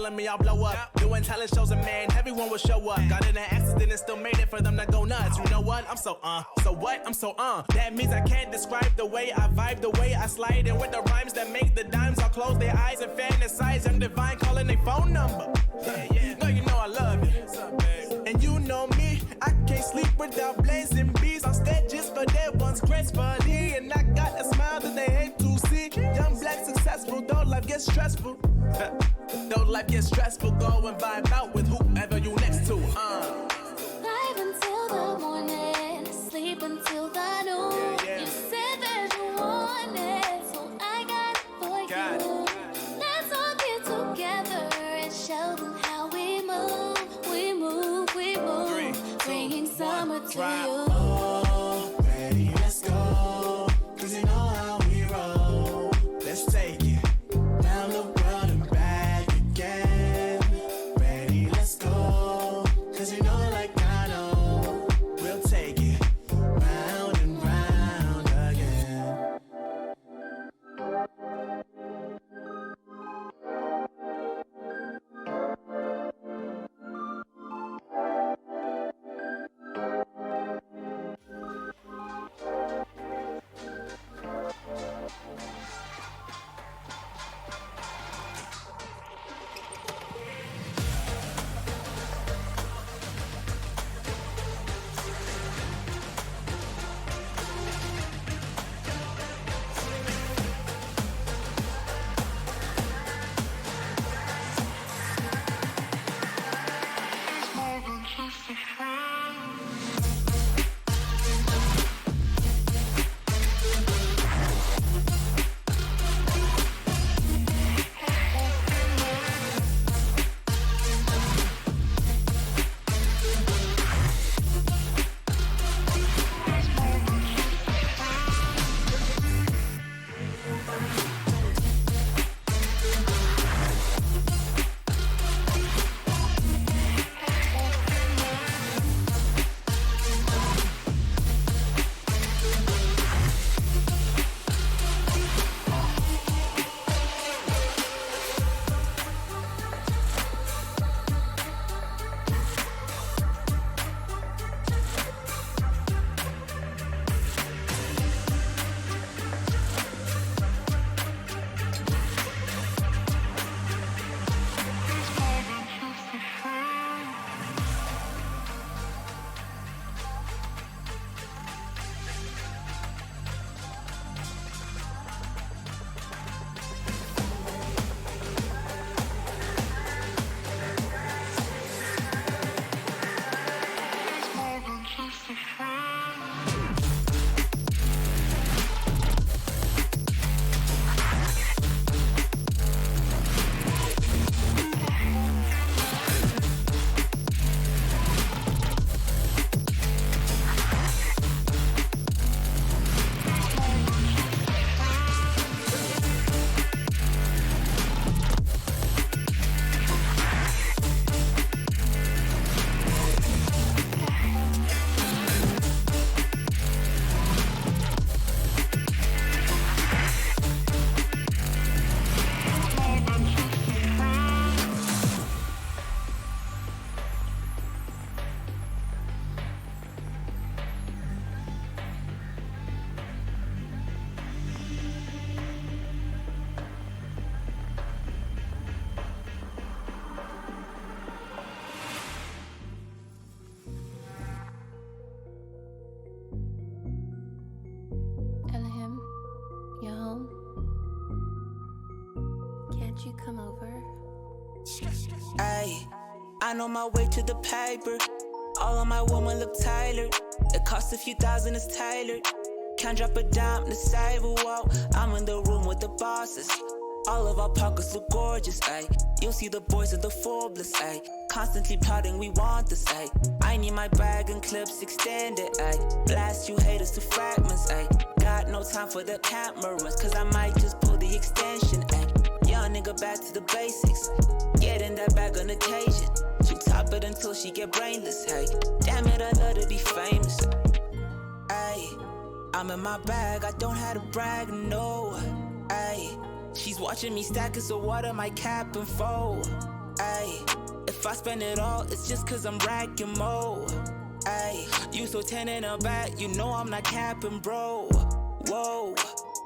telling me I'll blow up. Doing talent shows and man, everyone will show up. Got in an accident and still made it for them to go nuts. You know what? I'm so what? I'm so That means I can't describe the way I vibe, the way I slide. And with the rhymes that make the dimes, I'll close their eyes and fantasize. I'm divine calling their phone number. No, you know I love you. And you know me, I can't sleep without blazing beats. On stages for their ones gracefully. And I got a smile that they hate to see. Young, black, successful, though life gets stressful. Though life gets stressful, go and vibe out with whoever you next to. Vibe until the morning, sleep until the noon. You said that you want it, so I got it for you. Let's all get together and show them how we move. We move, we move. 3, 2, bringing summer 1, to drop. you. Oh, ready, let's go. Cause you know how we roll. Let's take it down the world and back again. Ready, let's go. Cause you know like I know. We'll take it round and round again. Can't you come over? Ayy, I'm on my way to the paper. All of my women look tailored. It costs a few thousand, it's tailored. Can't drop a dime in the sidewalk. I'm in the room with the bosses. All of our pockets look gorgeous, ayy. You'll see the boys in the Forbes, ayy. Constantly plotting, we want this, ayy. I need my bag and clips extended, ayy. Blast you haters to fragments, ayy. Got no time for the cameras, cause I might just pull the extension, ayy. Young nigga back to the basics. Get in that bag on occasion. She top it until she get brainless, hey. Damn it, I love to be famous, ayy. I'm in my bag, I don't have to brag, no, ayy. She's watching me stack it, so what am I capping for? Ayy, if I spend it all, it's just cause I'm racking more. Ayy, you so 10 in a back, you know I'm not capping, bro. Whoa,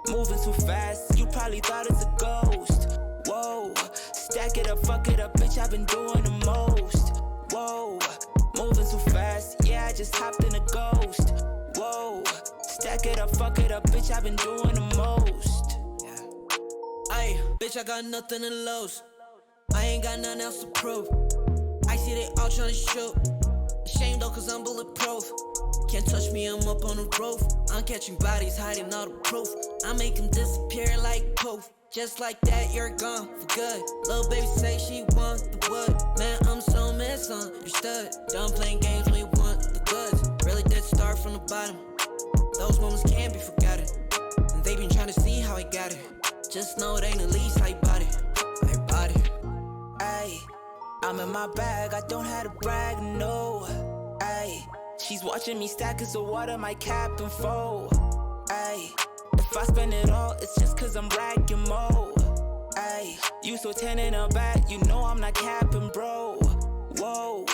moving too fast, you probably thought it's a ghost. Whoa, stack it up, fuck it up, bitch, I've been doing the most. Whoa, moving too fast, yeah, I just hopped in a ghost. Whoa, stack it up, fuck it up, bitch, I've been doing the most. Ayy, bitch, I got nothing to lose. I ain't got nothing else to prove. I see they all tryna shoot. Ashamed though, cause I'm bulletproof. Can't touch me, I'm up on the roof. I'm catching bodies, hiding all the proof. I make them disappear like poof. Just like that, you're gone for good. Little baby say she want the wood. Man, I'm so misunderstood. Done playing games when you want the goods. Really did start from the bottom. Those moments can't be forgotten. And they been trying to see how I got it. Just know it ain't the least how you bought it. I bought it. Ayy, I'm in my bag, I don't have to brag, no. Ayy, she's watching me stack cause the water my cap and fold. Ayy, if I spend it all, it's just cause I'm racking more. Ayy, you so 10 in a back, you know I'm not capping, bro. Whoa,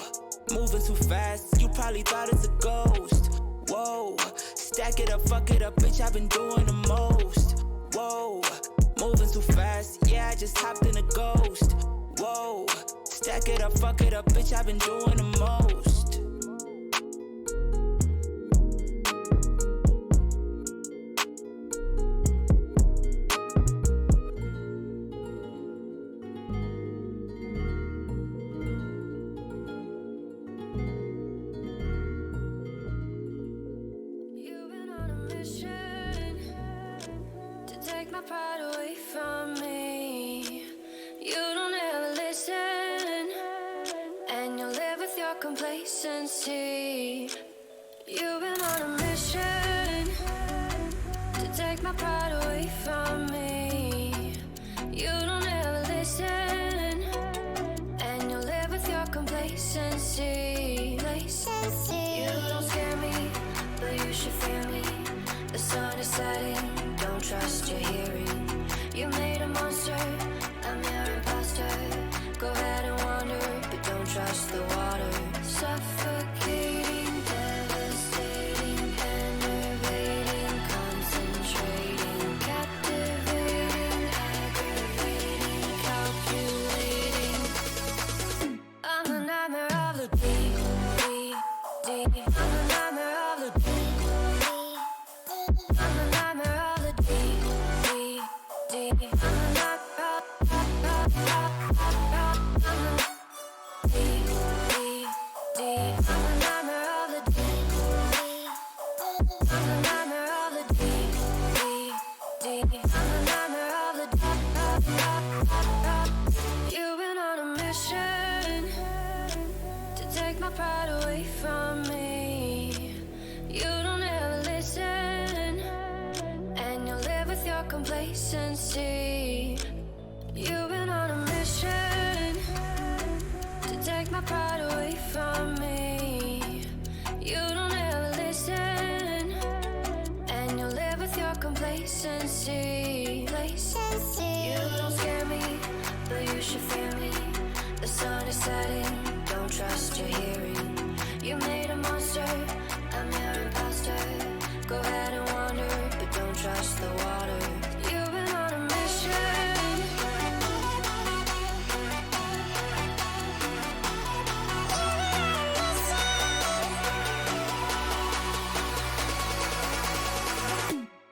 moving too fast, you probably thought it's a ghost. Whoa, stack it up, fuck it up, bitch, I've been doing the most. Whoa, moving too fast, yeah, I just hopped in a ghost. Whoa, stack it up, fuck it up, bitch, I've been doing the most. You've been on a mission to take my pride away from me. You don't ever listen, and you live with your complacency. You've been on a mission to take my pride away from me. You don't ever listen, and you live with your complacency. You don't scare me, but you should fear me. The sun is setting, don't trust your hearing. You made a monster, I'm your imposter. Go ahead and wander, but don't trust the water. Suffocating, devastating, enervating, concentrating, captivating, aggravating, calculating. I'm the nightmare of the deep. I'm the nightmare of the deep. I'm the nightmare of the deep. I'm the nightmare. You've been on a mission to take my pride away from me. You don't ever listen, and you live with your complacency. You've been on a mission to take my pride away from me. You don't ever listen, and you live with your complacency. You don't scare me, but you should fear me. The sun is setting, don't trust your hearing. You made a monster, I'm your imposter. Go ahead and wander, but don't trust the water. You've been on a mission.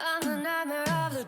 I'm the nightmare of the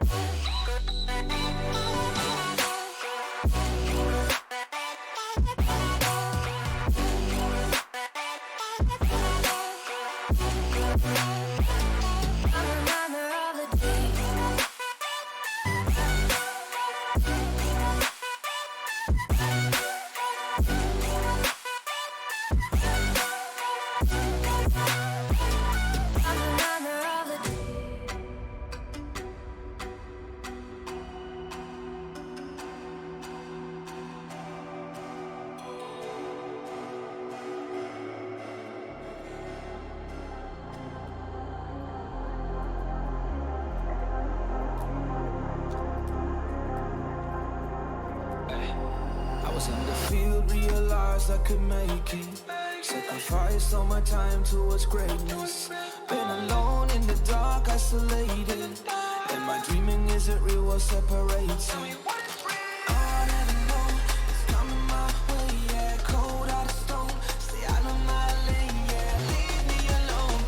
I was in the field, realized I could make it. Sacrificed all my time towards greatness. Been alone in the dark, isolated. And my dreaming isn't real, what separates me. I never know, it's coming my way, yeah. Cold out of stone, stay out of my lane, yeah. Leave me alone,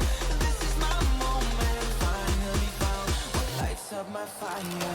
this is my moment. Finally found what lights up my fire.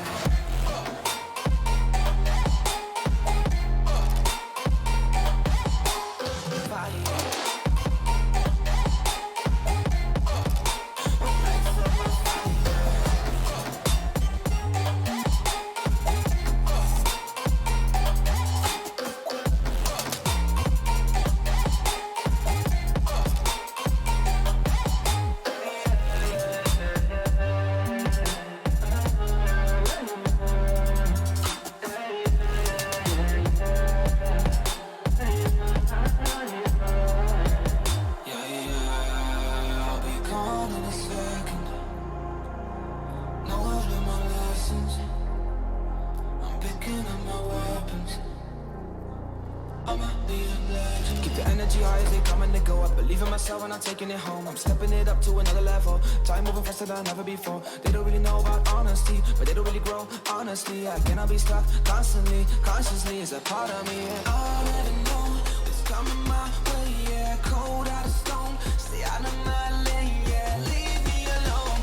When I'm taking it home, I'm stepping it up to another level. Time moving faster than ever before. They don't really know about honesty, but they don't really grow. Honestly, I cannot be stuck constantly. Consciously is a part of me. And I'll never know what's coming my way. Yeah, cold out of stone, stay out of my lane. Yeah, leave me alone.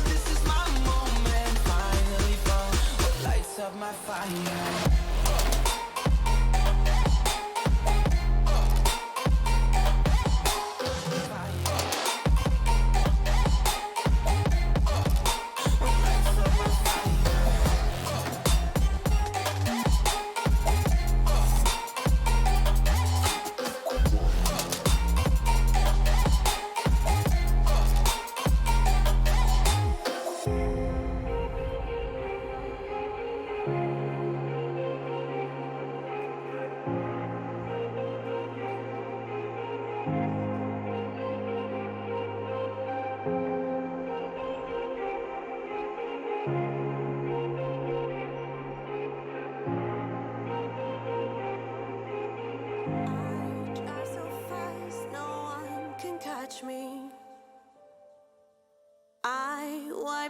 This is my moment. Finally found what lights up my fire.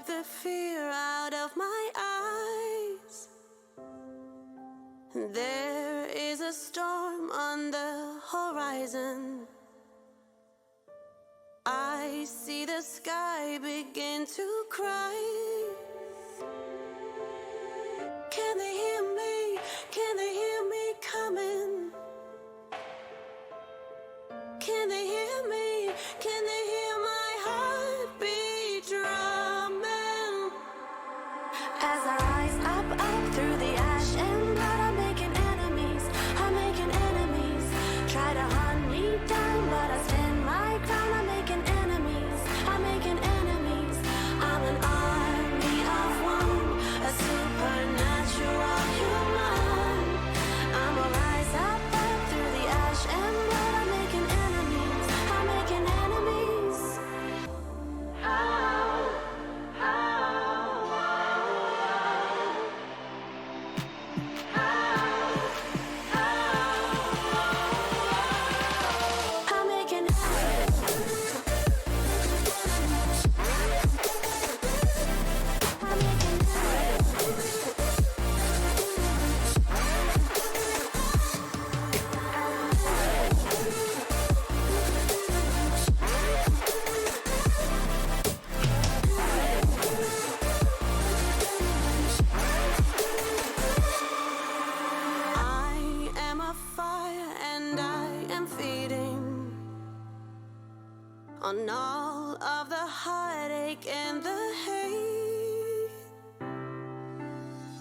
The fear out of my eyes. There is a storm on the horizon. I see the sky begin to cry. Can they hear me? Can they hear me coming? Can they hear me? Can they hear my heartbeat drum? As I rise up through the ash and blood, I'm making enemies, I'm making enemies. Try to hunt me down, but I stand my ground. I'm making enemies, I'm making enemies. I'm an army of one, a supernatural human. I'ma rise up through the ash and blood. I'm making enemies, I'm making enemies. On all of the heartache and the hate.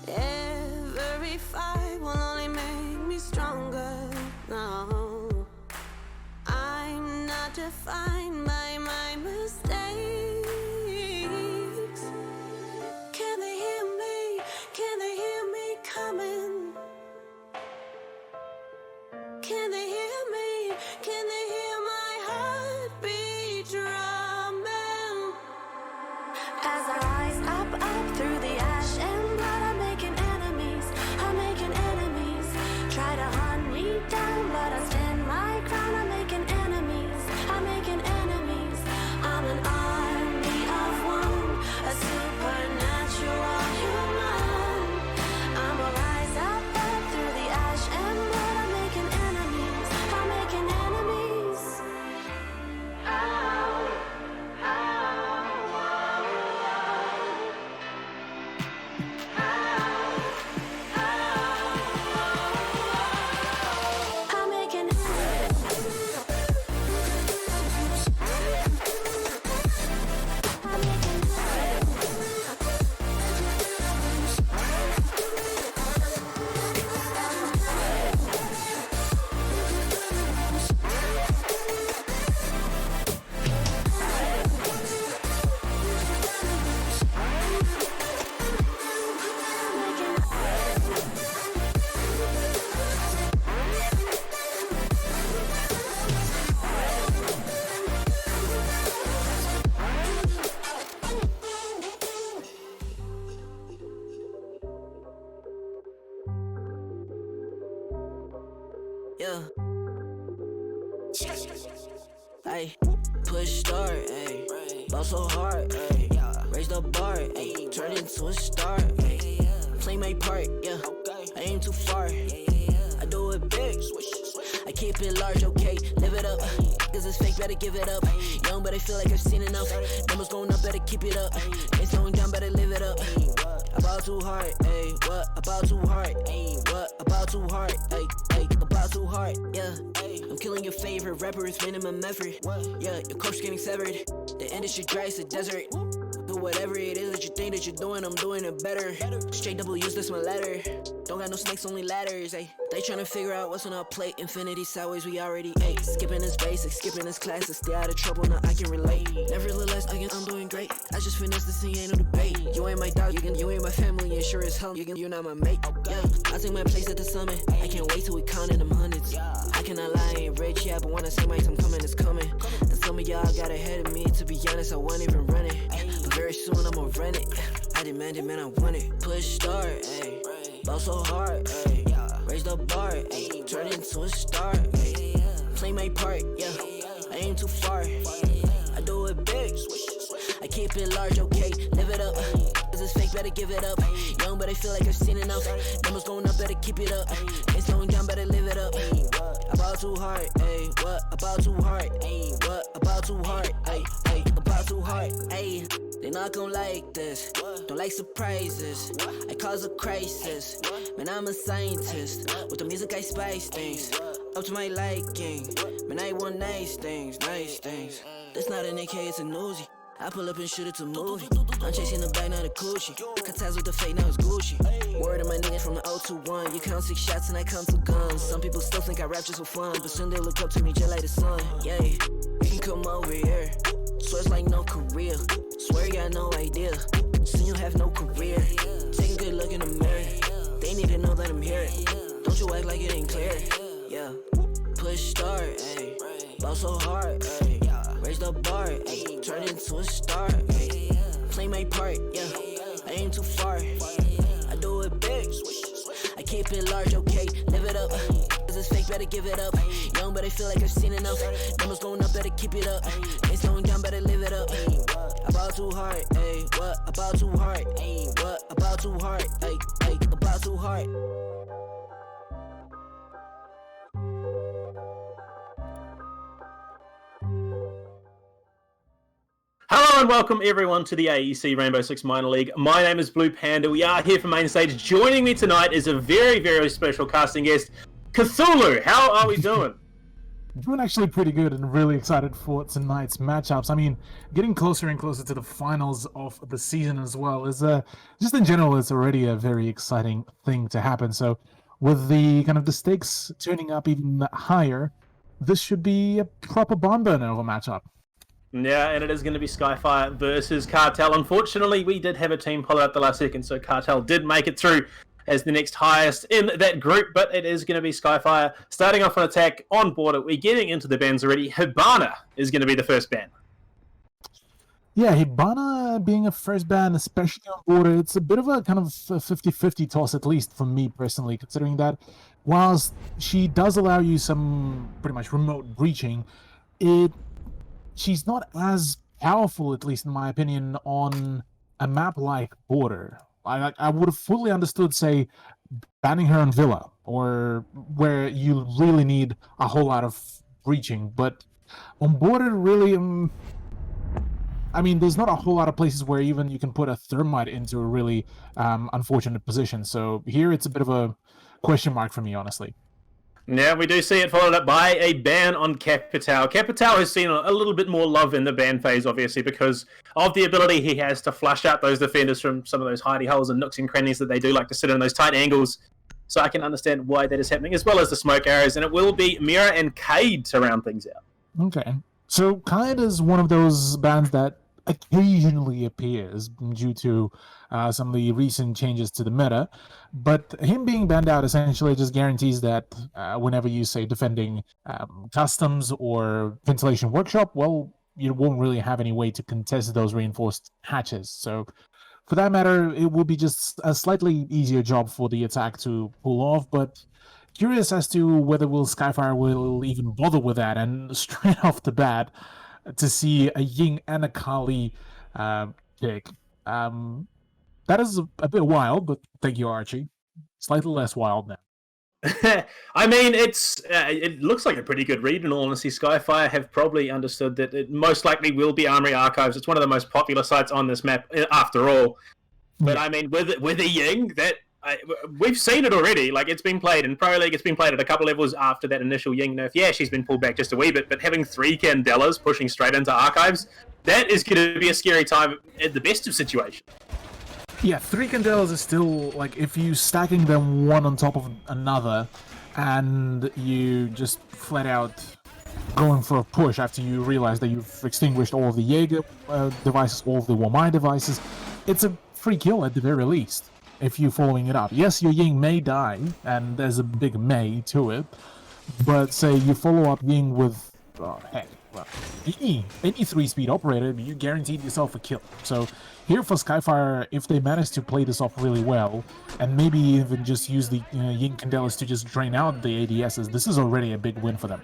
Every fight will only make me stronger. No, I'm not defined by my mistakes. Can they hear me? Can they hear me coming? Can they hear me? Can they hear my heartbeat drumming? As I rise up through the ash and blood, I'm making enemies, I'm making enemies. Try to hunt me down, yeah. Ay, push start, ayy. Ball so hard, ayy. Raise the bar, ayy. Turn into a star, ayy. Play my part, yeah. I aim too far. I do it big. I keep it large, okay. Live it up. Cause it's fake, better give it up. Young, but I feel like I've seen enough. Numbers going up, better keep it up. Ain't slowing down, better live it up. About too hard, ayy. What? About too hard, ayy. What? About too hard, ayy. About too hard, yeah. I'm killing your favorite rapper with minimum effort. Yeah, your coach getting severed. The industry dry, it's a desert. Do whatever it is that you think that you're doing, I'm doing it better. Straight double use, that's my letter. Don't got no snakes, only ladders, ayy. They tryna figure out what's on our plate. Infinity sideways, we already ate. Skipping this basic, skipping this classic. Stay out of trouble, now I can relate. Nevertheless, I'm doing great. I just finished this thing, ain't no debate. You ain't my dog, you ain't my family, and sure as hell, you're not my mate. Yeah, I take my place at the summit. I can't wait till we counting them hundreds. I cannot lie, I ain't rich, yeah, but when I say my time coming, it's coming. And some of y'all got ahead of me, to be honest, I wasn't even running. But very soon I'ma run it. I demand it, man, I want it. Push start, ayy. Ball so hard, ayy. Raise the bar, ayy. Turn into a star, ayy. Play my part, yeah. I aim too far. I do it big. I keep it large, okay. Live it up. Cause it's fake, better give it up. Young, but I feel like I've seen enough. Numbers going up, better keep it up. Ain't slowing down, better live it up. About too hard, ayy. What? About too hard, ayy. What? About too hard, ayy. About too hard, ayy. They not gon' like this. Don't like surprises. I cause a crisis. Man, I'm a scientist. With the music, I spice things. Up to my liking. Man, I want nice things, nice things. That's not an AK, it's a Uzi. I pull up and shoot it to movie. I'm chasing the bag, not a coochie. Cartels with the fake, now it's Gucci. Word of my niggas from the 021. You count 6 shots and I count 2 guns. Some people still think I rap just for fun, but soon they look up to me just like the sun. Yeah, you can come over here. Swear it's like no career. Swear you got no idea. Soon you have no career. Take a good look in the mirror. They need to know that I'm here. Don't you act like it ain't clear. Yeah, push start, ayy. Ball so hard, ayy. Raise the bar, ayy. Turn into a star, ayy. Play my part, yeah. I aim too far. I do it big. I keep it large, okay. Live it up. Cause it's fake, better give it up. Young, but I feel like I've seen enough. Numbers going up, better keep it up. Ain't slowing down, better live it up. About too hard, ayy. What? About too hard, ayy. What? About too hard, ayy. About too hard. Hello and welcome everyone to the AEC Rainbow Six Minor League. My name is BluePanda. We are here for main stage. Joining me tonight is a very, very special casting guest, Cthulhu. How are we doing? Doing actually pretty good and really excited for tonight's matchups. I mean, getting closer and closer to the finals of the season as well is just in general, it's already a very exciting thing to happen. So with the kind of the stakes turning up even higher, this should be a proper barn burner of a matchup. Yeah, and it is going to be Skyfire versus Cartel. Unfortunately, we did have a team pull out the last second, so Cartel did make it through as the next highest in that group, but it is going to be Skyfire starting off an attack on border. We're getting into the bans already. Hibana is going to be the first ban. Yeah, Hibana being a first ban, especially on border, it's a bit of a kind of 50-50 toss, at least for me personally, considering that whilst she does allow you some pretty much remote breaching, she's not as powerful, at least in my opinion, on a map like border. I would have fully understood, say, banning her on Villa, or where you really need a whole lot of breaching, but on border, really, I mean, there's not a whole lot of places where even you can put a thermite into a really unfortunate position, so here it's a bit of a question mark for me, honestly. Yeah, we do see it followed up by a ban on Capital. Capital has seen a little bit more love in the ban phase, obviously, because of the ability he has to flush out those defenders from some of those hidey holes and nooks and crannies that they do like to sit in those tight angles. So I can understand why that is happening, as well as the smoke arrows. And it will be Mira and Cade to round things out. Okay. So Cade is one of those bans that occasionally appears due to some of the recent changes to the meta, but him being banned out essentially just guarantees that whenever you say defending customs or ventilation workshop, well, you won't really have any way to contest those reinforced hatches. So for that matter, it will be just a slightly easier job for the attack to pull off, but curious as to whether Skyfire will even bother with that. And straight off the bat, to see a Ying and a Kali pick, that is a bit wild. But thank you, Archie. Slightly less wild now. I mean, it looks like a pretty good read, in all honesty. Skyfire have probably understood that it most likely will be Armory Archives. It's one of the most popular sites on this map, after all. But I mean, with a Ying, we've seen it already. Like, it's been played in Pro League, it's been played at a couple levels after that initial Ying nerf. Yeah, she's been pulled back just a wee bit, but having 3 Candelas pushing straight into Archives, that is going to be a scary time at the best of situations. Yeah, 3 Candelas is still, like, if you stacking them one on top of another, and you just flat out going for a push after you realize that you've extinguished all of the Jaeger devices, all of the Wamai devices, it's a free kill at the very least, if you're following it up. Yes, your Ying may die, and there's a big may to it, but say you follow up Ying with, any 3-speed operator, you guaranteed yourself a kill. So here for Skyfire, if they manage to play this off really well, and maybe even just use the Ying Candelas to just drain out the ADSs, this is already a big win for them.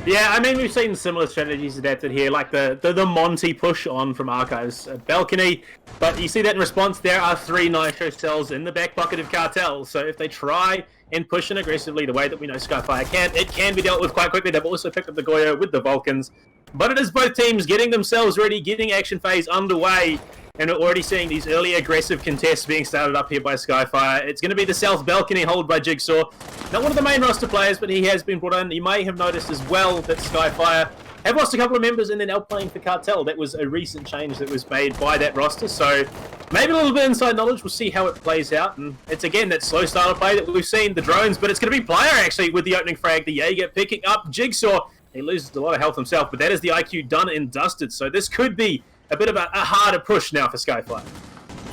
Yeah, I mean, we've seen similar strategies adapted here, like the Monty push on from Archives balcony, but you see that in response, there are 3 Nitro cells in the back pocket of Cartel, so if they try and push in aggressively the way that we know Skyfire can, it can be dealt with quite quickly. They've also picked up the Goyo with the Vulcans, but it is both teams getting themselves ready, getting action phase underway, and we're already seeing these early aggressive contests being started up here by Skyfire. It's going to be the South Balcony hold by Jigsaw. Not one of the main roster players, but he has been brought in. You may have noticed as well that Skyfire have lost a couple of members and they're now playing for Cartel. That was a recent change that was made by that roster, so maybe a little bit of inside knowledge. We'll see how it plays out, and it's again that slow style of play that we've seen, the drones, but it's going to be Player actually with the opening frag, the Jaeger picking up Jigsaw. He loses a lot of health himself, but that is the IQ done and dusted, so this could be a bit of a harder push now for Skyfire.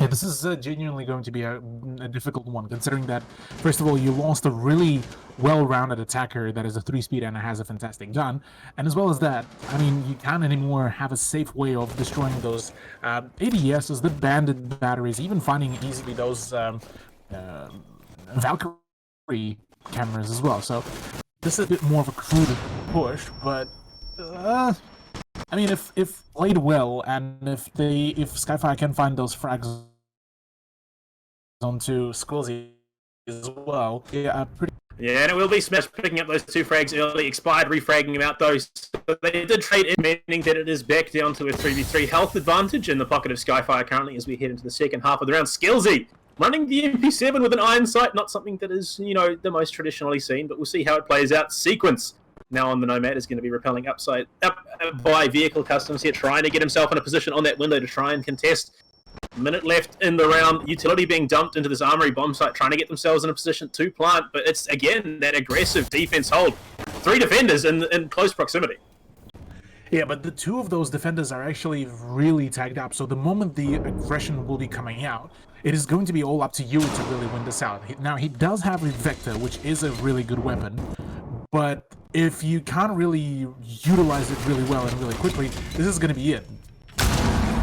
Yeah, this is genuinely going to be a difficult one, considering that, first of all, you lost a really well-rounded attacker that is a 3-speed and has a fantastic gun, and as well as that, I mean, you can't anymore have a safe way of destroying those ADSs, the banded batteries, even finding easily those Valkyrie cameras as well. So this is a bit more of a crude push, but I mean, if played well, and if Skyfire can find those frags onto Squilzy as well, Yeah, and it will be Smash picking up those 2 frags early, expired, refragging them out those. But they did trade in, meaning that it is back down to a 3v3 health advantage in the pocket of Skyfire currently as we head into the second half of the round. Skillsy running the MP7 with an iron sight, not something that is, the most traditionally seen, but we'll see how it plays out. Sequence now on the Nomad is going to be rappelling up by vehicle customs here, trying to get himself in a position on that window to try and contest. Minute left in the round, utility being dumped into this armory bomb site, trying to get themselves in a position to plant, but it's again that aggressive defense hold. 3 defenders in close proximity. Yeah, but the 2 of those defenders are actually really tagged up, so the moment the aggression will be coming out, it is going to be all up to you to really win this out. Now, he does have a Vector, which is a really good weapon, but if you can't really utilize it really well and really quickly, this is going to be it.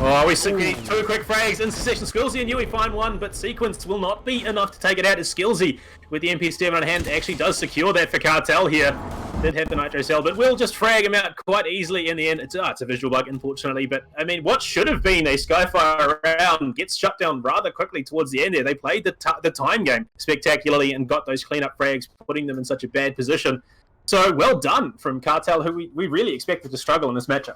Oh, we see 2 quick frags in succession. Skillsy and Yui find one, but Sequence will not be enough to take it out as Skillsy, with the MP7 on hand, actually does secure that for Cartel here. Did have the Nitro Cell, but will just frag him out quite easily in the end. It's a visual bug, unfortunately, but I mean, what should have been a Skyfire round gets shut down rather quickly towards the end there. They played the time game spectacularly and got those cleanup frags, putting them in such a bad position. So, well done from Cartel, who we really expected to struggle in this matchup.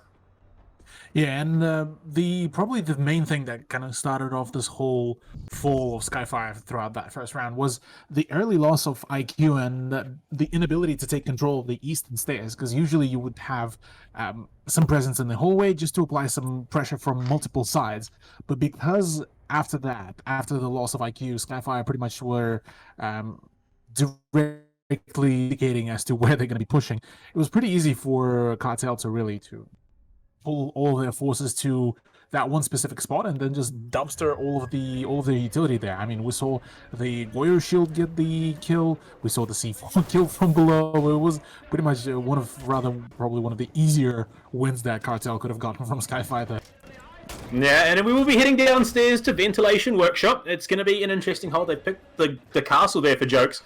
Yeah, and probably the main thing that kind of started off this whole fall of Skyfire throughout that first round was the early loss of IQ and the inability to take control of the eastern stairs, because usually you would have some presence in the hallway just to apply some pressure from multiple sides. But because after that, after the loss of IQ, Skyfire pretty much were directly indicating as to where they're going to be pushing, it was pretty easy for Cartel to really pull all their forces to that one specific spot and then just dumpster all of the utility there. I mean, we saw the Goyo shield get the kill, we saw the C4 kill from below. It was pretty much probably one of the easier wins that Cartel could have gotten from Skyfire there. Yeah, and we will be heading downstairs to Ventilation Workshop. It's going to be an interesting hold. They picked the castle there for jokes.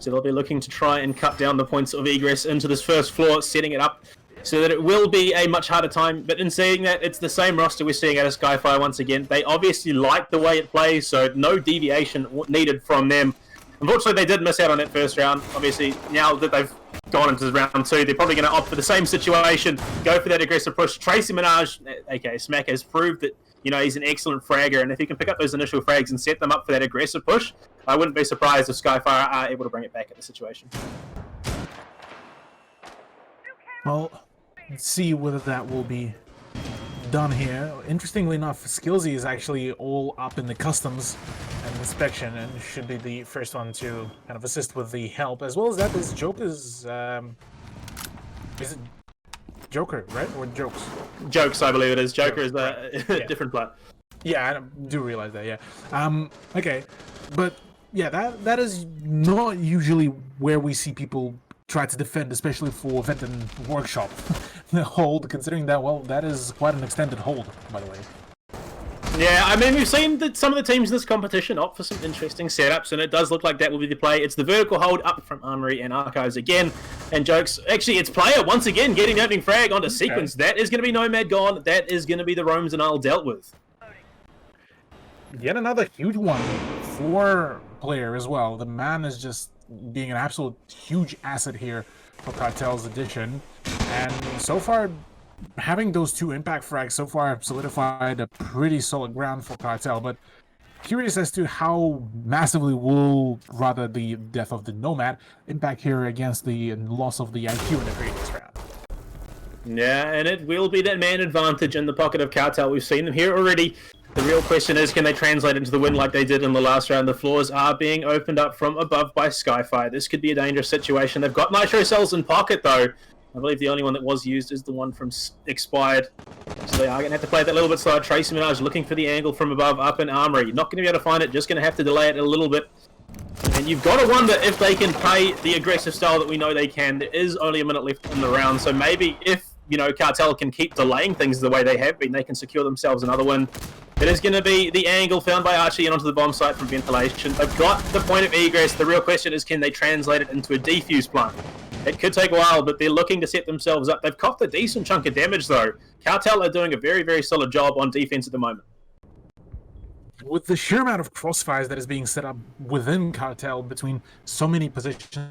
So they'll be looking to try and cut down the points of egress into this first floor, setting it up so that it will be a much harder time. But in saying that, it's the same roster we're seeing out of Skyfire once again. They obviously like the way it plays, so no deviation needed from them. Unfortunately, they did miss out on that first round. Obviously, now that they've gone into round 2, they're probably going to opt for the same situation, go for that aggressive push. Tracy Minaj, aka Smack, has proved that he's an excellent fragger, and if he can pick up those initial frags and set them up for that aggressive push, I wouldn't be surprised if Skyfire are able to bring it back at the situation. Well, let's see whether that will be done here. Interestingly enough, Skillsy is actually all up in the customs and inspection, and should be the first one to kind of assist with the help. As well as that, this Joker's... is it Joker, right? Or Jokes? Jokes, I believe it is. Joker is a different player. Yeah, I do realize that, yeah. Okay, but yeah, that is not usually where we see people try to defend, especially for Venton Workshop. The hold, considering that, well, that is quite an extended hold, by the way. Yeah, I mean, we've seen that some of the teams in this competition opt for some interesting setups, and it does look like that will be the play. It's the vertical hold up from Armory and Archives again, and Jokes. Actually, it's Player once again getting the opening frag onto Sequence. That is going to be Nomad gone. That is going to be the Roams and Isle dealt with. Yet another huge one for Player as well. The man is just being an absolute huge asset here for Cartel's addition, and so far, having those 2 impact frags so far solidified a pretty solid ground for Cartel, but curious as to how massively will, rather, the death of the Nomad impact here against the loss of the IQ in the previous round. Yeah, and it will be that man advantage in the pocket of Cartel. We've seen them here already. The real question is, can they translate into the win like they did in the last round? The floors are being opened up from above by Skyfire. This could be a dangerous situation. They've got Nitro Cells in pocket, though. I believe the only one that was used is the one from Expired. So they are going to have to play that a little bit slower. Tracy Minaj looking for the angle from above, up in Armory. Not going to be able to find it, just going to have to delay it a little bit. And you've got to wonder if they can play the aggressive style that we know they can. There is only a minute left in the round, so maybe if, Cartel can keep delaying things the way they have been, they can secure themselves another win. It is going to be the angle found by Archie and onto the bomb site from ventilation. They've got the point of egress. The real question is, can they translate it into a defuse plant? It could take a while, but they're looking to set themselves up. They've copped a decent chunk of damage, though. Cartel are doing a very, very solid job on defense at the moment. With the sheer amount of crossfires that is being set up within Cartel between so many positions,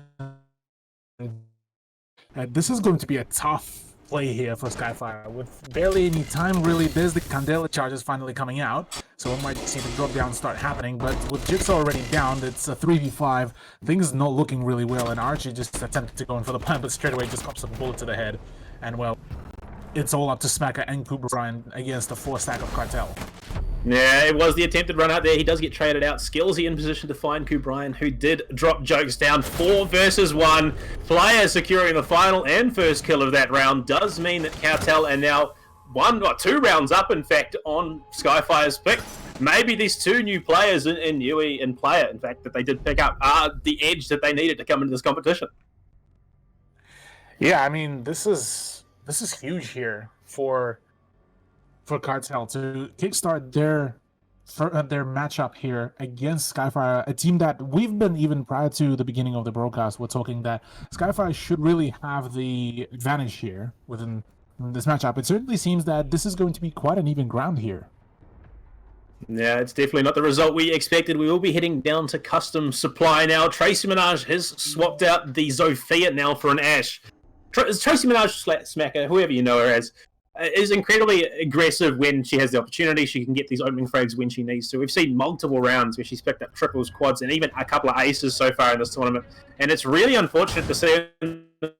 this is going to be a tough play here for Skyfire. With barely any time, really, there's the Candela charges finally coming out, so we might see the drop down start happening, but with Jigsaw already down, it's a 3v5, things not looking really well, and Archie just attempted to go in for the plan, but straight away just cops a bullet to the head, and well, it's all up to Smacker and Kubrian against the 4-stack of Cartel. Yeah, it was the attempted run out there. He does get traded out. Skillsy in position to find Kubrian, who did drop Jokes down. 4 versus 1. Player securing the final and first kill of that round does mean that Cartel are now 2 rounds up, in fact, on Skyfire's pick. Maybe these 2 new players in Yui and Player, in fact, that they did pick up, are the edge that they needed to come into this competition. Yeah, I mean, this is huge here for Cartel to kickstart their matchup here against Skyfire, a team that we've been, even prior to the beginning of the broadcast, we're talking that Skyfire should really have the advantage here within this matchup. It certainly seems that this is going to be quite an even ground here. Yeah, it's definitely not the result we expected. We will be heading down to custom supply now. Tracy Minaj has swapped out the Zofia now for an Ash. Tracy Minaj, Smacker, whoever you know her as, is incredibly aggressive when she has the opportunity. She can get these opening frags when she needs to. We've seen multiple rounds where she's picked up triples, quads, and even a couple of aces so far in this tournament. And it's really unfortunate to see in the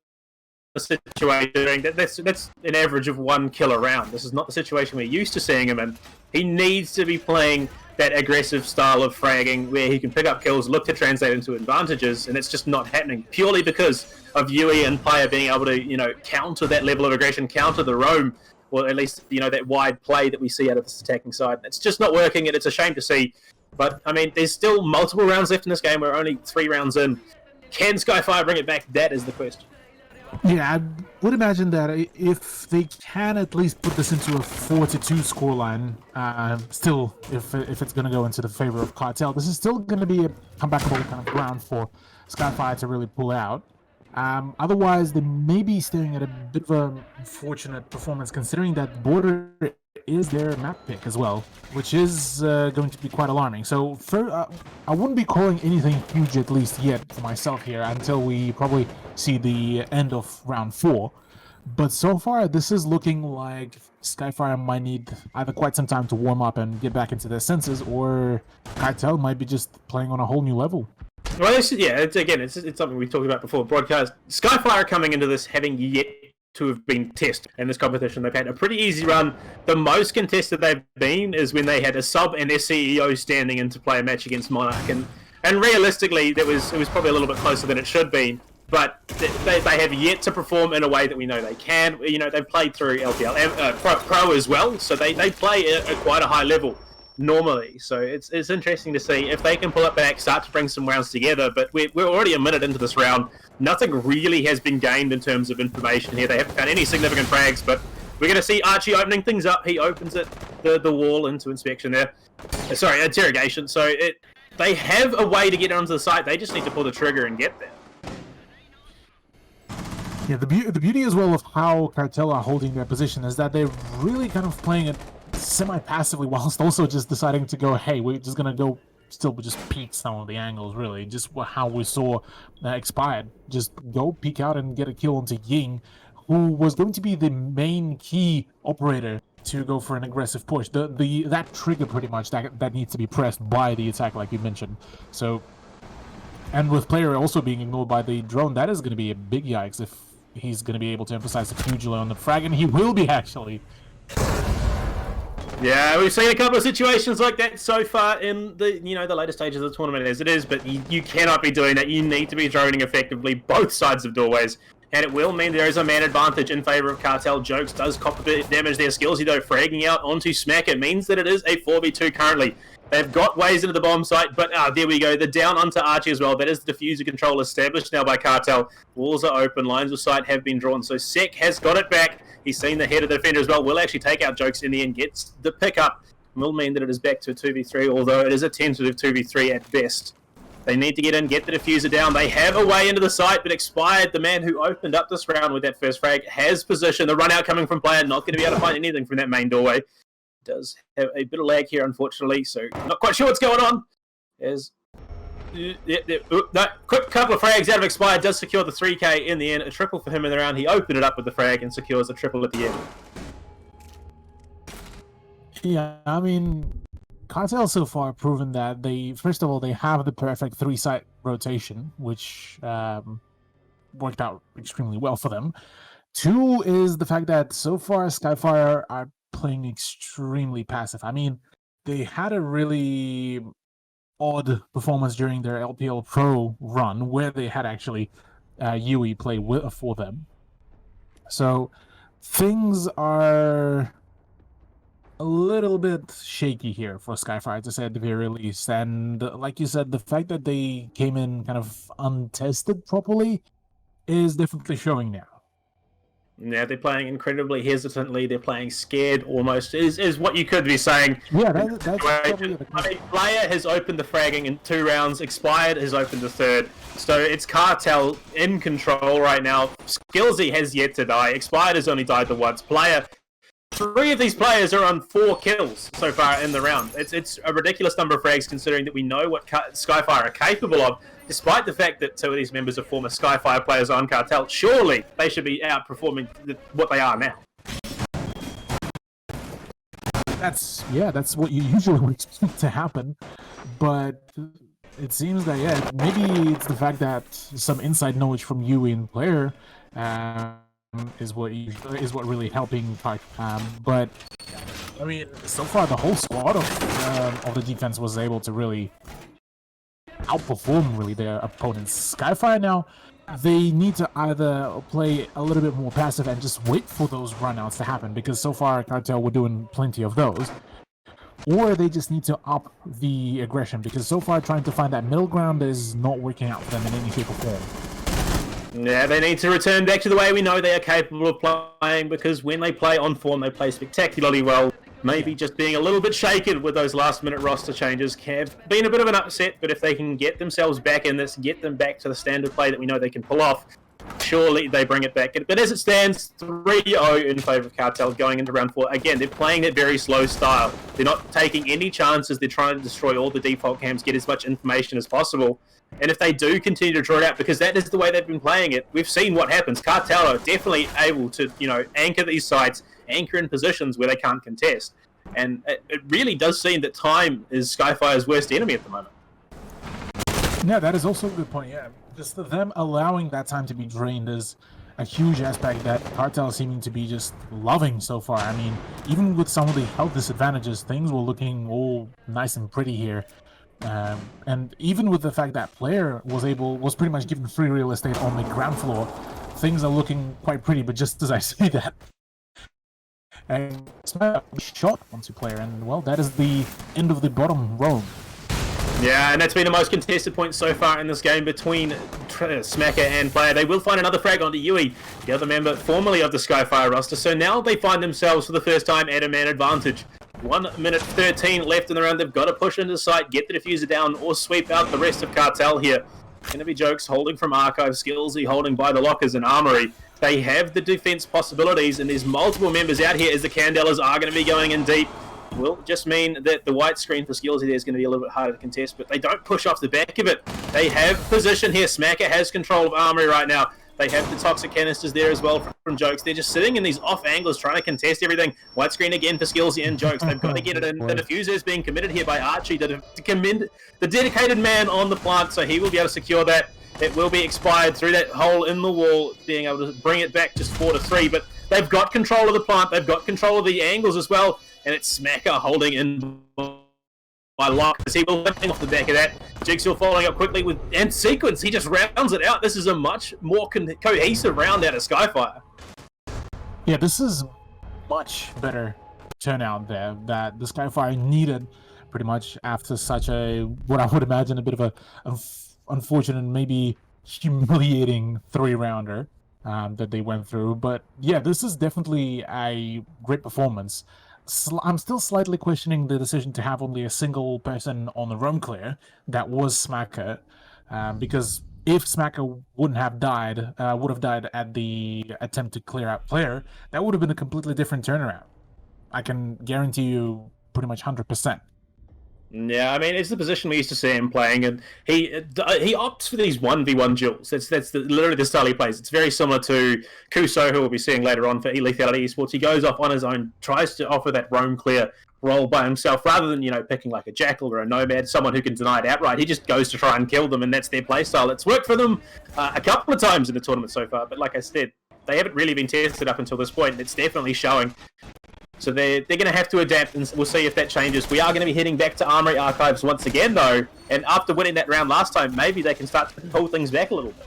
situation that's an average of 1 kill a round. This is not the situation we're used to seeing him in. He needs to be playing that aggressive style of fragging where he can pick up kills, look to translate into advantages, and it's just not happening purely because of Yui and Player being able to, counter that level of aggression, counter the roam, or at least, that wide play that we see out of this attacking side. It's just not working, and it's a shame to see. But, I mean, there's still multiple rounds left in this game. We're only 3 rounds in. Can Skyfire bring it back? That is the question. Yeah, I would imagine that if they can at least put this into a 4-2 scoreline, still, if it's going to go into the favor of Cartel, this is still going to be a comebackable kind of ground for Skyfire to really pull out. Otherwise, they may be staring at a bit of an unfortunate performance, considering that Border is their map pick as well, which is going to be quite alarming. So I wouldn't be calling anything huge, at least yet, for myself here, until we probably see the end of round 4. But so far, this is looking like Skyfire might need either quite some time to warm up and get back into their senses, or Cartel might be just playing on a whole new level. Well, it's something we talked about before. Broadcast Skyfire coming into this having yet to have been tested in this competition. They've had a pretty easy run. The most contested they've been is when they had a sub and their CEO standing in to play a match against Monarch, and realistically, it was probably a little bit closer than it should be. But they have yet to perform in a way that we know they can. You know, they've played through LPL Pro as well, so they play at quite a high level normally. So it's interesting to see if they can pull it back, start to bring some rounds together. But we're already a minute into this round. Nothing really has been gained in terms of information here. They haven't found any significant frags, but we're going to see Archie opening things up. He opens it, the wall into inspection there. Sorry, interrogation. So they have a way to get onto the site. They just need to pull the trigger and get there. Yeah, the beauty as well of how Cartel are holding their position is that they're really kind of playing it semi-passively, whilst also just deciding to go, hey, we're just gonna go still just peek some of the angles, really, just how we saw Expired. Just go peek out and get a kill onto Ying, who was going to be the main key operator to go for an aggressive push. That trigger pretty much that needs to be pressed by the attack, like you mentioned. So, and with player also being ignored by the drone, that is going to be a big yikes if he's going to be able to emphasize the huge on the frag, and he will be actually. Yeah, we've seen a couple of situations like that so far in the the later stages of the tournament as it is, but you cannot be doing that. You need to be droning effectively both sides of doorways, and it will mean there is a man advantage in favor of Cartel. Jokes does cop a bit of damage there. Skillsy though fragging out onto Smack. It means that it is a 4v2 currently. They've got ways into the bomb site, but there we go. They're down onto Archie as well. That is the diffuser control established now by Cartel. Walls are open. Lines of sight have been drawn. So Sek has got it back. He's seen the head of the defender as well. Will actually take out Jokes in the end. Gets the pickup. Will mean that it is back to a 2v3, although it is a tentative 2v3 at best. They need to get in, get the diffuser down. They have a way into the site, but Expired, the man who opened up this round with that first frag, has position. The run out coming from player, not going to be able to find anything from that main doorway. Does have a bit of lag here, unfortunately, so not quite sure what's going on. As that quick couple of frags out of Expired does secure the 3k in the end. A triple for him in the round. He opened it up with the frag and secures a triple at the end. Yeah, I mean, Cartel so far proven that first of all, they have the perfect 3-site rotation, which worked out extremely well for them. 2 is the fact that so far Skyfire are playing extremely passive. I mean, they had a really odd performance during their LPL Pro run where they had actually Yui play for them. So things are a little bit shaky here for Skyfire, to say at the very least. And like you said, the fact that they came in kind of untested properly is definitely showing now. Yeah, they're playing incredibly hesitantly. They're playing scared almost, is what you could be saying. Yeah, that's probably I mean, Player has opened the fragging in 2 rounds. Expired has opened the 3rd. So it's Cartel in control right now. Skillsy has yet to die. Expired has only died the once. Player, 3 of these players are on 4 kills so far in the round. It's a ridiculous number of frags considering that we know what Skyfire are capable of. Despite the fact that 2 of these members are former Skyfire players on Cartel, surely they should be outperforming what they are now. That's what you usually would expect to happen, but it seems that maybe it's the fact that some inside knowledge from you in player is what really helping. But I mean, so far the whole squad of the defense was able to really outperform their opponents. Skyfire now, they need to either play a little bit more passive and just wait for those runouts to happen, because so far Cartel were doing plenty of those, or they just need to up the aggression, because so far trying to find that middle ground is not working out for them in any shape or form. Yeah, they need to return back to the way we know they are capable of playing, because when they play on form, they play spectacularly well. Maybe just being a little bit shaken with those last-minute roster changes have been a bit of an upset, but if they can get themselves back in this, get them back to the standard play that we know they can pull off, surely they bring it back. But as it stands, 3-0 in favour of Cartel going into round 4. Again, they're playing that very slow style. They're not taking any chances. They're trying to destroy all the default cams, get as much information as possible. And if they do continue to draw it out, because that is the way they've been playing it, we've seen what happens. Cartel are definitely able to, anchor these sites, anchor in positions where they can't contest. And it really does seem that time is Skyfire's worst enemy at the moment. Yeah, that is also a good point, yeah. Just them allowing that time to be drained is a huge aspect that Cartel is seeming to be just loving so far. I mean, even with some of the health disadvantages, things were looking all nice and pretty here. And even with the fact that player was pretty much given free real estate on the ground floor, things are looking quite pretty. But just as I say that, and shot onto player, and well, that is the end of the bottom row. Yeah, and that's been the most contested point so far in this game between Smacker and player. They will find another frag onto Yui, the other member formerly of the Skyfire roster. So now they find themselves for the first time at a man advantage. 1 minute 13 left in the round. They've got to push into sight, get the diffuser down, or sweep out the rest of Cartel here. Going to be Jokes holding from Archive, Skillsy holding by the lockers and Armory. They have the defense possibilities, and there's multiple members out here as the Candelas are going to be going in deep. Will just mean that the white screen for Skillsy there is going to be a little bit harder to contest, but they don't push off the back of it. They have position here. Smacker has control of Armory right now. They have the toxic canisters there as well from Jokes. They're just sitting in these off angles trying to contest everything. White screen again for Skillsy and Jokes. They've got to get it in. The diffuser is being committed here by Archie to commend the dedicated man on the plant, so he will be able to secure that. It will be expired through that hole in the wall, being able to bring it back just 4-3, but they've got control of the plant. They've got control of the angles as well, and it's Smacker holding in by Lock as he will lifting off the back of that. Jigsaw following up quickly and Sequence. He just rounds it out. This is a much more cohesive round out of Skyfire. Yeah, this is much better turnout there that the Skyfire needed pretty much after such a, what I would imagine, a bit of a unfortunate, maybe humiliating 3-rounder that they went through. But yeah, this is definitely a great performance. I'm still slightly questioning the decision to have only a single person on the roam clear. That was Smacker, because if Smacker would have died at the attempt to clear out player, that would have been a completely different turnaround. I can guarantee you pretty much 100%. Yeah, I mean, it's the position we used to see him playing, and he opts for these 1v1 duels. That's literally the style he plays. It's very similar to Kuso, who we'll be seeing later on for Lethality Esports. He goes off on his own, tries to offer that roam clear role by himself, rather than, picking like a Jackal or a Nomad, someone who can deny it outright. He just goes to try and kill them, and that's their playstyle. It's worked for them a couple of times in the tournament so far, but like I said, they haven't really been tested up until this point, and it's definitely showing. So they're going to have to adapt, and we'll see if that changes. We are going to be heading back to Armory Archives once again, though, and after winning that round last time, maybe they can start to pull things back a little bit.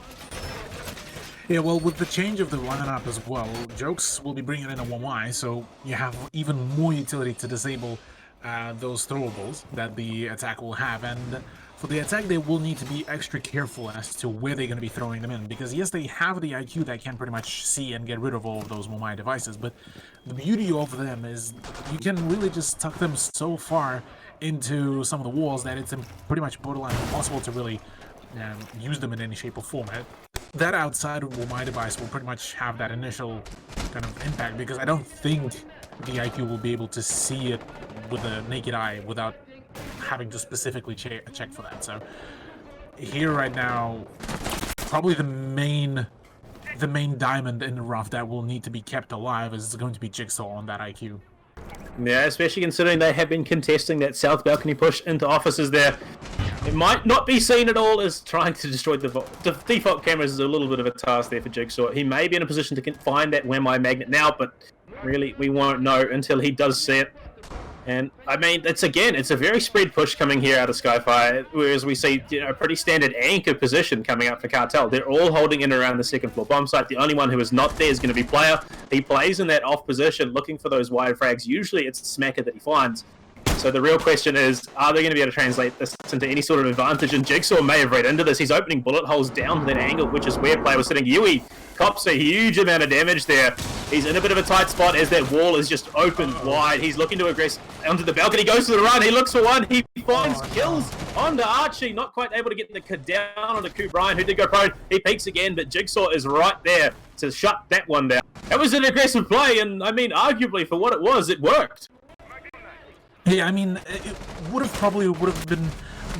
Yeah, well, with the change of the lineup as well, Jokes will be bringing in a 1Y, so you have even more utility to disable those throwables that the attack will have, and for the attack, they will need to be extra careful as to where they're going to be throwing them in, because yes, they have the IQ that can pretty much see and get rid of all of those Momai devices, but the beauty of them is you can really just tuck them so far into some of the walls that it's pretty much borderline impossible to really use them in any shape or form. That outside Momai device will pretty much have that initial kind of impact, because I don't think the IQ will be able to see it with a naked eye without having to specifically check for that. So here right now, probably the main diamond in the rough that will need to be kept alive is going to be Jigsaw on that IQ. Yeah, especially considering they have been contesting that south balcony push into offices there. It might not be seen at all as trying to destroy the default cameras. Is a little bit of a task there for Jigsaw. He may be in a position to find that Wemai magnet now, but really we won't know until he does see it. And I mean, it's a very spread push coming here out of Skyfire, whereas we see a pretty standard anchor position coming out for Cartel. They're all holding in around the second floor bomb site. The only one who is not there is going to be Player. He plays in that off position, looking for those wide frags. Usually it's Smacker that he finds. So the real question is, are they going to be able to translate this into any sort of advantage? And Jigsaw may have read into this. He's opening bullet holes down to that angle, which is where player was sitting. Yui cops a huge amount of damage there. He's in a bit of a tight spot as that wall is just opened wide. He's looking to aggress onto the balcony. Goes to the run. He looks for one. He finds kills onto Archie. Not quite able to get the down onto Brian, who did go prone. He peeks again, but Jigsaw is right there to shut that one down. That was an aggressive play, and I mean, arguably for what it was, it worked. Yeah, I mean, it would have been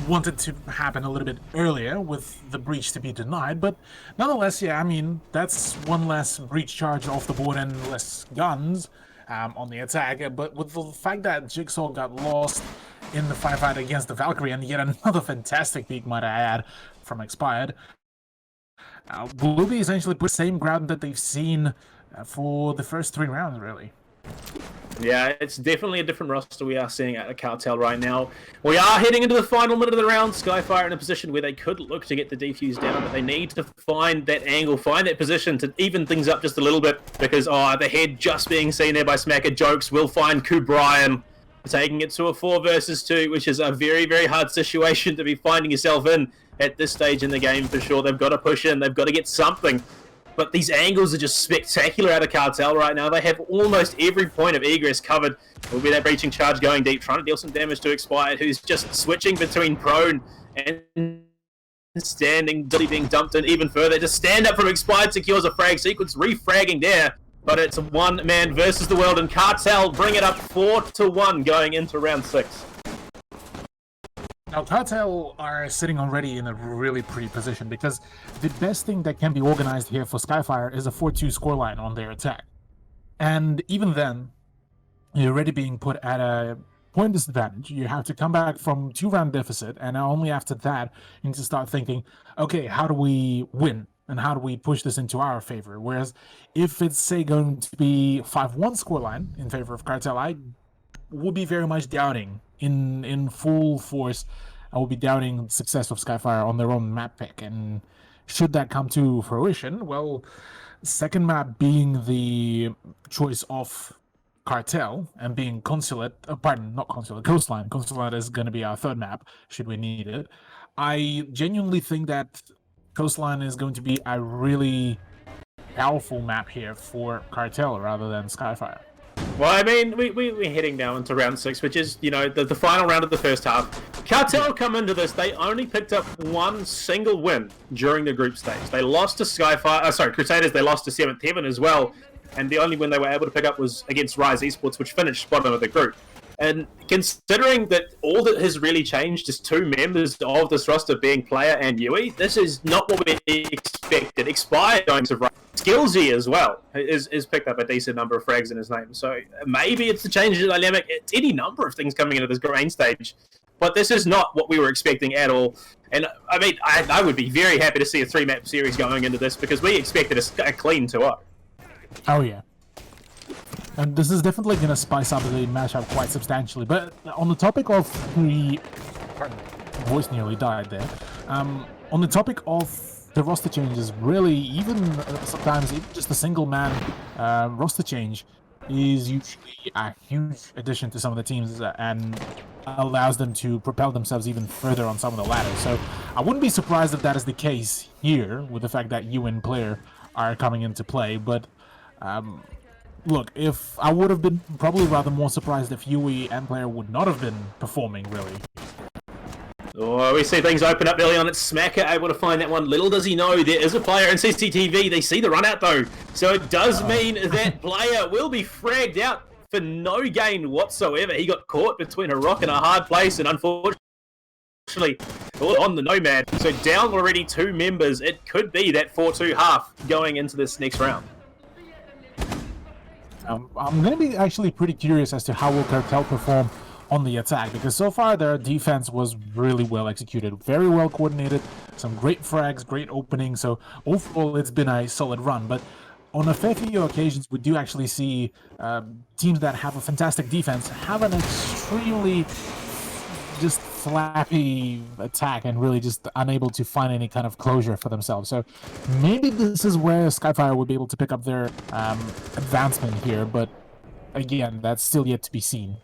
wanted to happen a little bit earlier with the breach to be denied, but nonetheless, yeah, I mean, that's one less breach charge off the board and less guns on the attack, but with the fact that Jigsaw got lost in the firefight against the Valkyrie, and yet another fantastic peek, might I add, from Expired, Blueby essentially put the same ground that they've seen for the first 3 rounds, really. Yeah, it's definitely a different roster we are seeing at the Cartel right now. We are heading into the final minute of the round. Skyfire in a position where they could look to get the defuse down, but they need to find that angle, find that position to even things up just a little bit, because the head just being seen there by Smacker Jokes will find Brian taking it to a 4 versus 2, which is a very, very hard situation to be finding yourself in at this stage in the game for sure. They've got to push in, they've got to get something. But these angles are just spectacular out of Cartel right now. They have almost every point of egress covered. Will be that breaching charge going deep, trying to deal some damage to Expired, who's just switching between prone and standing, being dumped in even further. Just stand up from Expired, secures a frag sequence, refragging there. But it's one man versus the world, and Cartel bring it up 4-1 going into round 6. Now, Cartel are sitting already in a really pretty position, because the best thing that can be organized here for Skyfire is a 4-2 scoreline on their attack. And even then, you're already being put at a point disadvantage. You have to come back from 2-round deficit, and only after that, you need to start thinking, okay, how do we win? And how do we push this into our favor? Whereas if it's, say, going to be 5-1 scoreline in favor of Cartel, I would be very much doubting in full force. I will be doubting the success of Skyfire on their own map pick, and should that come to fruition, well, second map being the choice of Cartel and being Consulate, not Consulate, Coastline. Consulate is going to be our third map, should we need it. I genuinely think that Coastline is going to be a really powerful map here for Cartel rather than Skyfire. Well, I mean, we're heading now into round 6, which is, the final round of the first half. Cartel come into this, they only picked up one single win during the group stage. They lost to Crusaders, they lost to 7th Heaven as well, and the only win they were able to pick up was against Rise Esports, which finished bottom of the group. And considering that all that has really changed is 2 members of this roster being Player and Yui, this is not what we expected. Expired going to Rise. Skillsy as well is picked up a decent number of frags in his name. So maybe it's the change in dynamic. It's any number of things coming into this main stage. But this is not what we were expecting at all. And I mean, I would be very happy to see a 3-map series going into this, because we expected a clean 2-0. Oh yeah. And this is definitely going to spice up the matchup quite substantially. But on the topic of voice nearly died there. On the topic of the roster changes, really, even sometimes even just a single man roster change is usually a huge addition to some of the teams and allows them to propel themselves even further on some of the ladders. So I wouldn't be surprised if that is the case here, with the fact that you and Player are coming into play. But look, if I would have been probably rather more surprised if Yui and Player would not have been performing, really. Oh, we see things open up early on. It's Smacker able to find that one. Little does he know there is a player in CCTV. They see the run out though. So it does mean that Player will be fragged out for no gain whatsoever. He got caught between a rock and a hard place, and unfortunately on the Nomad. So down already 2 members. It could be that 4-2 half going into this next round. I'm going to be actually pretty curious as to how will Cartel perform on the attack, because so far their defense was really well executed, very well coordinated, some great frags, great openings, so overall it's been a solid run. But on a fair few occasions we do actually see teams that have a fantastic defense have an extremely just flappy attack and really just unable to find any kind of closure for themselves. So maybe this is where Skyfire would be able to pick up their advancement here, but again, that's still yet to be seen.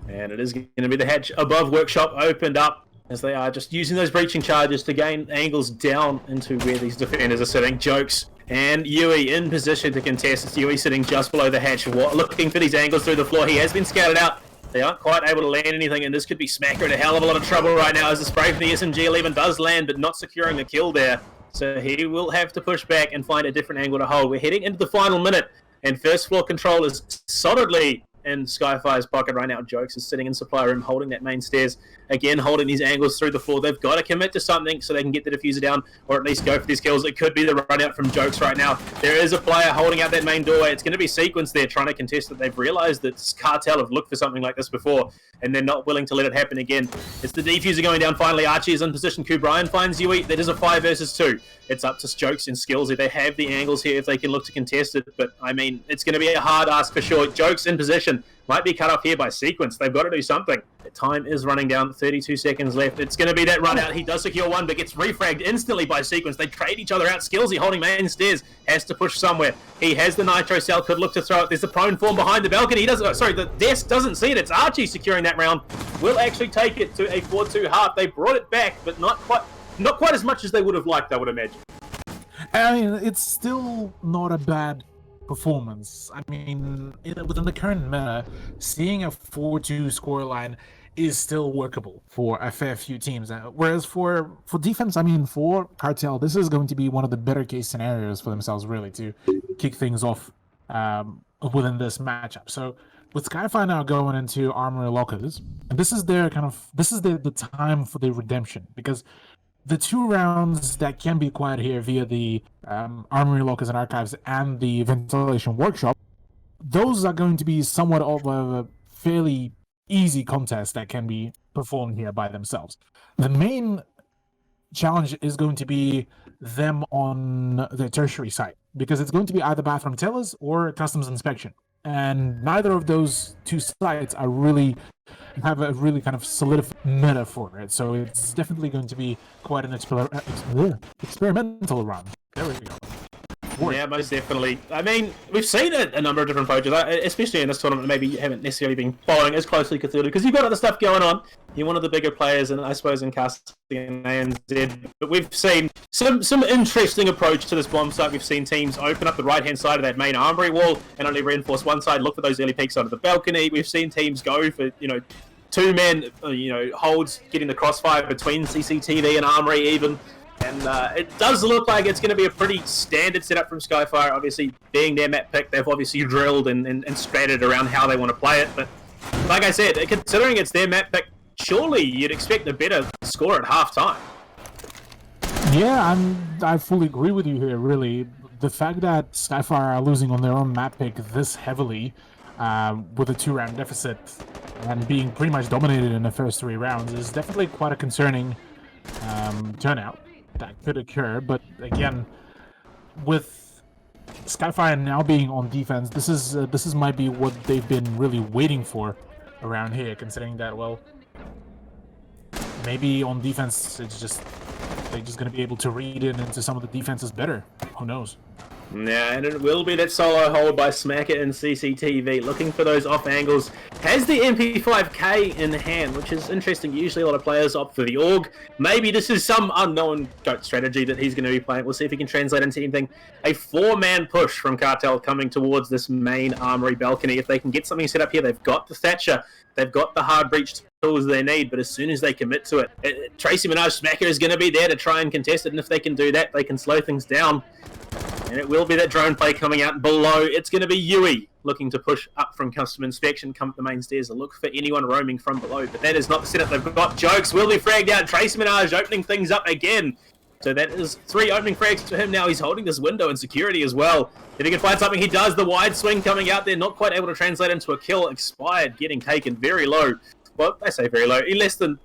And it is going to be the hatch above workshop opened up as they are just using those breaching charges to gain angles down into where these defenders are sitting. Jokes and Yui in position to contest. It's Yui sitting just below the hatch, looking for these angles through the floor. He has been scouted out. They aren't quite able to land anything, and this could be Smacker in a hell of a lot of trouble right now as the spray from the SMG-11 does land, but not securing the kill there. So he will have to push back and find a different angle to hold. We're heading into the final minute, and first floor control is solidly in Skyfire's pocket right now. Jokes is sitting in supply room, holding that main stairs. Again, holding these angles through the floor. They've got to commit to something so they can get the diffuser down, or at least go for these kills. It could be the run out from Jokes right now. There is a player holding out that main doorway. It's going to be Sequence there trying to contest it. They've realized that Cartel have looked for something like this before, and they're not willing to let it happen again. It's the defuser going down finally. Archie is in position. Brian finds Yui. That is a 5 versus 2. It's up to Jokes and Skillsy. They have the angles here if they can look to contest it, but I mean, it's going to be a hard ask for sure. Jokes in position. Might be cut off here by Sequence. They've got to do something. The time is running down. 32 seconds left. It's going to be that run out. He does secure one, but gets refragged instantly by Sequence. They trade each other out. Skillsy holding main stairs. Has to push somewhere. He has the nitro cell. Could look to throw it. There's the prone form behind the balcony. He doesn't. Sorry, the desk doesn't see it. It's Archie securing that round. Will actually take it to a 4-2 half. They brought it back, but not quite as much as they would have liked, I would imagine. I mean, it's still not a bad performance. I mean, within the current meta, seeing a 4-2 scoreline is still workable for a fair few teams. Whereas for defense, I mean, for Cartel, this is going to be one of the better case scenarios for themselves, really, to kick things off within this matchup. So with Skyfire now going into Armory Lockers, and this is the time for the redemption, because the 2 rounds that can be acquired here via the Armory Lockers and Archives and the Ventilation Workshop, those are going to be somewhat of a fairly easy contest that can be performed here by themselves. The main challenge is going to be them on the tertiary site, because it's going to be either bathroom tellers or customs inspection. And neither of those 2 sites are have a really kind of solidified meta for it. So it's definitely going to be quite an experimental run. There we go. Yeah, most definitely. I mean, we've seen a number of different approaches, especially in this tournament. Maybe you haven't necessarily been following as closely Cthulhu, because you've got other stuff going on. You're one of the bigger players, and I suppose in casting and ANZ. But we've seen some interesting approach to this bomb site. We've seen teams open up the right-hand side of that main armory wall and only reinforce one side, look for those early peaks onto the balcony. We've seen teams go for, 2-man, holds, getting the crossfire between CCTV and armory even. And it does look like it's going to be a pretty standard setup from Skyfire. Obviously, being their map pick, they've obviously drilled and stratted around how they want to play it. But like I said, considering it's their map pick, surely you'd expect a better score at half-time. Yeah, I fully agree with you here, really. The fact that Skyfire are losing on their own map pick this heavily with a 2-round deficit and being pretty much dominated in the first 3 rounds is definitely quite a concerning turnout that could occur. But again, with Skyfire now being on defense, this is might be what they've been really waiting for around here, considering that, well, maybe on defense they're just going to be able to read into some of the defenses better. Who knows? Yeah, and it will be that solo hold by Smacker and CCTV, looking for those off angles. Has the MP5K in hand, which is interesting. Usually a lot of players opt for the AUG. Maybe this is some unknown GOAT strategy that he's going to be playing. We'll see if he can translate into anything. A 4-man push from Cartel coming towards this main armory balcony. If they can get something set up here, they've got the Thatcher. They've got the hard breach tools they need, but as soon as they commit to it, Tracy Minaj Smacker is going to be there to try and contest it, and if they can do that, they can slow things down. And it will be that drone play coming out below. It's going to be Yui looking to push up from custom inspection, come up the main stairs and look for anyone roaming from below. But that is not the setup they've got. Jokes will be fragged out. Tracy Minaj opening things up again. So that is 3 opening frags for him now. He's holding this window in security as well. If he can find something, he does. The wide swing coming out there, not quite able to translate into a kill. Expired, getting taken very low. Well, I say very low. Less than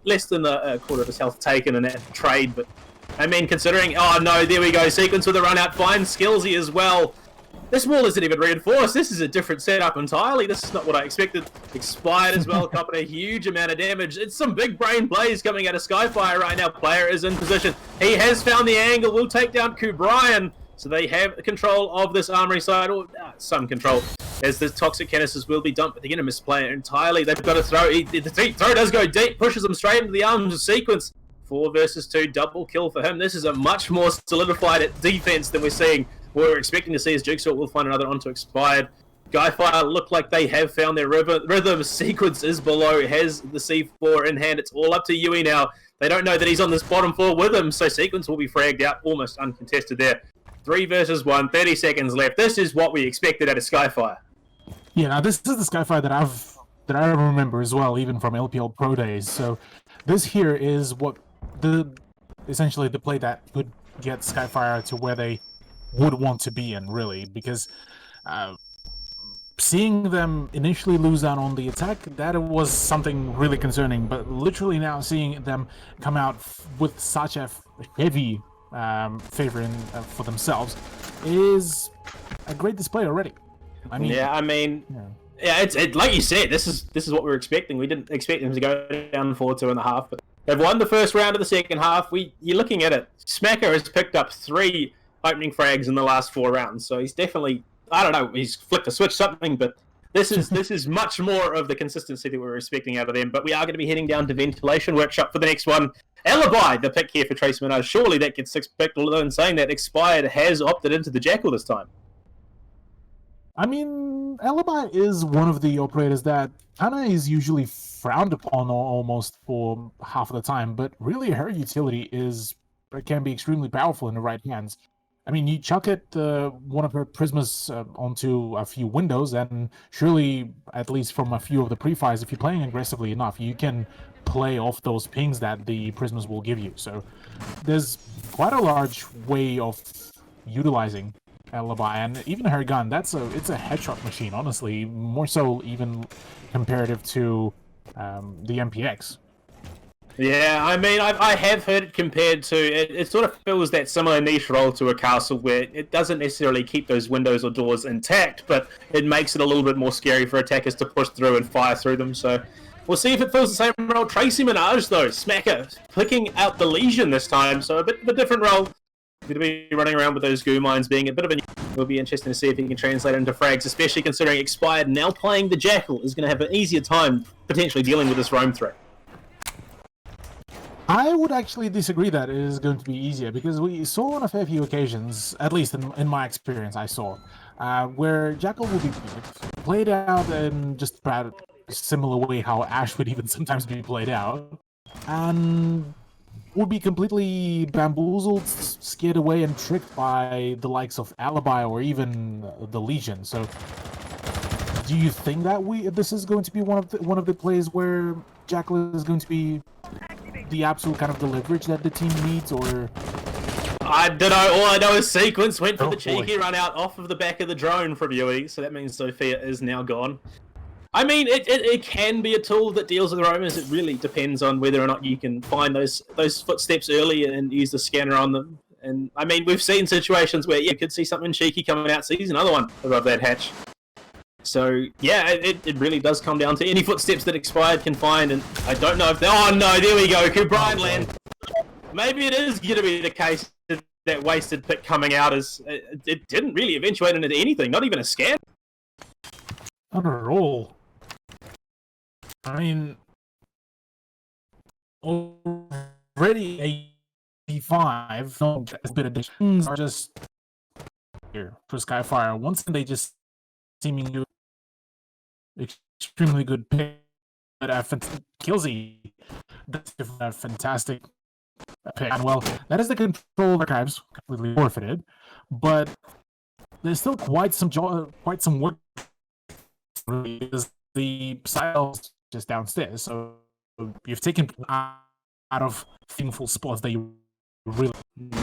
a quarter of his health taken in that trade, but I mean, considering... Oh, no, there we go. Sequence with the run-out. Finds Skillsy as well. This wall isn't even reinforced. This is a different setup entirely. This is not what I expected. Expired as well, copping a huge amount of damage. It's some big brain plays coming out of Skyfire right now. Player is in position. He has found the angle. Will take down Brian. So they have control of this armory side, or some control, as the toxic canisters will be dumped, but they're going to misplay it entirely. They've got to throw. The throw does go deep, pushes them straight into the arms of Sequence. 4 versus 2, double kill for him. This is a much more solidified defense than we're seeing. We're expecting to see as Jigsaw will find another onto expired. Skyfire look like they have found their rhythm. Sequence is below, has the C4 in hand. It's all up to Yui now. They don't know that he's on this bottom floor with him, so Sequence will be fragged out, almost uncontested there. 3 versus 1, 30 seconds left. This is what we expected out of Skyfire. Yeah, now this is the Skyfire that I remember as well, even from LPL Pro days. So this here is what essentially the play that would get Skyfire to where they would want to be in, really, because seeing them initially lose out on the attack, that was something really concerning, but literally now seeing them come out with such a heavy favor for themselves is a great display already. I mean, it's like you said, this is what we were expecting. We didn't expect them to go down 4-2.5, but they've won the first round of the second half. You're looking at it. Smacker has picked up 3 opening frags in the last 4 rounds, so he's definitely, I don't know, he's flicked a switch something, but this is much more of the consistency that we were expecting out of them. But we are going to be heading down to Ventilation Workshop for the next one. Alibi, the pick here for Trace Minaj. Surely that gets 6 picked, although in saying that, Expired has opted into the Jackal this time. I mean, Alibi is one of the operators that kind of is usually frowned upon almost for half of the time, but really her utility can be extremely powerful in the right hands. I mean, you chuck it one of her prismas onto a few windows, and surely, at least from a few of the pre-fires, if you're playing aggressively enough, you can play off those pings that the prismas will give you. So there's quite a large way of utilizing Alibi, and even her gun, it's a headshot machine, honestly, more so even comparative to the MPX. Yeah, I mean, I have heard it compared to, it sort of fills that similar niche role to a castle where it doesn't necessarily keep those windows or doors intact, but it makes it a little bit more scary for attackers to push through and fire through them, so we'll see if it fills the same role. Tracy Minaj, though, Smacker, picking out the Legion this time, so a bit of a different role. Going to be running around with those goo mines being a bit of a... It'll be interesting to see if he can translate it into frags, especially considering Expired now playing the Jackal is going to have an easier time potentially dealing with this roam threat. I would actually disagree that it is going to be easier, because we saw on a fair few occasions, at least in my experience I saw, where Jackal will be played out in just about a similar way how Ash would even sometimes be played out, and would be completely bamboozled, scared away, and tricked by the likes of Alibi or even the Legion. So, do you think that this is going to be one of the plays where Jackal is going to be the absolute kind of the leverage that the team needs, or... I don't know. All I know is Sequence went for the cheeky run out off of the back of the drone from Yui, so that means Sophia is now gone. I mean, it can be a tool that deals with roamers. It really depends on whether or not you can find those footsteps early and use the scanner on them. And I mean, we've seen situations where you could see something cheeky coming out, sees another one above that hatch. So, yeah, it really does come down to any footsteps that Expired can find, and I don't know if... Oh, no, there we go, Brian land. Maybe it is going to be the case that wasted pick coming out as... It didn't really eventuate into anything, not even a scan. Not at all. I mean... Already 85, no, a bit of additions are just... Here, for Skyfire, once they just seemingly extremely good pick, but Killsy, that's a fantastic pick. And well, that is the Control Archives completely forfeited, but there's still quite some work. The sile's just downstairs, so you've taken out of meaningful spots that you really...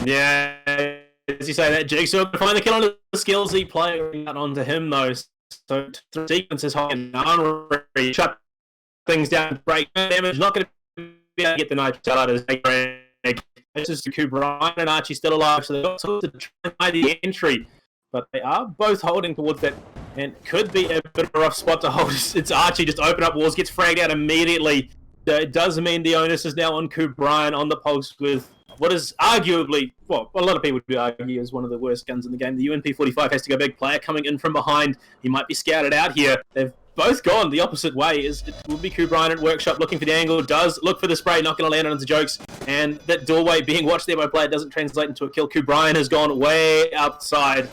Yeah, as you say, that Jigsaw can find the kill on the Skillsy player out onto him though. So the sequence is high and unready. Shut things down, break damage. Not going to be able to get the nitro out of his. This is Brian and Archie still alive, so they've got to try the entry. But they are both holding towards that, and could be a bit of a rough spot to hold. It's Archie just open up walls, gets fragged out immediately. It does mean the onus is now on Brian on the pulse with what is arguably, well, a lot of people would argue is one of the worst guns in the game. The UMP-45 has to go big. Player coming in from behind. He might be scouted out here. They've both gone the opposite way. It will be Bryan at Workshop looking for the angle. Does look for the spray, not going to land onto Jokes. And that doorway being watched there by Player doesn't translate into a kill. Bryan has gone way outside.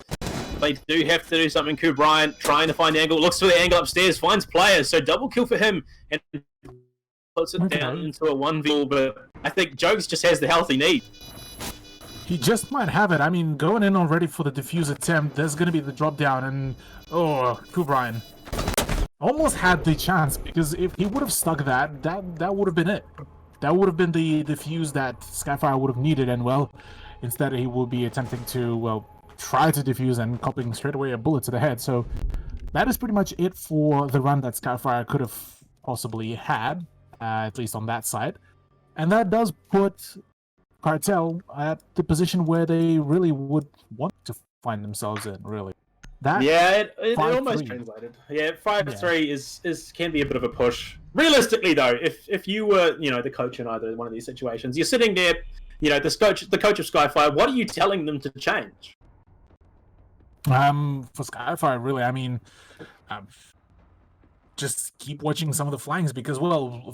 They do have to do something. Bryan trying to find the angle. Looks for the angle upstairs. Finds Player. So double kill for him. And puts it down into a 1v. But I think Jokes just has the health he needs. He just might have it. I mean, going in already for the defuse attempt, there's going to be the drop down. And, Bryan almost had the chance, because if he would have stuck that would have been it. That would have been the defuse that Skyfire would have needed, and instead he will be attempting to, try to defuse and copying straight away a bullet to the head. So that is pretty much it for the run that Skyfire could have possibly had, at least on that side. And that does put Cartel at the position where they really would want to find themselves in, really. It almost translated. 5-3 is can be a bit of a push. Realistically, though, if you were the coach in either one of these situations, you're sitting there, the coach of Skyfire. What are you telling them to change? For Skyfire, really, I mean, just keep watching some of the flanks, because,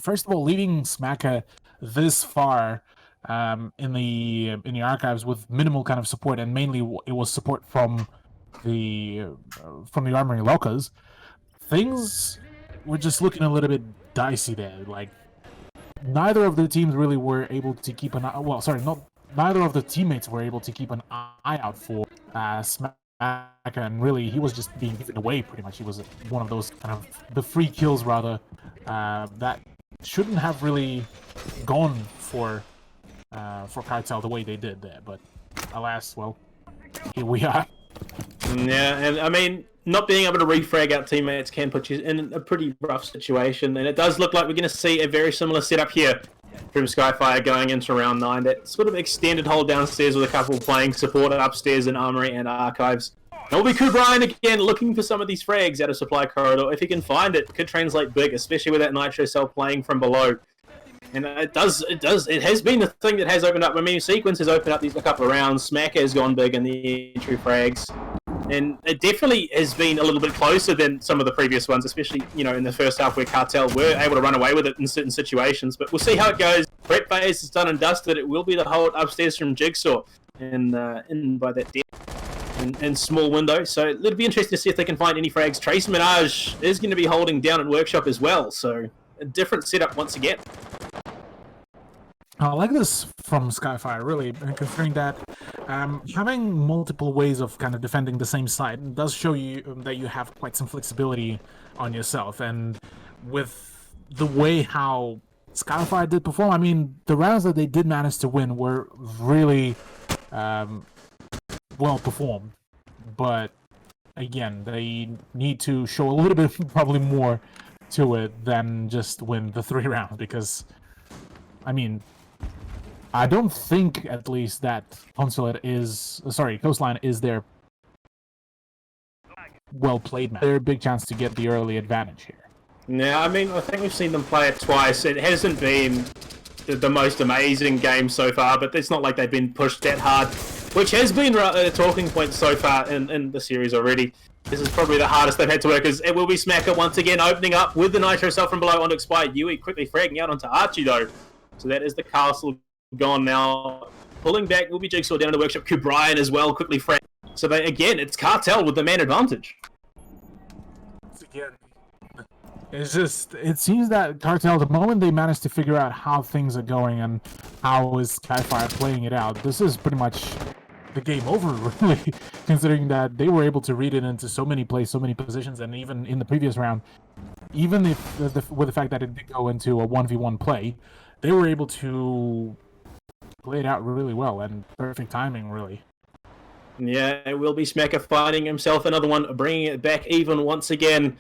first of all, leaving Smacker this far in the archives with minimal kind of support, and mainly it was support from the armory lockers, things were just looking a little bit dicey there. Like, neither of the teams really were able to keep an eye. Neither of the teammates were able to keep an eye out for Smacker, and really he was just being given away pretty much. He was one of those kind of the free kills rather that shouldn't have really gone for Cartel the way they did there. But alas, here we are. Yeah, and I mean, not being able to refrag out teammates can put you in a pretty rough situation, and it does look like we're going to see a very similar setup here from Skyfire going into round 9. That sort of extended hold downstairs with a couple playing support upstairs in Armory and Archives. It will be Bryan again looking for some of these frags out of Supply Corridor. If he can find it, could translate big, especially with that Nitro Cell playing from below. And it has been the thing that has opened up. I mean, Sequence has opened up a couple of rounds. Smack has gone big in the entry frags. And it definitely has been a little bit closer than some of the previous ones, especially, in the first half where Cartel were able to run away with it in certain situations. But we'll see how it goes. Prep phase is done and dusted. It will be the hold upstairs from Jigsaw in by that deck and small window. So it'll be interesting to see if they can find any frags. Trace Minaj is going to be holding down at Workshop as well. So a different setup once again. I like this from Skyfire, really, considering that having multiple ways of kind of defending the same site does show you that you have quite some flexibility on yourself. And with the way how Skyfire did perform, I mean, the rounds that they did manage to win were really well performed. But again, they need to show a little bit, probably more to it than just win the 3 rounds, because, I mean, I don't think, at least, that Coastline is their well-played match. They're a big chance to get the early advantage here. Yeah, I mean, I think we've seen them play it twice. It hasn't been the most amazing game so far, but it's not like they've been pushed that hard, which has been a talking point so far in the series already. This is probably the hardest they've had to work, as it will be Smacker once again opening up with the Nitro Cell from below onto Expired Yui, quickly fragging out onto Archie, though. So that is the castle gone now. Pulling back will be Jigsaw down to Workshop. Bryan as well, quickly frag. So it's Cartel with the man advantage. Again, it seems that Cartel, the moment they manage to figure out how things are going and how is Skyfire playing it out, this is pretty much the game over, really, considering that they were able to read it into so many plays, so many positions, and even in the previous round, even if with the fact that it did go into a 1v1 play, they were able to play it out really well, and perfect timing, really. Yeah, it will be Smacker finding himself another one, bringing it back even once again.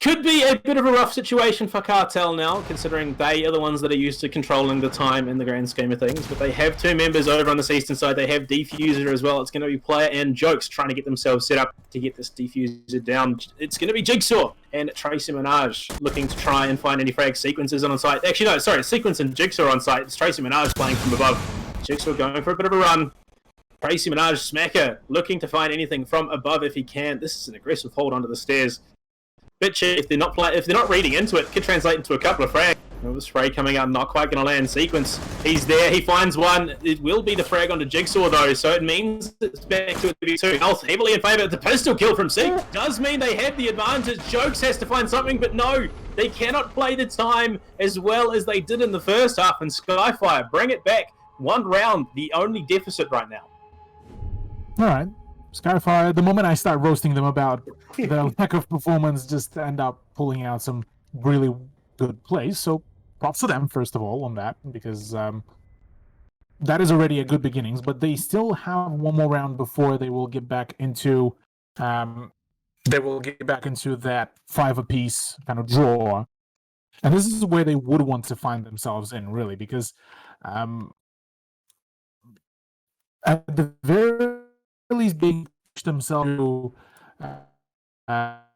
Could be a bit of a rough situation for Cartel now, considering they are the ones that are used to controlling the time in the grand scheme of things. But they have 2 members over on this eastern side. They have Defuser as well. It's going to be Player and Jokes trying to get themselves set up to get this Defuser down. It's going to be Jigsaw and Tracy Minaj looking to try and find any frag sequences on site. Actually, no, sorry, Sequence and Jigsaw on site. It's Tracy Minaj playing from above. Jigsaw going for a bit of a run. Tracy Minaj, Smacker, looking to find anything from above if he can. This is an aggressive hold onto the stairs. Bitchy, if they're not reading into it, could translate into a couple of frags. The spray coming out, not quite going to land. Sequence, he's there, he finds one. It will be the frag onto Jigsaw though, so it means it's back to a 32. Health heavily in favour. The pistol kill from Seek does mean they have the advantage. Jokes has to find something, but no, they cannot play the time as well as they did in the first half. And Skyfire bring it back. One round, the only deficit right now. All right. Skyfire, the moment I start roasting them about their lack of performance, just end up pulling out some really good plays. So props to them, first of all, on that, because that is already a good beginnings. But they still have one more round before they will get back into that 5 apiece kind of draw. And this is where they would want to find themselves in, really, because at the very least being themselves to that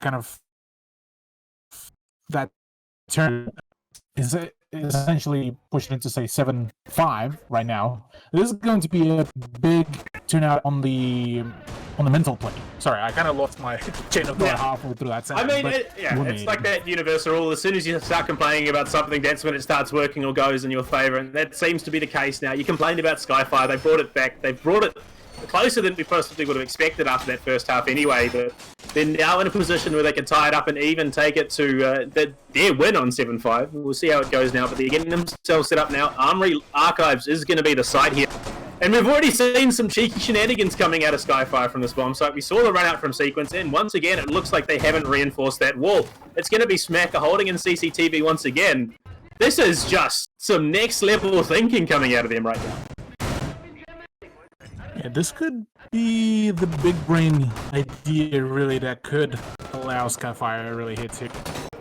kind of that turn is essentially pushed into say 7-5 right now. This is going to be a big turnout on the mental play. Sorry, I kind of lost my chain of thought halfway through that sentence. I mean, it's like that universal rule. As soon as you start complaining about something, that's when it starts working or goes in your favour, and that seems to be the case now. You complained about Skyfire, they brought it back. They brought it closer than we possibly would have expected after that first half anyway, but they're now in a position where they can tie it up and even take it to their win on 7-5. We'll see how it goes now, but they're getting themselves set up now. Armory Archives is going to be the site here. And we've already seen some cheeky shenanigans coming out of Skyfire from this bomb site. We saw the run out from Sequence, and once again, it looks like they haven't reinforced that wall. It's going to be Smacker holding in CCTV once again. This is just some next level thinking coming out of them right now. Yeah, this could be the big brain idea, really, that could allow Skyfire really to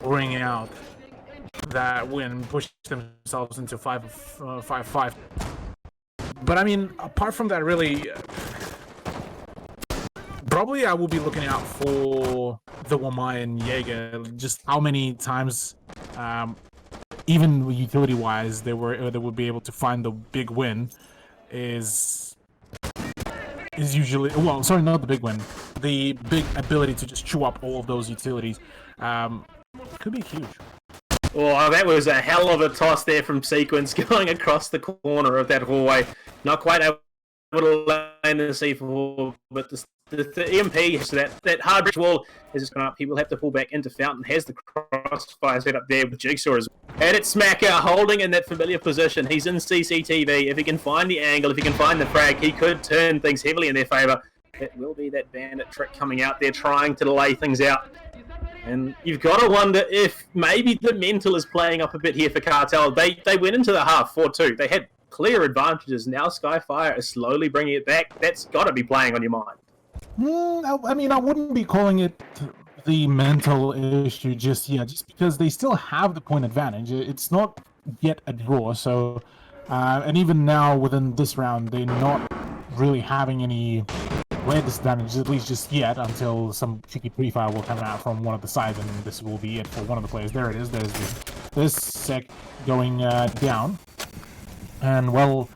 bring out that win, push themselves into 5-5. But I mean, apart from that, really, probably I will be looking out for the Wamai and Jaeger. Just how many times, even utility-wise, they would be able to find the big win is usually, well, sorry, not the big win. The big ability to just chew up all of those utilities could be huge. Oh, that was a hell of a toss there from Sequence going across the corner of that hallway. Not quite able to land the C4, but the EMP, so that hard bridge wall is just gone up. He will have to pull back into Fountain. Has the crossfire set up there with Jigsaw as well. And it's Smacker holding in that familiar position. He's in CCTV. If he can find the angle, if he can find the frag, he could turn things heavily in their favour. It will be that bandit trick coming out there trying to delay things out. And you've got to wonder if maybe the mental is playing up a bit here for Cartel. They went into the half 4-2. They had clear advantages. Now Skyfire is slowly bringing it back. That's got to be playing on your mind. I mean, I wouldn't be calling it the mental issue just yet, just because they still have the point advantage. It's not yet a draw, so and even now within this round, they're not really having any way disadvantage, at least just yet, until some cheeky pre-fire will come out from one of the sides, and this will be it for one of the players. There it is. There's this sec going down, and well,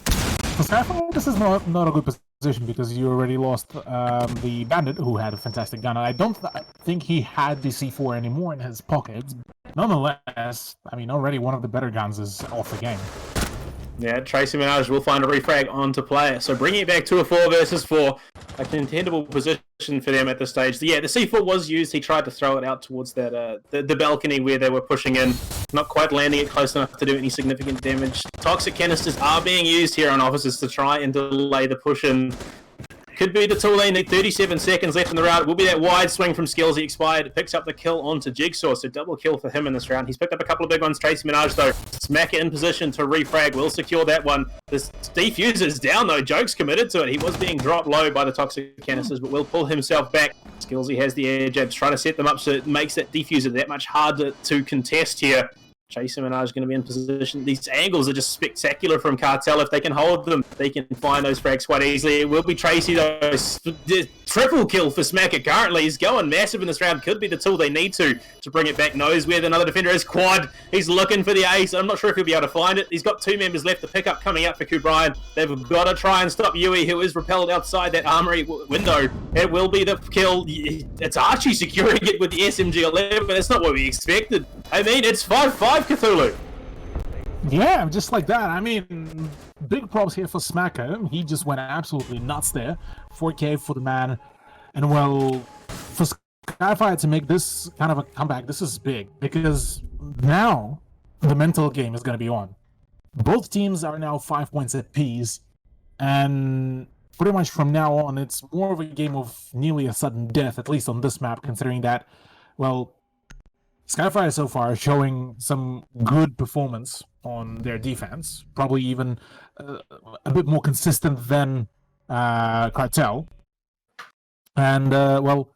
for Skyfire, this is not a good position because you already lost the bandit, who had a fantastic gun. I don't think he had the C4 anymore in his pockets. Nonetheless, I mean, already one of the better guns is off the game. Yeah, Tracy Minaj will find a refrag onto player. So bringing it back to a 4 versus 4, a contendable position for them at this stage. Yeah, the C4 was used. He tried to throw it out towards that the balcony where they were pushing in, not quite landing it close enough to do any significant damage. Toxic canisters are being used here on officers to try and delay the push in. Could be the tool they need. 37 seconds left in the round. Will be that wide swing from Skills. He expired. It picks up the kill onto Jigsaw. So double kill for him in this round. He's picked up a couple of big ones. Tracy Minaj, though. Smacker in position to refrag. Will secure that one. This defuser's down, though. Joke's committed to it. He was being dropped low by the toxic canisters, but will pull himself back. Skillsy has the air jabs. Trying to set them up so it makes that defuser that much harder to contest here. Tracy Minaj is going to be in position. These angles are just spectacular from Cartel. If they can hold them, they can find those frags quite easily. It will be Tracy, though, triple kill for Smacker currently. He's going massive in this round. Could be the tool they need to bring it back. Knows where another defender is. Quad. He's looking for the ace. I'm not sure if he'll be able to find it. He's got 2 members left. The pickup coming up for Kubrian. They've got to try and stop Yui, who is repelled outside that armory window. It will be the kill. It's Archie securing it with the SMG-11, but that's not what we expected. I mean, it's 5-5 Cthulhu. Yeah, just like that. I mean, big props here for Smacker. He just went absolutely nuts there. 4K for the man. And well, for Skyfire to make this kind of a comeback, this is big. Because now the mental game is going to be on. Both teams are now 5 points apiece. And pretty much from now on, it's more of a game of nearly a sudden death, at least on this map, considering that, well, Skyfire so far is showing some good performance on their defense, probably even a bit more consistent than Cartel. And, well,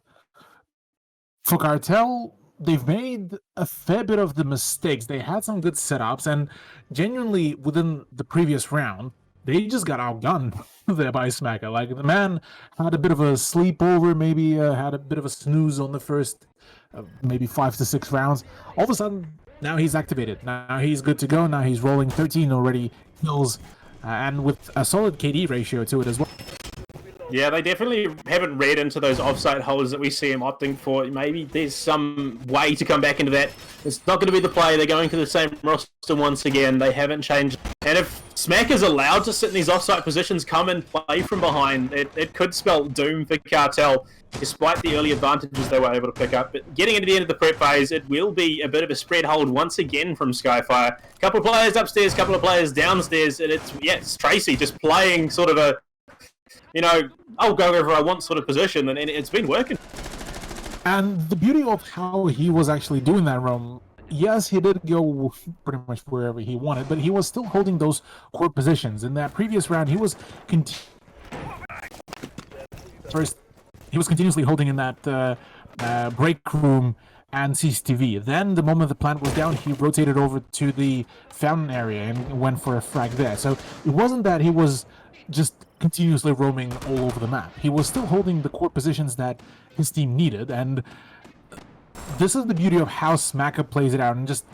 for Cartel, they've made a fair bit of the mistakes. They had some good setups, and genuinely, within the previous round, they just got outgunned there by Smacker. Like, the man had a bit of a sleepover, maybe had a bit of a snooze on the first maybe 5 to 6 rounds. All of a sudden, now he's activated. Now he's good to go. Now he's rolling 13 already kills, and with a solid KD ratio to it as well. Yeah, they definitely haven't read into those offsite holes that we see him opting for. Maybe there's some way to come back into that. It's not going to be the play. They're going to the same roster once again. They haven't changed. And if Smack is allowed to sit in these offsite positions, come and play from behind, it could spell doom for Cartel, despite the early advantages they were able to pick up. But getting into the end of the prep phase, it will be a bit of a spread hold once again from Skyfire. A couple of players upstairs, a couple of players downstairs, and it's Tracy just playing sort of a, I'll go wherever I want sort of position, and it's been working. And the beauty of how he was actually doing that, Rome, yes, he did go pretty much wherever he wanted, but he was still holding those core positions. In that previous round, he was continuously holding in that break room and CCTV. Then, the moment the plant was down, he rotated over to the fountain area and went for a frag there. So it wasn't that he was just continuously roaming all over the map. He was still holding the core positions that his team needed, and this is the beauty of how Smacker plays it out and just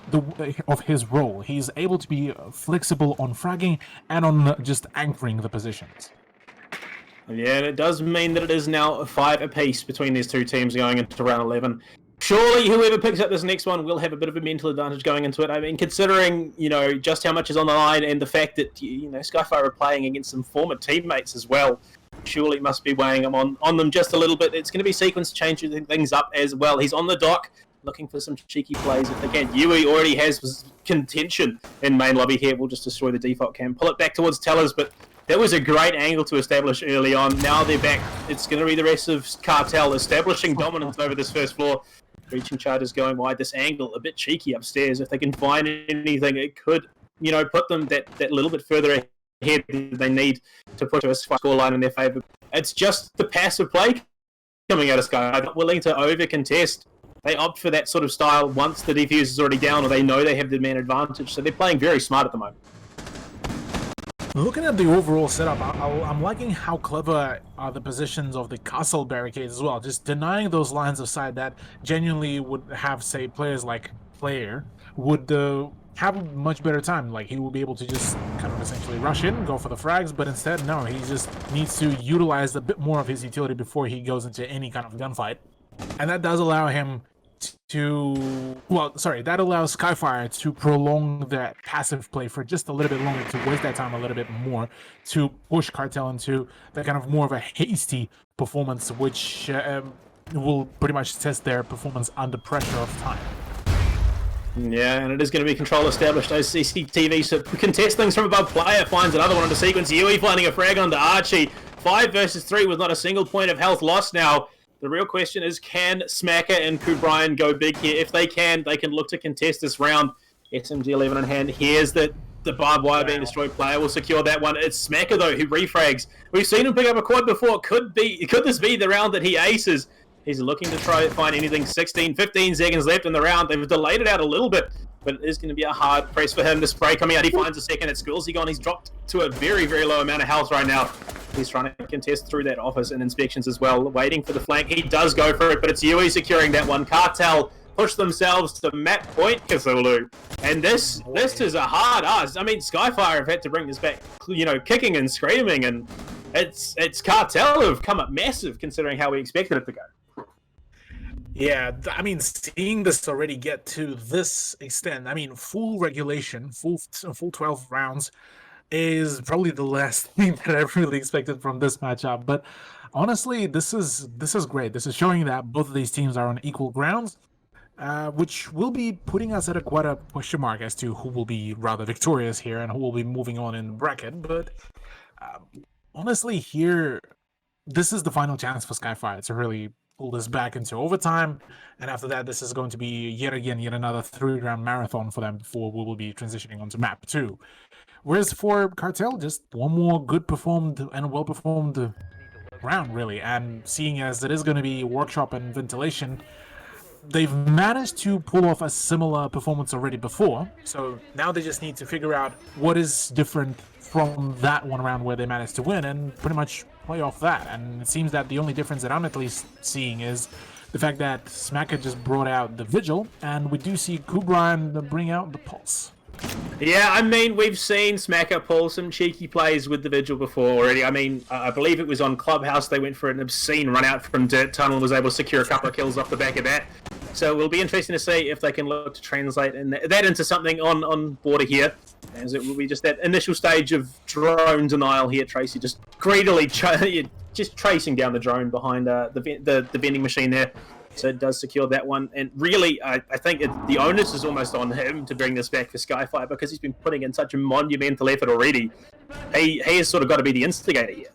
of his role. He's able to be flexible on fragging and on just anchoring the positions. Yeah, and it does mean that it is now 5 apiece between these two teams going into round 11. Surely whoever picks up this next one will have a bit of a mental advantage going into it. I mean, considering, just how much is on the line and the fact that, Skyfire are playing against some former teammates as well, surely it must be weighing them on them just a little bit. It's going to be sequence changing things up as well. He's on the dock looking for some cheeky plays if they can. Yui already has contention in main lobby here. We'll just destroy the default cam. Pull it back towards Tellers, but that was a great angle to establish early on. Now they're back. It's going to be the rest of Cartel establishing dominance over this first floor. Reaching charges going wide. This angle a bit cheeky upstairs. If they can find anything, it could, put them that little bit further ahead than they need to put a scoreline in their favour. It's just the passive play coming out of Sky. They're not willing to over-contest. They opt for that sort of style once the defuse is already down or they know they have the man advantage. So they're playing very smart at the moment. Looking at the overall setup, I'm liking how clever are the positions of the castle barricades as well. Just denying those lines of sight that genuinely would have, say, players like Player would have a much better time. Like, he will be able to just kind of essentially rush in, go for the frags, but instead, no, he just needs to utilize a bit more of his utility before he goes into any kind of gunfight. And that does allow him that allows Skyfire to prolong that passive play for just a little bit longer, to waste that time a little bit more, to push Cartel into that kind of more of a hasty performance, which will pretty much test their performance under pressure of time. Yeah, and it is going to be control established. Those CCTVs to contest things from above. Player finds another one under sequence. Yui finding a frag onto Archie. 5 versus 3 with not a single point of health lost now. The real question is, can Smacker and Kubrian go big here? If they can look to contest this round. SMG-11 in hand. Here's the barbed wire being destroyed. Player will secure that one. It's Smacker, though, who refrags. We've seen him pick up a quad before. Could this be the round that he aces? He's looking to try to find anything. 15 seconds left in the round. They've delayed it out a little bit, but it is going to be a hard press for him to spray coming out. He finds a second at Squillsy gone. He's dropped to a very, very low amount of health right now. He's trying to contest through that office and inspections as well, waiting for the flank. He does go for it, but it's Yui securing that one. Cartel push themselves to map point Cthulhu. And this is a hard ask. I mean, Skyfire have had to bring this back, kicking and screaming, and it's Cartel who've come up massive considering how we expected it to go. Yeah, I mean, seeing this already get to this extent, I mean, full regulation, full 12 rounds is probably the last thing that I really expected from this matchup. But honestly, this is great. This is showing that both of these teams are on equal grounds, which will be putting us at quite a question mark as to who will be rather victorious here and who will be moving on in the bracket. But honestly, here, this is the final chance for Skyfire to really pull this back into overtime, and after that, this is going to be yet another 3-round marathon for them before we will be transitioning onto map 2. Whereas for Cartel, just one more good performed and well performed round, really. And seeing as it is going to be workshop and ventilation, they've managed to pull off a similar performance already before. So now they just need to figure out what is different from that one round where they managed to win and pretty much play off that. And it seems that the only difference that I'm at least seeing is the fact that Smacker just brought out the Vigil, and we do see Kubrian bring out the Pulse. Yeah, I mean, we've seen Smacker pull some cheeky plays with the Vigil before already. I mean, I believe it was on Clubhouse. They went for an obscene run out from Dirt Tunnel and was able to secure a couple of kills off the back of that. So it'll be interesting to see if they can look to translate that into something on border here, as it will be just that initial stage of drone denial here. Tracy just greedily just tracing down the drone behind the vending machine there. So it does secure that one. And really, I think the onus is almost on him to bring this back for Skyfire because he's been putting in such a monumental effort already. He has sort of got to be the instigator here.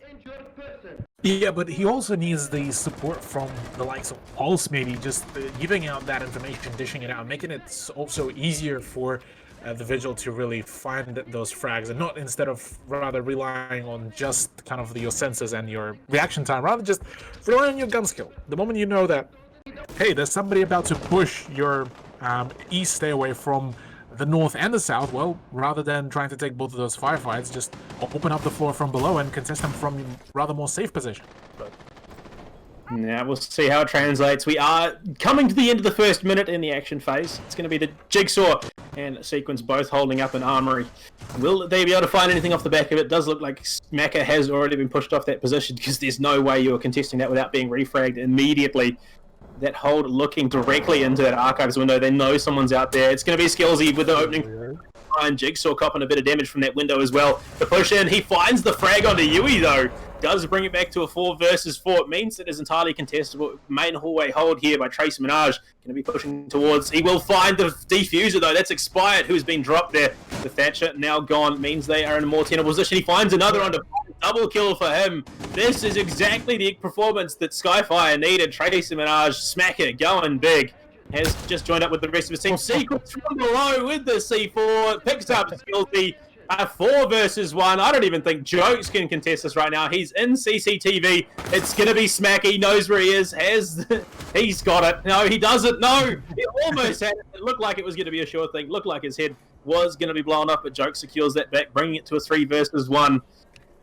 Yeah, but he also needs the support from the likes of Pulse, maybe, just giving out that information, dishing it out, making it also easier for the Vigil to really find those frags, and not instead of rather relying on just kind of your senses and your reaction time, rather just rely on your gun skill. The moment you know that, hey, there's somebody about to push your east, stay away from the north and the south, well, rather than trying to take both of those firefights, just open up the floor from below and contest them from rather more safe position. But yeah, we'll see how it translates. We are coming to the end of the first minute in the action phase. It's going to be the Jigsaw and Sequence both holding up an armory. Will they be able to find anything off the back of it? It does look like Smacker has already been pushed off that position because there's no way you are contesting that without being refragged immediately. That hold looking directly into that archives window. They know someone's out there. It's going to be Skillsy with the opening. And Jigsaw copping a bit of damage from that window as well. The push in, he finds the frag onto Yui though. Does bring it back to a 4 versus 4. It means it is entirely contestable. Main hallway hold here by Trace Minaj. Going to be pushing towards. He will find the defuser though. That's expired. Who's been dropped there? The Thatcher now gone. Means they are in a more tenable position. He finds another under. Double kill for him. This is exactly the performance that Skyfire needed. Tracy Minaj, Smacker, going big. Has just joined up with the rest of his team. Sequence from below with the C4. Picks up Skillsy. 4 versus 1. I don't even think Jokes can contest this right now. He's in CCTV. It's going to be Smack. He knows where he is. He's got it. No, he doesn't. No, he almost had it. It looked like it was going to be a sure thing. Looked like his head was going to be blown up, but Jokes secures that back, bringing it to a 3 versus 1.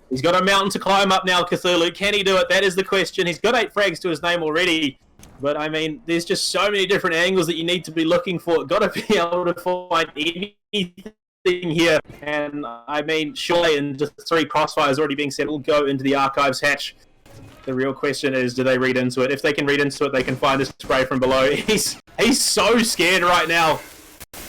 He's got a mountain to climb up now, Cthulhu. Can he do it? That is the question. He's got 8 frags to his name already. But, I mean, there's just so many different angles that you need to be looking for. Got to be able to find anything here. And, I mean, surely in just 3 crossfires already being set, will go into the archives hatch. The real question is, do they read into it? If they can read into it, they can find a spray from below. He's so scared right now.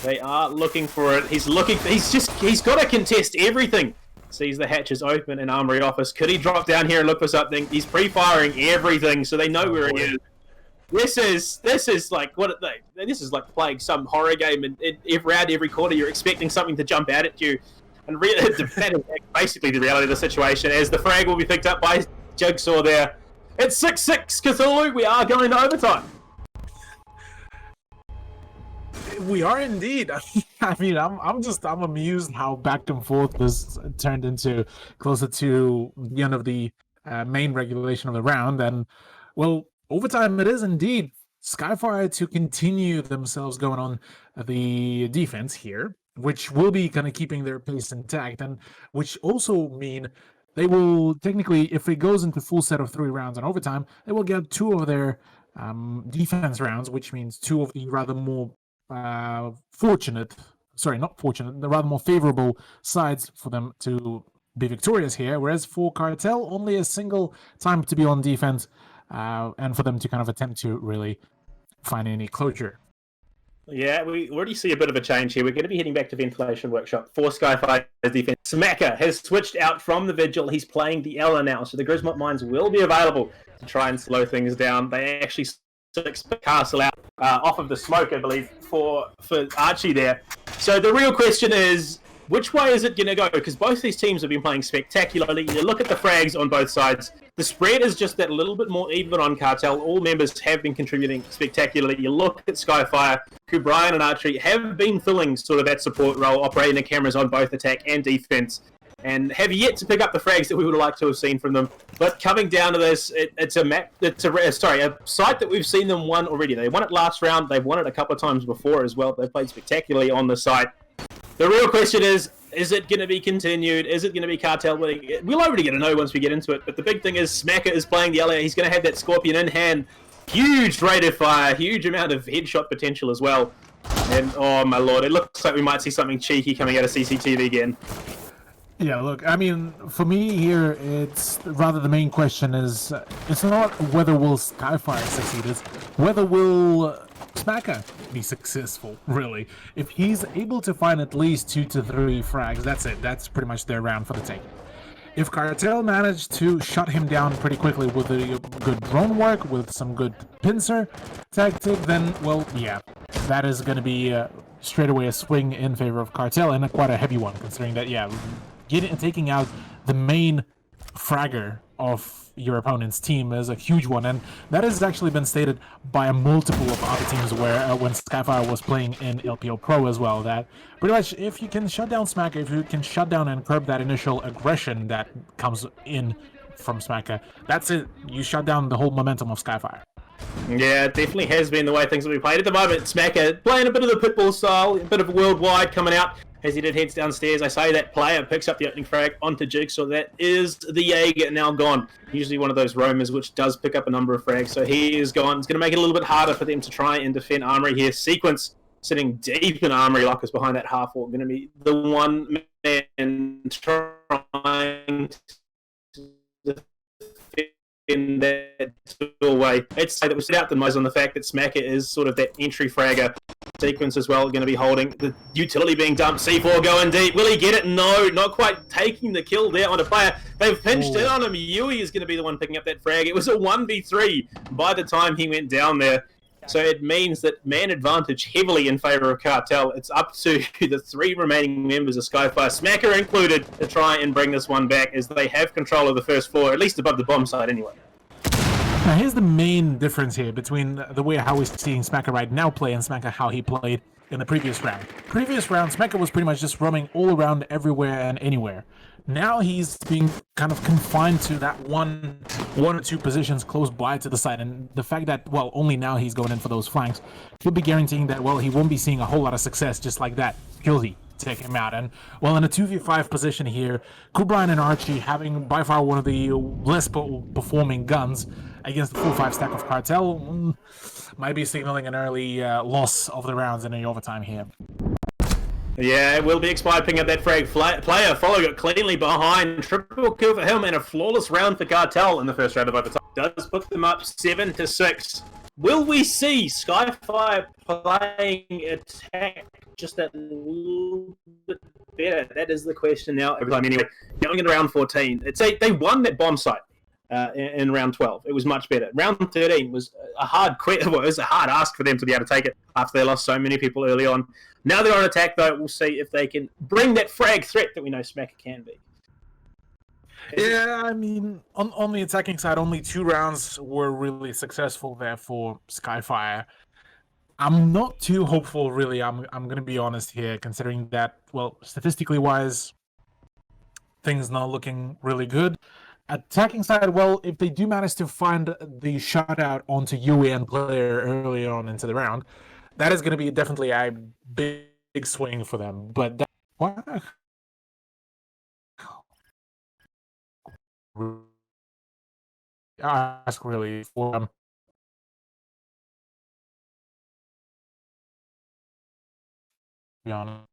They are looking for it. He's got to contest everything. Sees the hatches open in Armory Office. Could he drop down here and look for something? He's pre-firing everything, so they know where he is. This is like this is like playing some horror game, and around every corner you're expecting something to jump out at you. And that is basically the reality of the situation, as the frag will be picked up by Jigsaw there. It's 6-6 Cthulhu. We are going to overtime. We are indeed. I mean, I'm amused how back and forth this turned into closer to the end of the main regulation of the round. And, well, overtime it is indeed. Skyfire to continue themselves going on the defense here, which will be kind of keeping their pace intact, and which also mean they will technically, if it goes into full set of 3 rounds and overtime, they will get 2 of their defense rounds, which means 2 of the rather more fortunate, sorry, not fortunate, the rather more favorable sides for them to be victorious here. Whereas for Cartel, only a single time to be on defense, and for them to kind of attempt to really find any closure. Yeah, we already see a bit of a change here. We're going to be heading back to Ventilation Workshop for Skyfire's defense. Smacker has switched out from the Vigil. He's playing the Ella now, so the Grismont Mines will be available to try and slow things down. They actually Castle out off of the smoke, I believe, for Archie there. So the real question is, which way is it going to go? Because both these teams have been playing spectacularly. You look at the frags on both sides. The spread is just that a little bit more even on Cartel. All members have been contributing spectacularly. You look at Skyfire, who Brian and Archie have been filling sort of that support role, operating the cameras on both attack and defense, and have yet to pick up the frags that we would like to have seen from them. But coming down to this, it's a map. It's a site that we've seen them won already. They won it last round. They've won it a couple of times before as well. They've played spectacularly on the site. The real question is it going to be continued? Is it going to be Cartel winning? We'll already get to know once we get into it, but the big thing is Smacker is playing the LA. He's going to have that Scorpion in hand. Huge rate of fire, huge amount of headshot potential as well. And, oh my lord, it looks like we might see something cheeky coming out of CCTV again. Yeah, look, I mean, for me here, it's rather the main question is, it's not whether will Skyfire succeed, it's whether will Smacker be successful, really. If he's able to find at least 2 to 3 frags, that's it. That's pretty much their round for the take. If Cartel managed to shut him down pretty quickly with a good drone work, with some good pincer tactic, then, well, yeah, that is going to be straight away a swing in favor of Cartel, and quite a heavy one, considering that, yeah, taking out the main fragger of your opponent's team is a huge one, and that has actually been stated by a multiple of other teams where when Skyfire was playing in LPO Pro as well, that pretty much if you can shut down Smacker, if you can shut down and curb that initial aggression that comes in from Smacker, that's it. You shut down the whole momentum of Skyfire. Yeah, it definitely has been the way things will be played at the moment. Smacker playing a bit of the Pitbull style, a bit of a worldwide coming out. As he did heads downstairs, I say that player picks up the opening frag onto Jigsaw. That is the Jaeger now gone. Usually one of those roamers which does pick up a number of frags. So he is gone. It's going to make it a little bit harder for them to try and defend Armory here. Sequence sitting deep in Armory Lockers behind that half wall. Going to be the one man trying to defend that doorway. It's that we set out the most on the fact that Smacker is sort of that entry fragger. Sequence as well, going to be holding the utility being dumped. C4 going deep. Will he get it? No, not quite taking the kill there on a player. They've pinched in on him. Yui is going to be the one picking up that frag. It was a 1v3 by the time he went down there. So it means that man advantage heavily in favor of Cartel. It's up to the 3 remaining members of Skyfire, Smacker included, to try and bring this one back as they have control of the first floor, at least above the bomb site anyway. Now, here's the main difference here between the way how we're seeing Smacker right now play and Smacker how he played in the previous round. Previous round, Smacker was pretty much just roaming all around everywhere and anywhere. Now he's being kind of confined to that one or 2 positions close by to the side, and the fact that, well, only now he's going in for those flanks could be guaranteeing that, well, he won't be seeing a whole lot of success just like that. Guilty. Take him out. And well, in a 2v5 position here, Kubrian and Archie having by far one of the less performing guns against the full 5 stack of Cartel might be signaling an early loss of the rounds in the overtime here. Yeah, it will be expired picking up that frag. Player following it cleanly behind. Triple kill for him and a flawless round for Cartel in the first round of overtime. Does put them up 7-6. Will we see Skyfire playing attack just that little bit better? That is the question now. Every time anyway. Going into round 14, they won that bomb site in round 12. It was much better. Round 13 was a hard ask for them to be able to take it after they lost so many people early on. Now they're on attack though. We'll see if they can bring that frag threat that we know Smacker can be. Yeah, I mean, on the attacking side, only 2 rounds were really successful there for Skyfire. I'm not too hopeful, really. I'm going to be honest here, considering that, well, statistically wise, things not looking really good. Attacking side, well, if they do manage to find the shutout onto UN player early on into the round, that is going to be definitely a big swing for them. But that, ask really for be honest.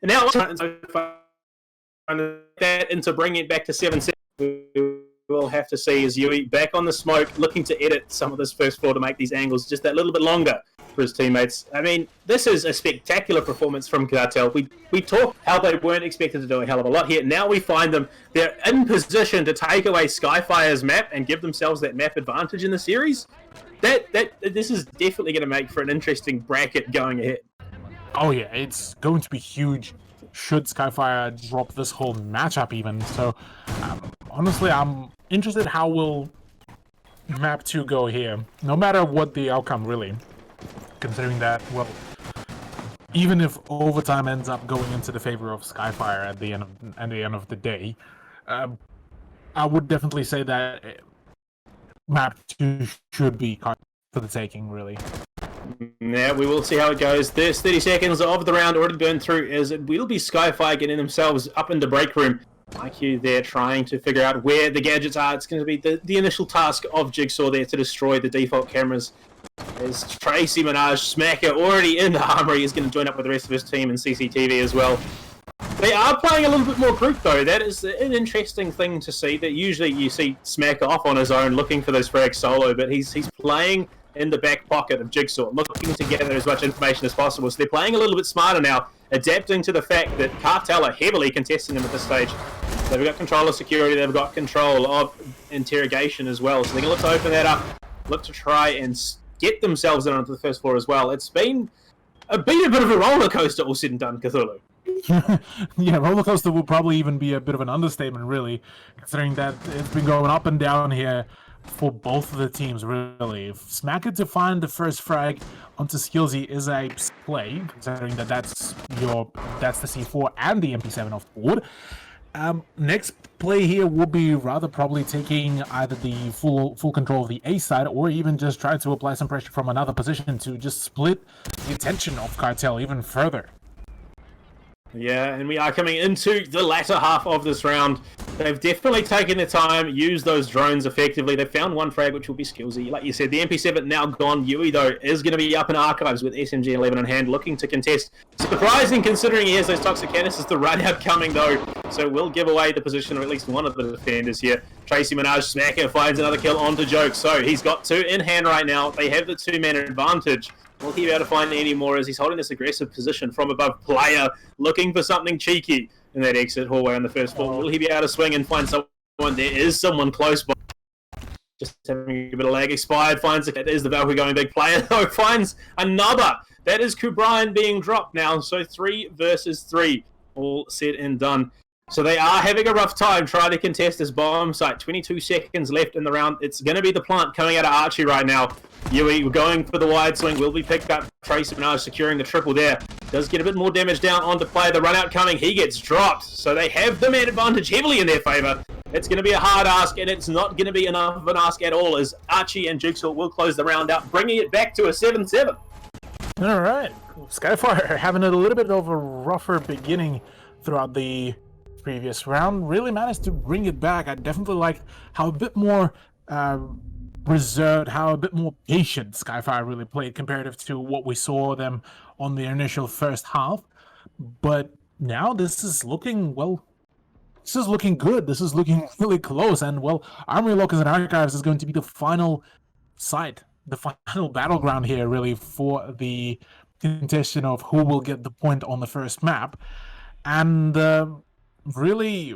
Now that into bringing it back to 7-7, we'll have to see is Yui back on the smoke, looking to edit some of this first floor to make these angles just that little bit longer for his teammates. I mean, this is a spectacular performance from Cartel. We talked how they weren't expected to do a hell of a lot here. Now we find them, they're in position to take away Skyfire's map and give themselves that map advantage in the series. This is definitely going to make for an interesting bracket going ahead. Oh yeah, it's going to be huge should Skyfire drop this whole matchup even. So, honestly, I'm interested how will map 2 go here, no matter what the outcome really. Considering that, well, even if overtime ends up going into the favor of Skyfire at the end of the day, I would definitely say that map 2 should be for the taking, really. Yeah, we will see how it goes. There's 30 seconds of the round already burned through, as it will be Skyfire getting themselves up in the break room. IQ there trying to figure out where the gadgets are. It's going to be the initial task of Jigsaw there to destroy the default cameras. As Tracy Minaj, Smacker, already in the armory, is going to join up with the rest of his team in CCTV as well. They are playing a little bit more group though. That is an interesting thing to see. That usually you see Smacker off on his own looking for those frags solo, but he's playing in the back pocket of Jigsaw, looking to gather as much information as possible. So they're playing a little bit smarter now, adapting to the fact that Cartel are heavily contesting them at this stage. They've got control of security, they've got control of interrogation as well. So they're going to look to open that up, look to try and get themselves in onto the first floor as well. It's been a bit of a roller coaster all said and done, Cthulhu. Yeah, roller coaster will probably even be a bit of an understatement, really, considering that it's been going up and down here for both of the teams, really. If Smacker to find the first frag onto Skillsy is a play, considering that that's the C4 and the MP7 off board. Next play here will be rather probably taking either the full control of the A side, or even just try to apply some pressure from another position to just split the attention of Cartel even further. Yeah, and we are coming into the latter half of this round. They've definitely taken their time, used those drones effectively. They found one frag, which will be Skillsy. Like you said, the MP7 now gone. Yui, though, is going to be up in archives with SMG-11 in hand, looking to contest. Surprising, considering he has those toxic canisters. The run-out coming, though, so we'll give away the position of at least one of the defenders here. Tracy Minaj, Smacker, finds another kill onto Joke. So he's got 2 in hand right now. They have the 2-man advantage. Will he be able to find any more as he's holding this aggressive position from above? Player looking for something cheeky in that exit hallway on the first floor. Will he be able to swing and find someone? There is someone close by. Just having a bit of lag. Expired finds it. That is the Valkyrie going big. Player though finds another. That is Kubrian being dropped now. So 3 versus 3. All said and done. So they are having a rough time trying to contest this bomb site. 22 seconds left in the round. It's going to be the plant coming out of Archie right now. Yui going for the wide swing. Will be picked up. Tracy Minaj securing the triple there. Does get a bit more damage down onto Player. The run out coming. He gets dropped. So they have the man advantage heavily in their favour. It's going to be a hard ask, and it's not going to be enough of an ask at all, as Archie and Jigsaw will close the round out, bringing it back to a 7-7. All right. Skyfire having a little bit of a rougher beginning throughout the previous round, really managed to bring it back. I definitely like how a bit more reserved, how a bit more patient Skyfire really played comparative to what we saw them on the initial first half. But now this is looking, well, this is looking good. This is looking really close. And, well, Armory Locus and Archives is going to be the final site, the final battleground here, really, for the contention of who will get the point on the first map. And really,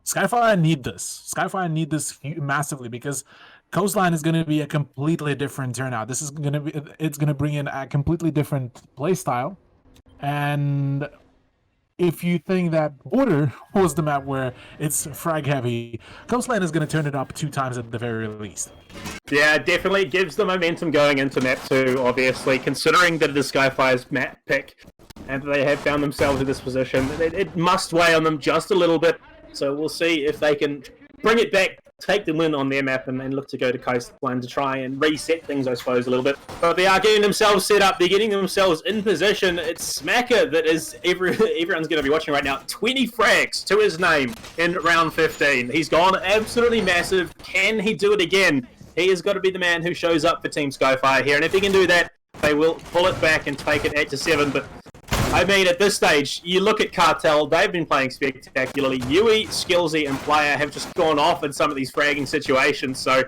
Skyfire need this. Skyfire need this massively, because Coastline is going to be a completely different turnout. This is going to be, it's going to bring in a completely different play style. And if you think that Border was the map where it's frag heavy, Coastline is going to turn it up 2 times at the very least. Yeah, it definitely gives the momentum going into map 2, obviously, considering that it is Skyfire's map pick. And they have found themselves in this position. It must weigh on them just a little bit. So we'll see if they can bring it back take the win on their map and look to go to Coastline to try and reset things, I suppose, a little bit. But they are getting themselves set up. They're getting themselves in position. It's Smacker that is everyone's going to be watching right now. 20 frags to his name in round 15. He's gone absolutely massive. Can he do it again? He has got to be the man who shows up for Team Skyfire here. And if he can do that, they will pull it back and take it 8-7. But I mean, at this stage, you look at Cartel, they've been playing spectacularly. Yui, Skillsy, and Player have just gone off in some of these fragging situations, so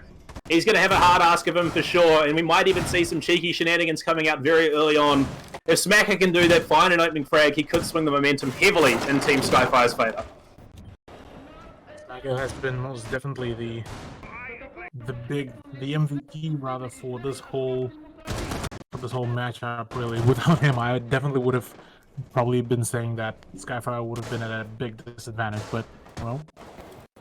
he's going to have a hard ask of him for sure, and we might even see some cheeky shenanigans coming out very early on. If Smacker can do that, find an opening frag, he could swing the momentum heavily in Team Skyfire's favour. Smacker has been most definitely the MVP rather for this whole matchup. Really, without him, I definitely would have probably been saying that Skyfire would have been at a big disadvantage. But well,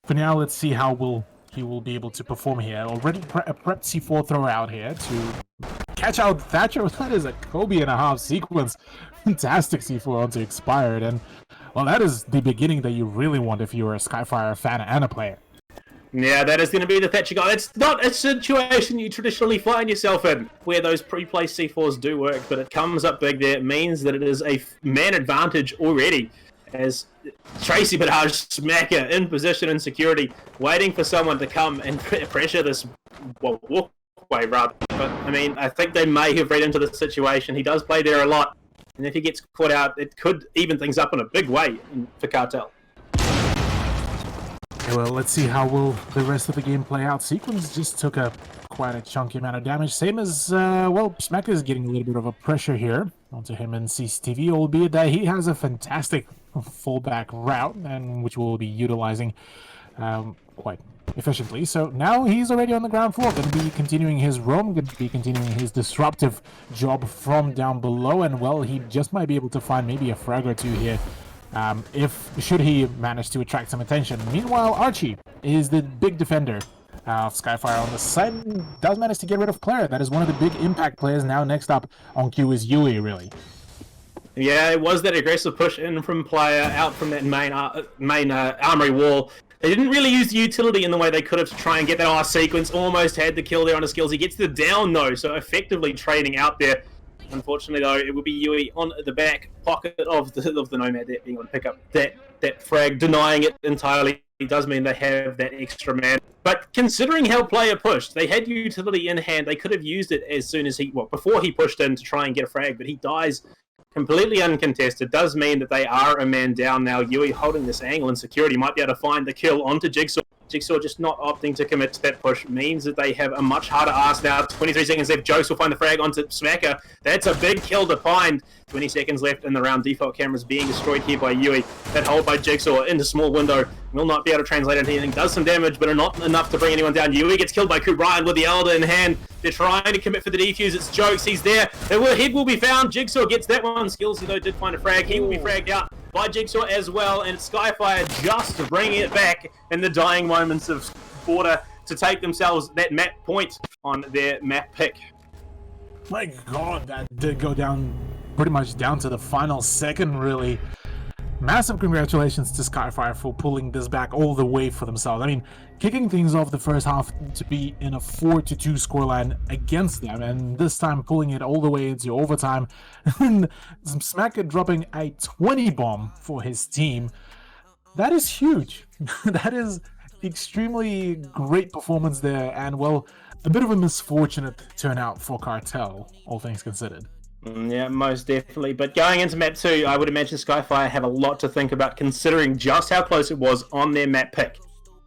for now, let's see how he will be able to perform here. Already a prepped C4 throw out here to catch out Thatcher. That is a Kobe and a half sequence. Fantastic C4 onto expired, and well, that is the beginning that you really want if you're a Skyfire fan and a player. Yeah, that is going to be the Thatcher guy. It's not a situation you traditionally find yourself in, where those pre-placed C4s do work, but it comes up big there. It means that it is a man advantage already, as Tracy Barrage, Smacker in position and security, waiting for someone to come and pressure this walkway, rather. But, I mean, I think they may have read into the situation. He does play there a lot, and if he gets caught out, it could even things up in a big way for Cartel. Well, let's see how will the rest of the game play out. Sequence just took quite a chunky amount of damage. Same as, well, Smacker is getting a little bit of a pressure here onto him in CCTV, albeit that he has a fantastic fallback route, and which we'll be utilizing quite efficiently. So now he's already on the ground floor, going to be continuing his roam, going to be continuing his disruptive job from down below, and well, he just might be able to find maybe a frag or two here. Should he manage to attract some attention. Meanwhile, Archie is the big defender of Skyfire on the side, and does manage to get rid of Claire. That is one of the big impact players. Now next up on queue is Yui, really. Yeah, it was that aggressive push in from Player, out from that main armory wall. They didn't really use the utility in the way they could have to try and get that sequence. Almost had the kill there on his skills. He gets the down though, so effectively trading out there. Unfortunately, though, it will be Yui on the back pocket of the Nomad there, being able to pick up that frag, denying it entirely. It does mean they have that extra man. But considering how Player pushed, they had utility in hand. They could have used it as soon as before he pushed in to try and get a frag, but he dies completely uncontested. Does mean that they are a man down now. Yui holding this angle in security might be able to find the kill onto Jigsaw. Jigsaw just not opting to commit to that push means that they have a much harder ask now. 23 seconds left. Jokes will find the frag onto Smacker. That's a big kill to find. 20 seconds left in the round. Default cameras being destroyed here by Yui. That hold by Jigsaw into small window. Will not be able to translate into anything. Does some damage, but not enough to bring anyone down. Yui gets killed by Ryan with the Elder in hand. They're trying to commit for the defuse. It's Jokes. He's there. Head will be found. Jigsaw gets that one. Skillsy, though, did find a frag. He will be fragged out by Jigsaw as well, and Skyfire just bringing it back in the dying moments of Border to take themselves that map point on their map pick. My god, that did go down pretty much down to the final second, really. Massive congratulations to Skyfire for pulling this back all the way for themselves. I mean, kicking things off the first half to be in a 4-2 scoreline against them, and this time pulling it all the way into overtime, and Smacker dropping a 20 bomb for his team. That is huge. That is extremely great performance there, and well, a bit of a misfortunate turnout for Cartel, all things considered. Yeah, most definitely. But going into map 2, I would imagine Skyfire have a lot to think about, considering just how close it was on their map pick.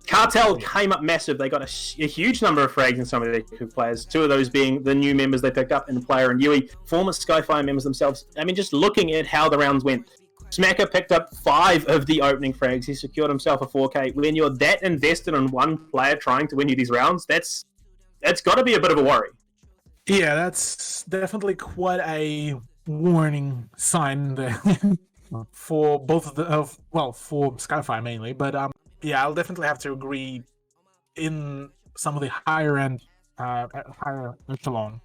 Cartel came up massive. They got a huge number of frags in some of their players, 2 of those being the new members they picked up in Player and Yui, former Skyfire members themselves. I mean, just looking at how the rounds went, Smacker picked up 5 of the opening frags. He secured himself a 4K. When you're that invested in one player trying to win you these rounds, that's got to be a bit of a worry. Yeah, that's definitely quite a warning sign there for both of for Skyfire mainly. But yeah, I'll definitely have to agree. In some of the higher end, higher echelon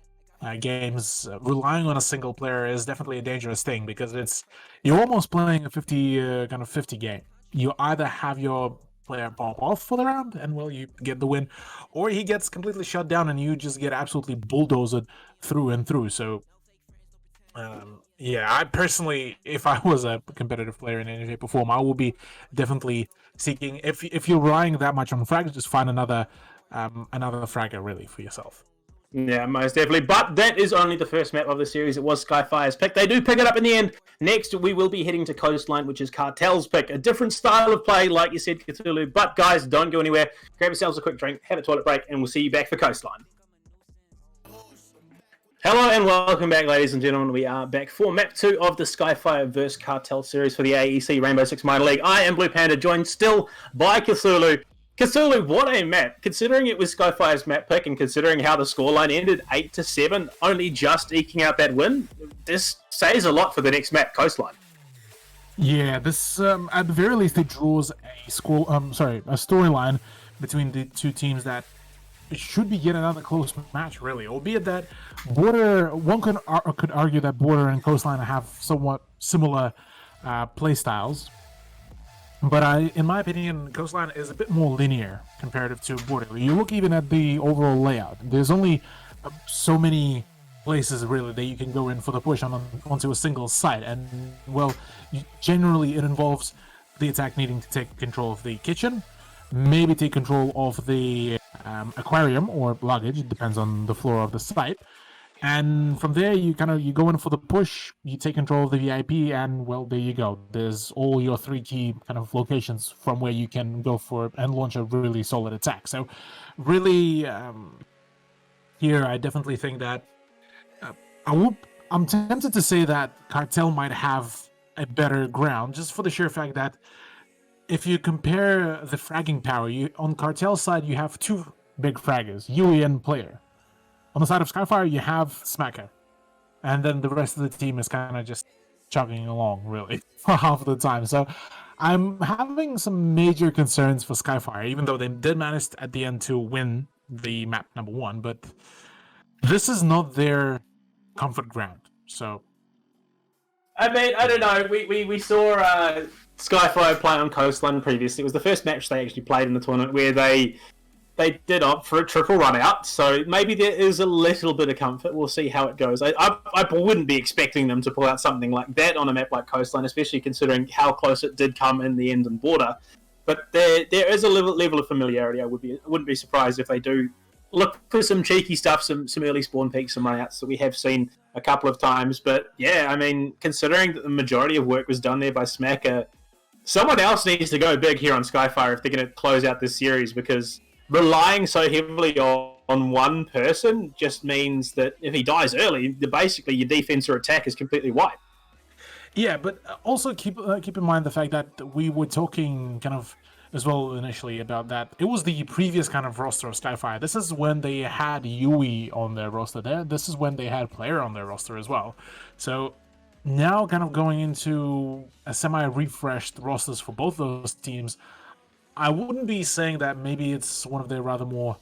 games, relying on a single player is definitely a dangerous thing, because you're almost playing a 50 game. You either have your player pop off for the round, and well, you get the win, or he gets completely shut down and you just get absolutely bulldozed through and through. So, yeah, I personally, if I was a competitive player in any shape or form, I will be definitely seeking. If you're relying that much on frags, just find another fragger really for yourself. Yeah, most definitely. But that is only the first map of the series. It was Skyfire's pick. They do pick it up in the end. Next, we will be heading to Coastline, which is Cartel's pick. A different style of play, like you said, Cthulhu. But guys, don't go anywhere. Grab yourselves a quick drink, have a toilet break, and we'll see you back for Coastline. Hello and welcome back, ladies and gentlemen. We are back for Map 2 of the Skyfire vs. Cartel series for the AEC Rainbow Six Minor League. I am BluePanda, joined still by Cthulhu. Cthulhu, what a map. Considering it was Skyfire's map pick and considering how the scoreline ended 8-7, only just eking out that win, this says a lot for the next map, Coastline. Yeah, this at the very least it draws a storyline between the two teams that it should be yet another close match, really. Albeit that one could argue that Border and Coastline have somewhat similar play styles. But in my opinion, Coastline is a bit more linear comparative to Border. You look even at the overall layout. There's only so many places really that you can go in for the push onto a single site, and well, generally it involves the attack needing to take control of the kitchen, maybe take control of the aquarium or luggage. It depends on the floor of the site. And from there, you go in for the push, you take control of the VIP, and well, there you go. There's all your 3 key kind of locations from where you can go for and launch a really solid attack. So, really, here I definitely think that I'm tempted to say that Cartel might have a better ground, just for the sheer fact that if you compare the fragging power, on Cartel's side you have 2 big fraggers, Yui and Player. On the side of Skyfire, you have Smacker. And then the rest of the team is kind of just chugging along, really, for half the time. So I'm having some major concerns for Skyfire, even though they did manage at the end to win the map number 1. But this is not their comfort ground. So, I mean, I don't know. We saw Skyfire play on Coastline previously. It was the first match they actually played in the tournament where they did opt for a triple run out, so maybe there is a little bit of comfort. We'll see how it goes. I wouldn't be expecting them to pull out something like that on a map like Coastline, especially considering how close it did come in the end and Border. But there is a level of familiarity. I wouldn't be surprised if they do look for some cheeky stuff, some early spawn peaks, some runouts that we have seen a couple of times. But yeah, I mean, considering that the majority of work was done there by Smacker, someone else needs to go big here on Skyfire if they're going to close out this series, because relying so heavily on one person just means that if he dies early, basically your defense or attack is completely wiped. Yeah, but also keep in mind the fact that we were talking kind of as well initially about that. It was the previous kind of roster of Skyfire. This is when they had Yui on their roster there. This is when they had Player on their roster as well. So now kind of going into a semi-refreshed rosters for both those teams, I wouldn't be saying that maybe it's one of their rather more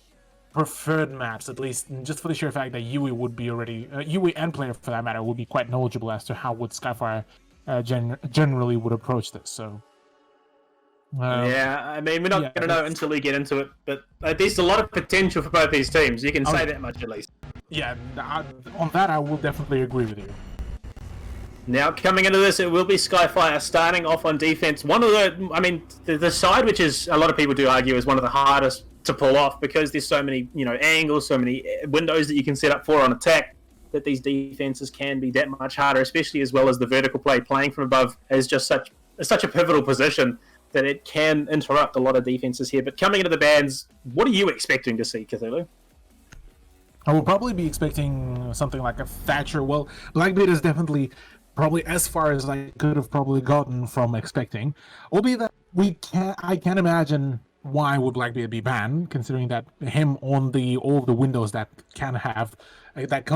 preferred maps, at least just for the sheer fact that Yui would be Yui and Player for that matter would be quite knowledgeable as to how would Skyfire generally would approach this. So yeah, I mean, we're not going to know until we get into it, but there's a lot of potential for both these teams. You can say that much at least. Yeah, on that I will definitely agree with you. Now, coming into this, it will be Skyfire starting off on defense. One of the side, which is a lot of people do argue is one of the hardest to pull off because there's so many, angles, so many windows that you can set up for on attack, that these defenses can be that much harder, especially as well as the vertical play. Playing from above is just such a pivotal position that it can interrupt a lot of defenses here. But coming into the bands, what are you expecting to see, Cthulhu? I will probably be expecting something like a Thatcher. Well, Blackbeard is definitely probably as far as I could have probably gotten from expecting. Albeit that I can't imagine why would Blackbeard be banned, considering that him on all of the windows that can have that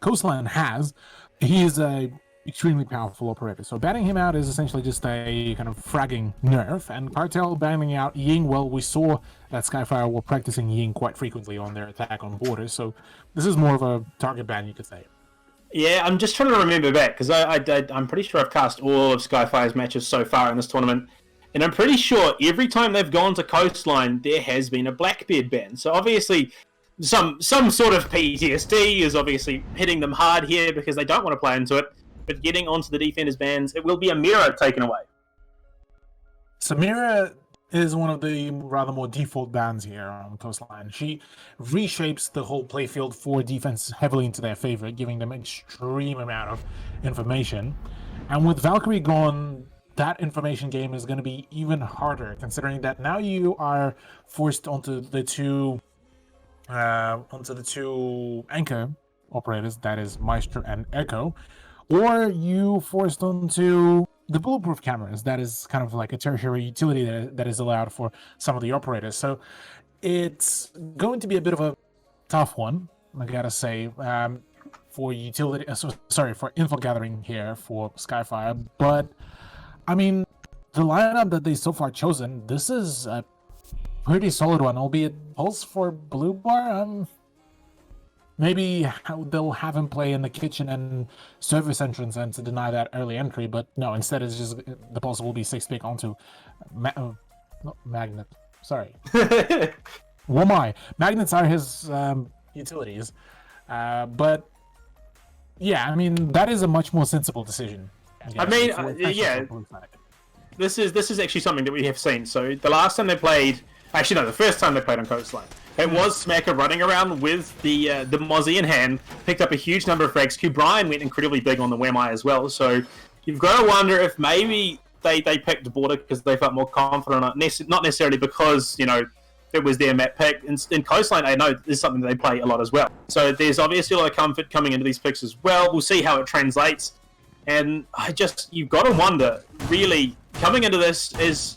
Coastline has, he is a extremely powerful operator. So banning him out is essentially just a kind of fragging nerf, and Cartel banning out Ying, well, we saw that Skyfire were practicing Ying quite frequently on their attack on borders, so this is more of a target ban, you could say. Yeah, I'm just trying to remember back, because I'm pretty sure I've cast all of Skyfire's matches so far in this tournament. And I'm pretty sure every time they've gone to Coastline, there has been a Blackbeard ban. So obviously, some sort of PTSD is obviously hitting them hard here because they don't want to play into it. But getting onto the Defenders bans, it will be a mirror taken away. Samira is one of the rather more default bans here on Coastline. She reshapes the whole playfield for defense heavily into their favor, giving them extreme amount of information. And with Valkyrie gone, that information game is going to be even harder, considering that now you are forced onto the two anchor operators, that is Maestro and Echo, or you forced onto the bulletproof cameras. That is kind of like a tertiary utility that is allowed for some of the operators. So it's going to be a bit of a tough one, I gotta say, for utility. For info gathering here for Skyfire. But I mean, the lineup that they so far chosen, this is a pretty solid one, albeit pulse for Blue Bar. Maybe they'll have him play in the kitchen and service entrance and to deny that early entry, but no, instead it's just the pulse will be 6-pick onto Magnet. Sorry. Womai. Magnets are his utilities. But yeah, I mean, that is a much more sensible decision. I mean, yeah, this is actually something that we have seen. So the last time they played, actually no, the first time they played on Coastline, it was Smacker running around with the Mozzie in hand, picked up a huge number of frags. Brian went incredibly big on the Wemai as well. So you've got to wonder if maybe they picked Border because they felt more confident, not necessarily because, you know, it was their map pick. In Coastline, I know this is something that they play a lot as well. So there's obviously a lot of comfort coming into these picks as well. We'll see how it translates. And you've got to wonder, really, coming into this is...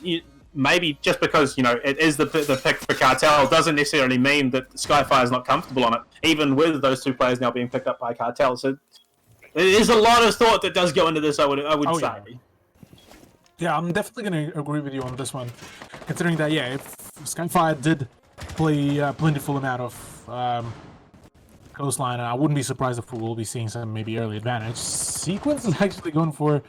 maybe just because, you know, it is the pick for Cartel doesn't necessarily mean that Skyfire is not comfortable on it, even with those two players now being picked up by Cartel. So there's a lot of thought that does go into this, I would say. Yeah, I'm definitely going to agree with you on this one, considering that, yeah, if Skyfire did play a plentiful amount of Coastline, I wouldn't be surprised if we will be seeing some maybe early advantage. Sequence is actually going for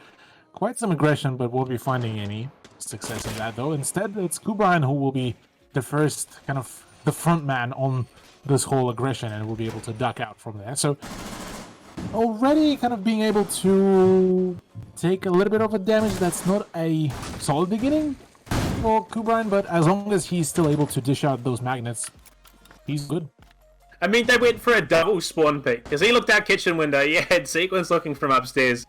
quite some aggression, but won't be finding any success in that, though. Instead, it's Kubrian who will be the first, kind of the front man on this whole aggression, and will be able to duck out from there. So already kind of being able to take a little bit of a damage. That's not a solid beginning for Kubrian, but as long as he's still able to dish out those magnets, he's good. I mean, they went for a double spawn pick because he looked out kitchen window. You had Sequence looking from upstairs.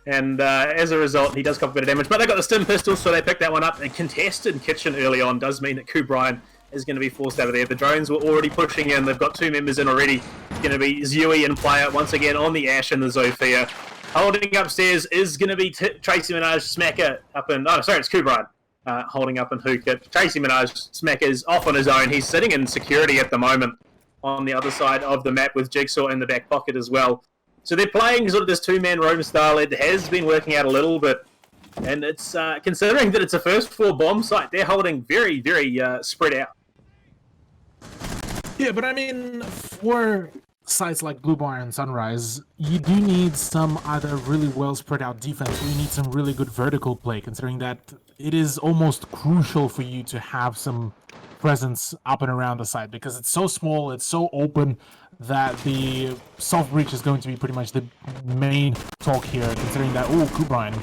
And as a result, he does cop a bit of damage. But they got the stim pistol, so they picked that one up. And contested kitchen early on does mean that Kubrian is going to be forced out of there. The drones were already pushing in. They've got 2 members in already. It's going to be Zui and Player once again on the Ash and the Zofia. Holding upstairs is going to be Tracy Minaj, Smacker up in... Oh, sorry, it's Kubrian holding up in Hookah. Tracy Minaj, Smacker's off on his own. He's sitting in security at the moment on the other side of the map with Jigsaw in the back pocket as well. So they're playing sort of this 2-man roam style. It has been working out a little bit. And it's considering that it's a first floor bomb site, they're holding very, very spread out. Yeah, but I mean, for sites like Blue Bar and Sunrise, you do need some either really well spread out defense, or you need some really good vertical play, considering that it is almost crucial for you to have some presence up and around the site, because it's so small, it's so open, that the soft breach is going to be pretty much the main talk here, considering that, Kubrian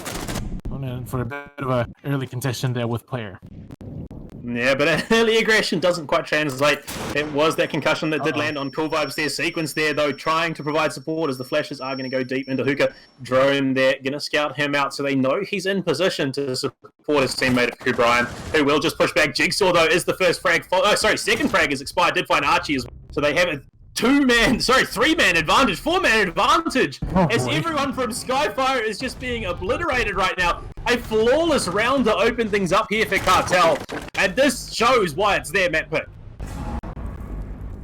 for a bit of a early contestation there with Player. Yeah, but early aggression doesn't quite translate. It was that concussion that did land on Cool Vibes there. Sequence there, though, trying to provide support as the flashes are going to go deep into Hookah. Drone there, going to scout him out so they know he's in position to support his teammate of Kubrian, who will just push back. Jigsaw, though, is the first frag. Second frag is expired. Did find Archie as well. So they have a 3-man advantage, 4-man advantage, as everyone from Skyfire is just being obliterated right now. A flawless round to open things up here for Cartel, and this shows why it's their map pick.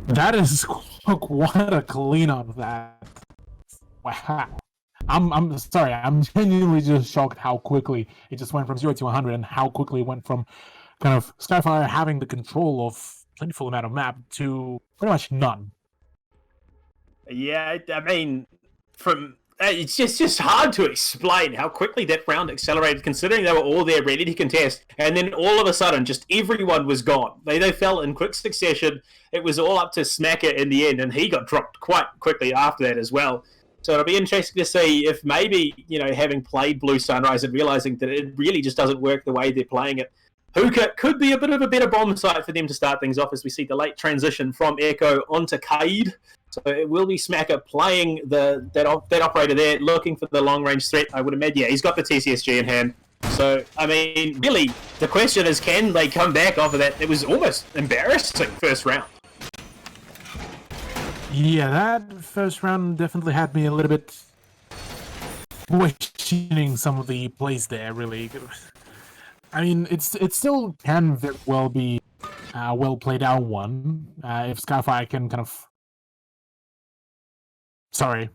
That is quite a cleanup. That, wow. I'm sorry. I'm genuinely just shocked how quickly it just went from 0 to 100, and how quickly it went from kind of Skyfire having the control of plentiful amount of map to pretty much none. Yeah, I mean, from it's just hard to explain how quickly that round accelerated, considering they were all there ready to contest, and then all of a sudden, just everyone was gone. They fell in quick succession. It was all up to Smacker in the end, and he got dropped quite quickly after that as well. So it'll be interesting to see if maybe, having played Blue Sunrise and realizing that it really just doesn't work the way they're playing it, Hookah could be a bit of a better bomb site for them to start things off, as we see the late transition from Echo onto Kaid. So it will be Smacker playing that operator there, looking for the long-range threat. I would imagine, he's got the TCSG in hand. So, I mean, really, the question is, can they come back off of that? It was almost embarrassing first round. Yeah, that first round definitely had me a little bit questioning some of the plays there, really. I mean, it still can very well be well played out one, if Skyfire can kind of... Sorry.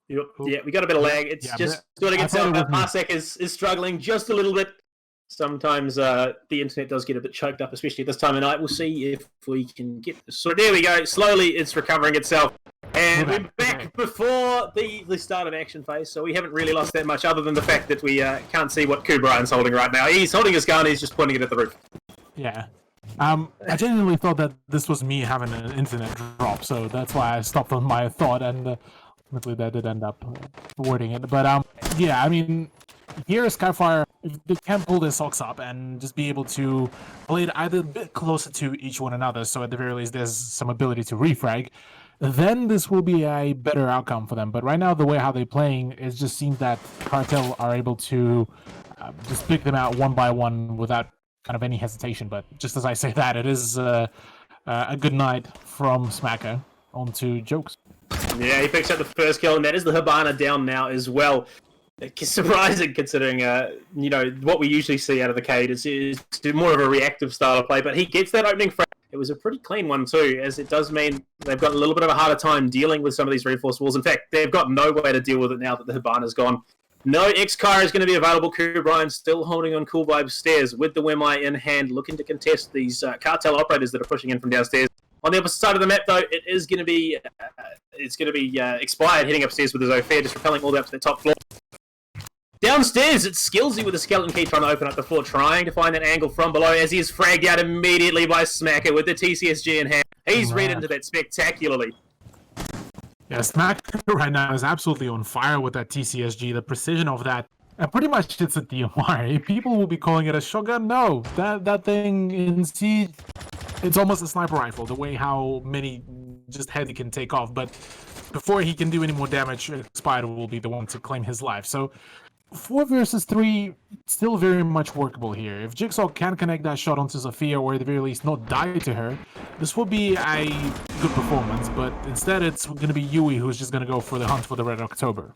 Yeah, we got a bit of lag. It's just sorting itself out. Parsec is struggling just a little bit. Sometimes the internet does get a bit choked up, especially at this time of night. We'll see if we can get this. So there we go. Slowly, it's recovering itself. And we're back before the start of action phase, so we haven't really lost that much, other than the fact that we can't see what Brian's holding right now. He's holding his gun, he's just pointing it at the roof. Yeah. I genuinely thought that this was me having an internet drop, so that's why I stopped on my thought, and ultimately that did end up wording it. But yeah, I mean, here is Skyfire. If they can pull their socks up and just be able to play it either a bit closer to each one another, so at the very least there's some ability to refrag, then this will be a better outcome for them. But right now, the way how they're playing, it just seems that Cartel are able to just pick them out one by one without kind of any hesitation. But just as I say that, it is a good night from Smacker onto Jokes. Yeah, he picks up the first kill, and that is the Hibana down now as well. It's surprising considering, what we usually see out of the Cade is more of a reactive style of play, but he gets that opening frame. It was a pretty clean one too, as it does mean they've got a little bit of a harder time dealing with some of these reinforced walls. In fact, they've got no way to deal with it now that the Hibana's gone. No X-Car is going to be available. Brian still holding on Cool Vibes stairs with the Wemai in hand, looking to contest these Cartel operators that are pushing in from downstairs. On the opposite side of the map, though, it is going to be Expired heading upstairs with his Ophir, just repelling all the way up to the top floor. Downstairs, it's Skillsy with the skeleton key trying to open up the floor, trying to find that angle from below, as he is fragged out immediately by Smacker with the TCSG in hand. He's read into that spectacularly. Yeah, Smacker right now is absolutely on fire with that TCSG. The precision of that pretty much hits at the wire. People will be calling it a shotgun. No, that thing in Siege, it's almost a sniper rifle, the way how many just head he can take off. But before he can do any more damage, Expired will be the one to claim his life. So 4 versus 3, still very much workable here. If Jigsaw can connect that shot onto Sophia, or at the very least not die to her, this will be a good performance, but instead it's going to be Yui who's just going to go for the hunt for the Red October.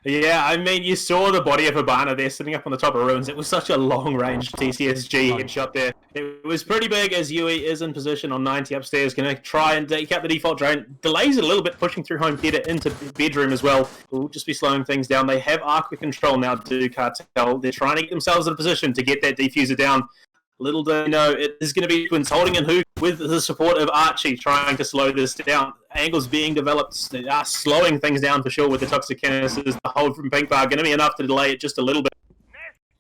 Yeah, I mean, you saw the body of Hibana there sitting up on the top of ruins. It was such a long-range TCSG headshot there. It was pretty big, as Yui is in position on 90 upstairs, going to try and take out the default drone. Delays it a little bit, pushing through home theater into bedroom as well. We'll just be slowing things down. They have Arc control now to do Cartel. They're trying to get themselves in a position to get that defuser down. Little do they know, it is going to be Twins holding in Hook with the support of Archie, trying to slow this down. Angles being developed, they are slowing things down for sure with the toxic canisters. The hold from Pink Bar going to be enough to delay it just a little bit.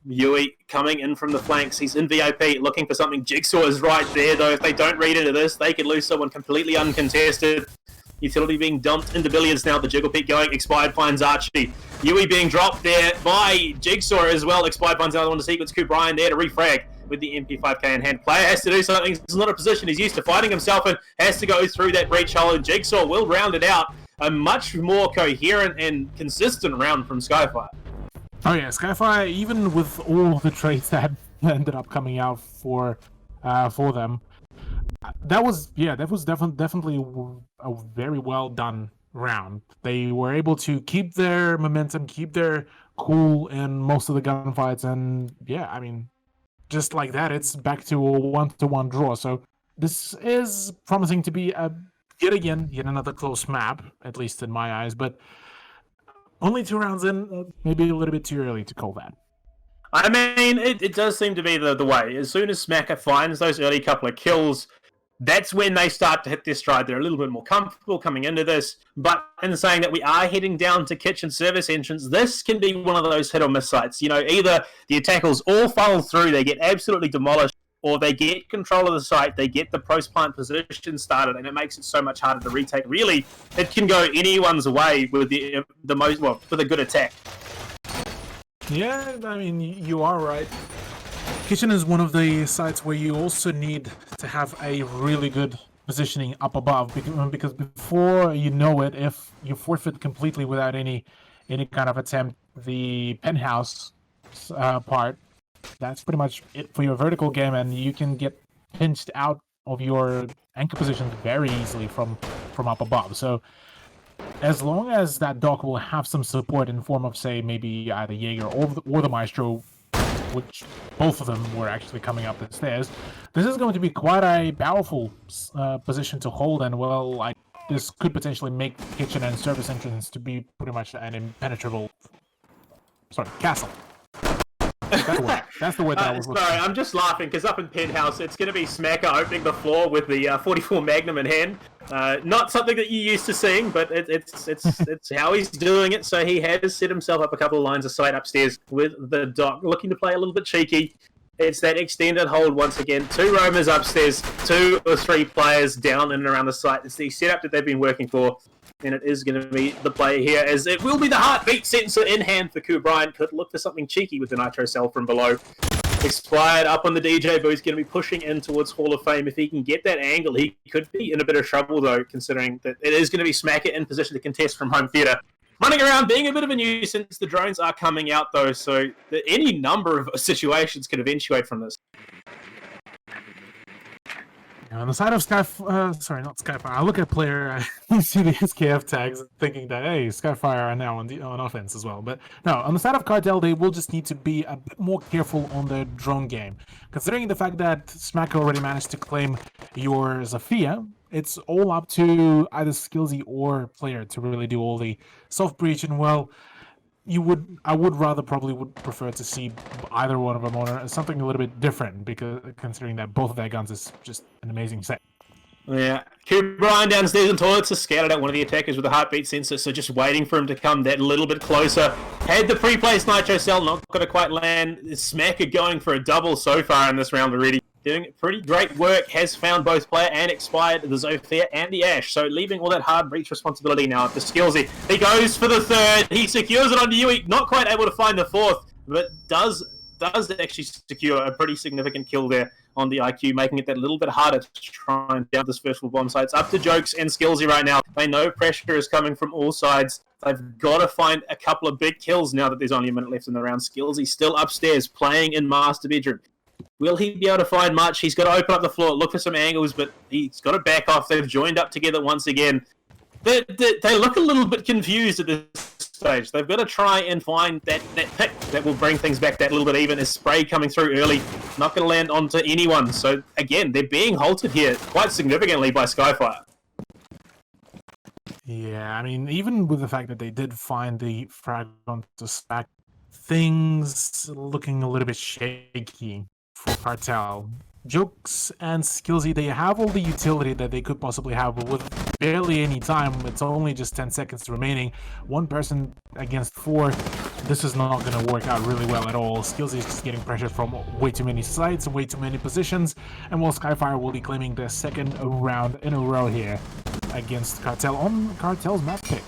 Yui coming in from the flanks. He's in VIP, looking for something. Jigsaw is right there, though. If they don't read into this, they could lose someone completely uncontested. Utility being dumped into billions now. The Jiggle Peak going. Expired finds Archie. Yui being dropped there by Jigsaw as well. Expired finds another one to sequence. Brian there to refrag with the MP5K in hand. Player has to do something. He's not a position he's used to fighting himself in. Has to go through that breach hole, and Jigsaw will round it out. A much more coherent and consistent round from Skyfire. Oh yeah, Skyfire, even with all the traits that ended up coming out for them, that was definitely a very well done round. They were able to keep their momentum, keep their cool in most of the gunfights, and yeah, I mean, just like that, it's back to a 1-1 draw. So this is promising to be yet another close map, at least in my eyes. But only 2 rounds in, maybe a little bit too early to call that. I mean, it does seem to be the way. As soon as Smacker finds those early couple of kills, That's when they start to hit their stride. They're a little bit more comfortable coming into this. But in saying that we are heading down to kitchen service entrance, this can be one of those hit or miss sites. You know, either the attackers all funnel through, they get absolutely demolished, or they get control of the site, they get the post plant position started, and it makes it so much harder to retake. Really, it can go anyone's way with with a good attack. Yeah, I mean, you are right. Kitchen is one of the sites where you also need to have a really good positioning up above, because before you know it, if you forfeit completely without any kind of attempt, the penthouse part, that's pretty much it for your vertical game, and you can get pinched out of your anchor positions very easily from up above. So as long as that dock will have some support in form of, say, maybe either Jaeger or the Maestro, which both of them were actually coming up the stairs, this is going to be quite a powerful position to hold, and this could potentially make kitchen and service entrance to be pretty much an impenetrable castle. That's the word that I was looking for. Sorry, I'm just laughing because up in Penthouse, it's going to be Smacker opening the floor with the 44 Magnum in hand. Not something that you're used to seeing, but it's how he's doing it. So he has set himself up a couple of lines of sight upstairs with the dock, looking to play a little bit cheeky. It's that extended hold once again. 2 roamers upstairs, 2 or 3 players down in and around the site. It's the setup that they've been working for. And it is going to be the play here, as it will be the heartbeat sensor in hand for Ku Bryant. Could look for something cheeky with the Nitro Cell from below. Expired up on the DJ booth, going to be pushing in towards Hall of Fame. If he can get that angle, he could be in a bit of trouble, though, considering that it is going to be Smacker in position to contest from home theatre. Running around, being a bit of a nuisance. The drones are coming out, though, so any number of situations could eventuate from this. On the side of not Skyfire, I look at player, I see the SKF tags, thinking that, hey, Skyfire are now on offense as well. But no, on the side of Cartel, they will just need to be a bit more careful on their drone game. Considering the fact that Smack already managed to claim your Zafia, it's all up to either Skillsy or player to really do all the soft breach, and I would prefer to see either one of them on something a little bit different, because considering that both of their guns is just an amazing set. Yeah, Ku Bryant downstairs in toilets has scouted out one of the attackers with a heartbeat sensor, so just waiting for him to come that little bit closer. Had the pre-placed Nitro Cell, not going to quite land. Smacker going for a double so far in this round already. Doing pretty great work, has found both player and expired the Zofia and the Ash, so leaving all that hard breach responsibility now to Skillsy. He goes for the 3rd, he secures it on Yui, not quite able to find the 4th, but does actually secure a pretty significant kill there on the IQ, making it that little bit harder to try and down this first bomb site. It's up to Jokes and Skillsy right now. They know pressure is coming from all sides. They've got to find a couple of big kills now that there's only a minute left in the round. Skillsy still upstairs, playing in master bedroom. Will he be able to find much? He's got to open up the floor, look for some angles, but he's got to back off. They've joined up together once again. They look a little bit confused at this stage. They've got to try and find that pick that will bring things back that little bit even. As spray coming through early, not going to land onto anyone. So, again, they're being halted here quite significantly by Skyfire. Yeah, I mean, even with the fact that they did find the frag onto Stack, things looking a little bit shaky for Cartel. Jokes and Skillsy, they have all the utility that they could possibly have, but with barely any time, it's only just 10 seconds remaining. 1 person against 4, this is not going to work out really well at all. Skillsy is just getting pressured from way too many sides, way too many positions, and while Skyfire will be claiming their 2nd round in a row here against Cartel on Cartel's map pick.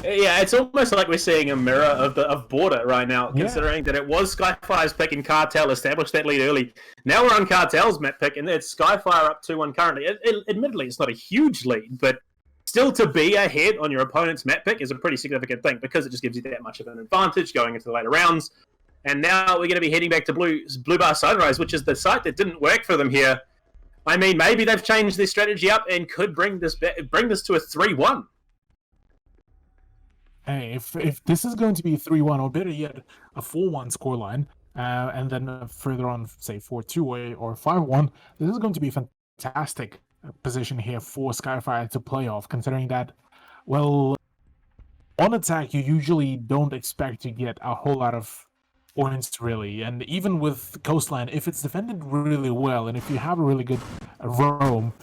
Yeah, it's almost like we're seeing a mirror of Border right now, considering that it was Skyfire's pick and Cartel established that lead early. Now we're on Cartel's map pick, and it's Skyfire up 2-1 currently. Admittedly, it's not a huge lead, but still to be ahead on your opponent's map pick is a pretty significant thing, because it just gives you that much of an advantage going into the later rounds. And now we're going to be heading back to Blue Bar Sunrise, which is the site that didn't work for them here. I mean, maybe they've changed their strategy up and could bring this to a 3-1. Hey, if this is going to be a 3-1, or better yet, a 4-1 scoreline, and then further on, say 4-2 or 5-1, this is going to be a fantastic position here for Skyfire to play off, considering that, well, on attack, you usually don't expect to get a whole lot of points, really. And even with Coastline, if it's defended really well, and if you have a really good roam,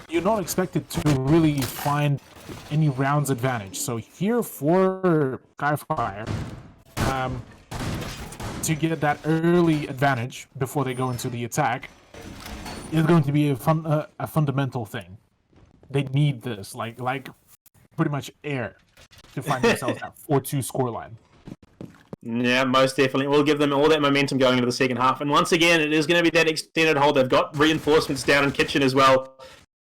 you're not expected to really find any rounds advantage. So here for Skyfire, to get that early advantage before they go into the attack is going to be a fundamental thing. They need this, like pretty much air, to find themselves at 4-2 scoreline. Yeah, most definitely. We'll give them all that momentum going into the second half. And once again, it is going to be that extended hold. They've got reinforcements down in kitchen as well.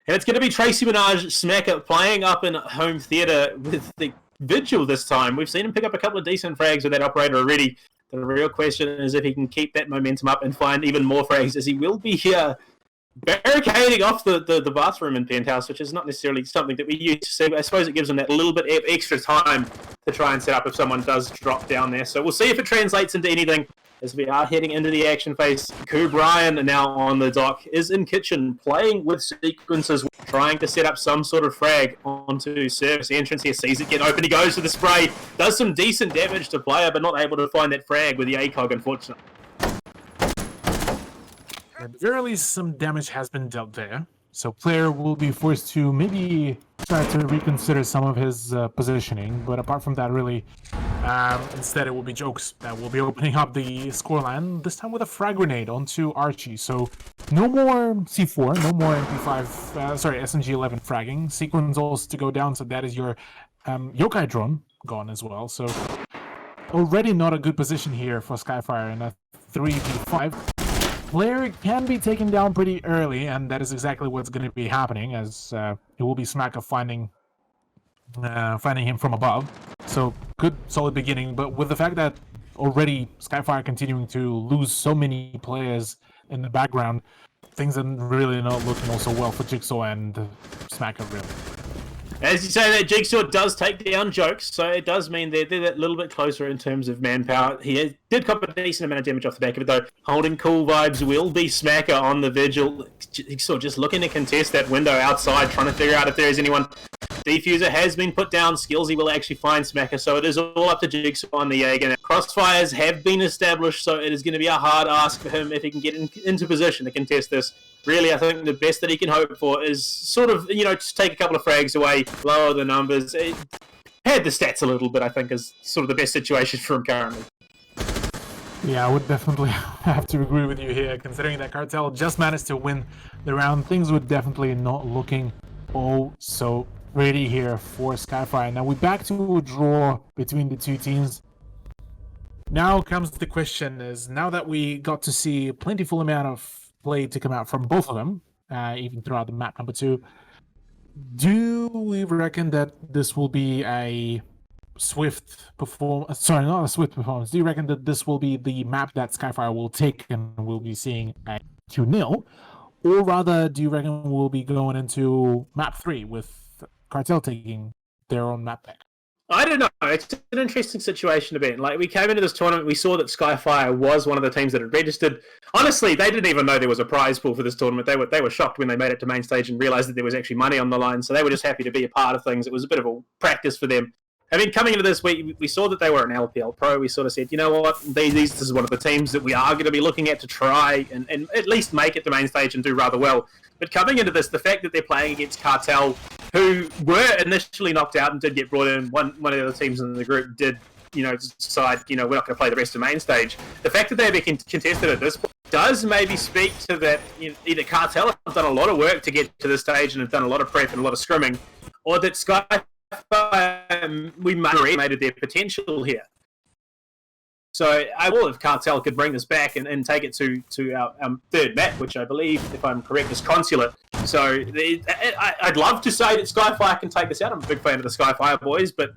And it's going to be Tracy Minaj Smacker playing up in home theatre with the Vigil this time. We've seen him pick up a couple of decent frags with that operator already. The real question is if he can keep that momentum up and find even more frags, as he will be here barricading off the bathroom in Penthouse, which is not necessarily something that we used to see. But I suppose it gives them that little bit of extra time to try and set up if someone does drop down there. So we'll see if it translates into anything as we are heading into the action phase. Ku Brian, now on the dock, is in kitchen playing with sequences, trying to set up some sort of frag onto service entrance here. Sees it get open, he goes for the spray, does some decent damage to player, but not able to find that frag with the ACOG, unfortunately. At the very least, some damage has been dealt there. So player will be forced to maybe try to reconsider some of his positioning. But apart from that, really, instead it will be Jokes that will be opening up the scoreline, this time with a frag grenade onto Archie. So no more C4, no more MP5, SMG-11 fragging. Sequence also to go down, so that is your yokai drone gone as well. So already not a good position here for Skyfire in a 3v5. Player can be taken down pretty early, and that is exactly what's going to be happening, as it will be Smacker finding him from above. So good, solid beginning, but with the fact that already Skyfire continuing to lose so many players in the background, things are really not looking also well for Jigsaw and Smacker, really. As you say, that Jigsaw does take down Jokes, so it does mean they're a little bit closer in terms of manpower. He did cop a decent amount of damage off the back of it, though. Holding cool vibes will be Smacker on the Vigil. Jigsaw just looking to contest that window outside, trying to figure out if there is anyone. Defuser has been put down. Skillsy will actually find Smacker, so it is all up to Jigsaw on the Jaeger. Crossfires have been established, so it is going to be a hard ask for him if he can get into position to contest this. Really, I think the best that he can hope for is sort of, just take a couple of frags away, lower the numbers, pad the stats a little bit, I think, is sort of the best situation for him currently. Yeah, I would definitely have to agree with you here, considering that Cartel just managed to win the round. Things were definitely not looking so ready here for Skyfire. Now we're back to a draw between the two teams. Now comes the question is, now that we got to see a plentiful amount of play to come out from both of them, even throughout the map number 2, do we reckon that this will be a swift performance? Sorry, not a swift performance. Do you reckon that this will be the map that Skyfire will take and we'll be seeing a 2-0? Or rather, do you reckon we'll be going into map 3 with Cartel taking their own map back? I don't know. It's an interesting situation to be in. Like, we came into this tournament, we saw that Skyfire was one of the teams that had registered. Honestly, they didn't even know there was a prize pool for this tournament. They were shocked when they made it to main stage and realized that there was actually money on the line. So they were just happy to be a part of things. It was a bit of a practice for them. I mean, coming into this, we saw that they were an LPL Pro. We sort of said, you know what, this is one of the teams that we are going to be looking at to try and at least make it to main stage and do rather well. But coming into this, the fact that they're playing against Cartel, who were initially knocked out and did get brought in, one of the other teams in the group did, decide, we're not going to play the rest of main stage. The fact that they're being contested at this point does maybe speak to that either Cartel have done a lot of work to get to this stage and have done a lot of prep and a lot of scrimming, or that Skyfire, we underestimated their potential here. So I will, if Cartel could bring this back and take it to our third map, which I believe, if I'm correct, is Consulate. So I'd love to say that Skyfire can take this out. I'm a big fan of the Skyfire boys, but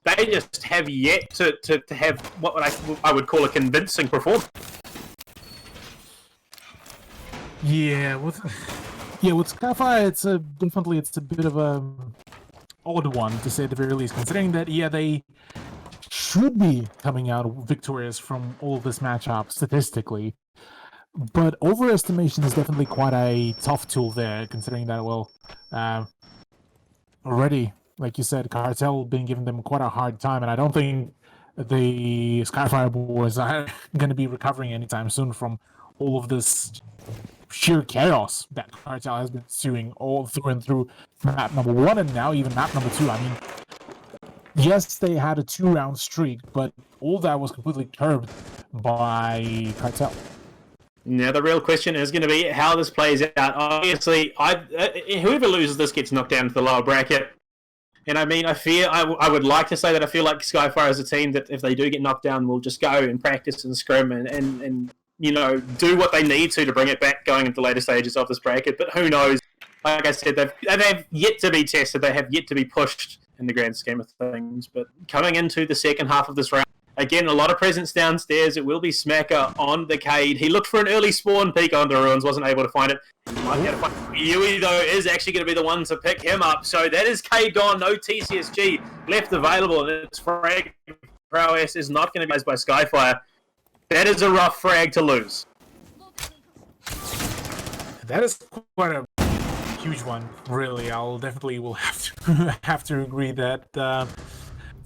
they just have yet to have what I would call a convincing performance. Yeah, with Skyfire, it's a bit of a odd one, to say the very least, considering that they should be coming out victorious from all this matchup statistically, but overestimation is definitely quite a tough tool there, considering that already, like you said, Cartel been giving them quite a hard time, and I don't think the Skyfire boys are going to be recovering anytime soon from all of this sheer chaos that Cartel has been suing all through and through map number 1 and now even map number 2. I mean, yes, they had a 2-round streak, but all that was completely curbed by Cartel. Now the real question is going to be how this plays out. Obviously, whoever loses this gets knocked down to the lower bracket. And I mean, I would like to say that I feel like Skyfire is a team that if they do get knocked down, will just go and practice and scrim and you know, do what they need to bring it back going into later stages of this bracket. But who knows? Like I said, they've yet to be tested. They have yet to be pushed in the grand scheme of things. But coming into the second half of this round, again, a lot of presence downstairs. It will be Smacker on the Cade. He looked for an early spawn peek onto Ruins, wasn't able to find it. Might be able to find Yui, though, is actually going to be the one to pick him up. So that is Cade gone. No TCSG left available. And its frag prowess is not going to be used by Skyfire. That is a rough frag to lose. That is quite a huge one, really. I'll definitely will have to agree that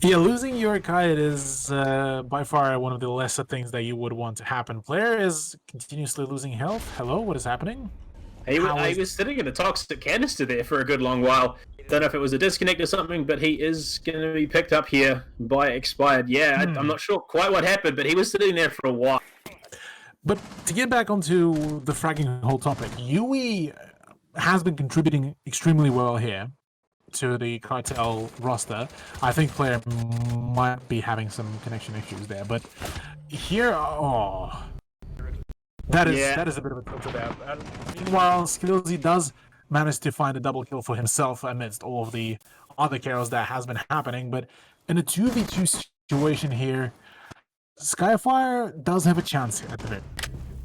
losing your kite is by far one of the lesser things that you would want to happen. Player is continuously losing health. Hello, what is happening? He was sitting in a toxic canister there for a good long while. Don't know if it was a disconnect or something, but he is going to be picked up here by Expired. Yeah, I'm not sure quite what happened, but he was sitting there for a while. But to get back onto the fragging whole topic, Yui has been contributing extremely well here to the Cartel roster. I think player might be having some connection issues there, but here, that is a bit of a total there. Meanwhile, Skillsy does manage to find a double kill for himself amidst all of the other chaos that has been happening, but in a 2v2 situation here, Skyfire does have a chance at the bit.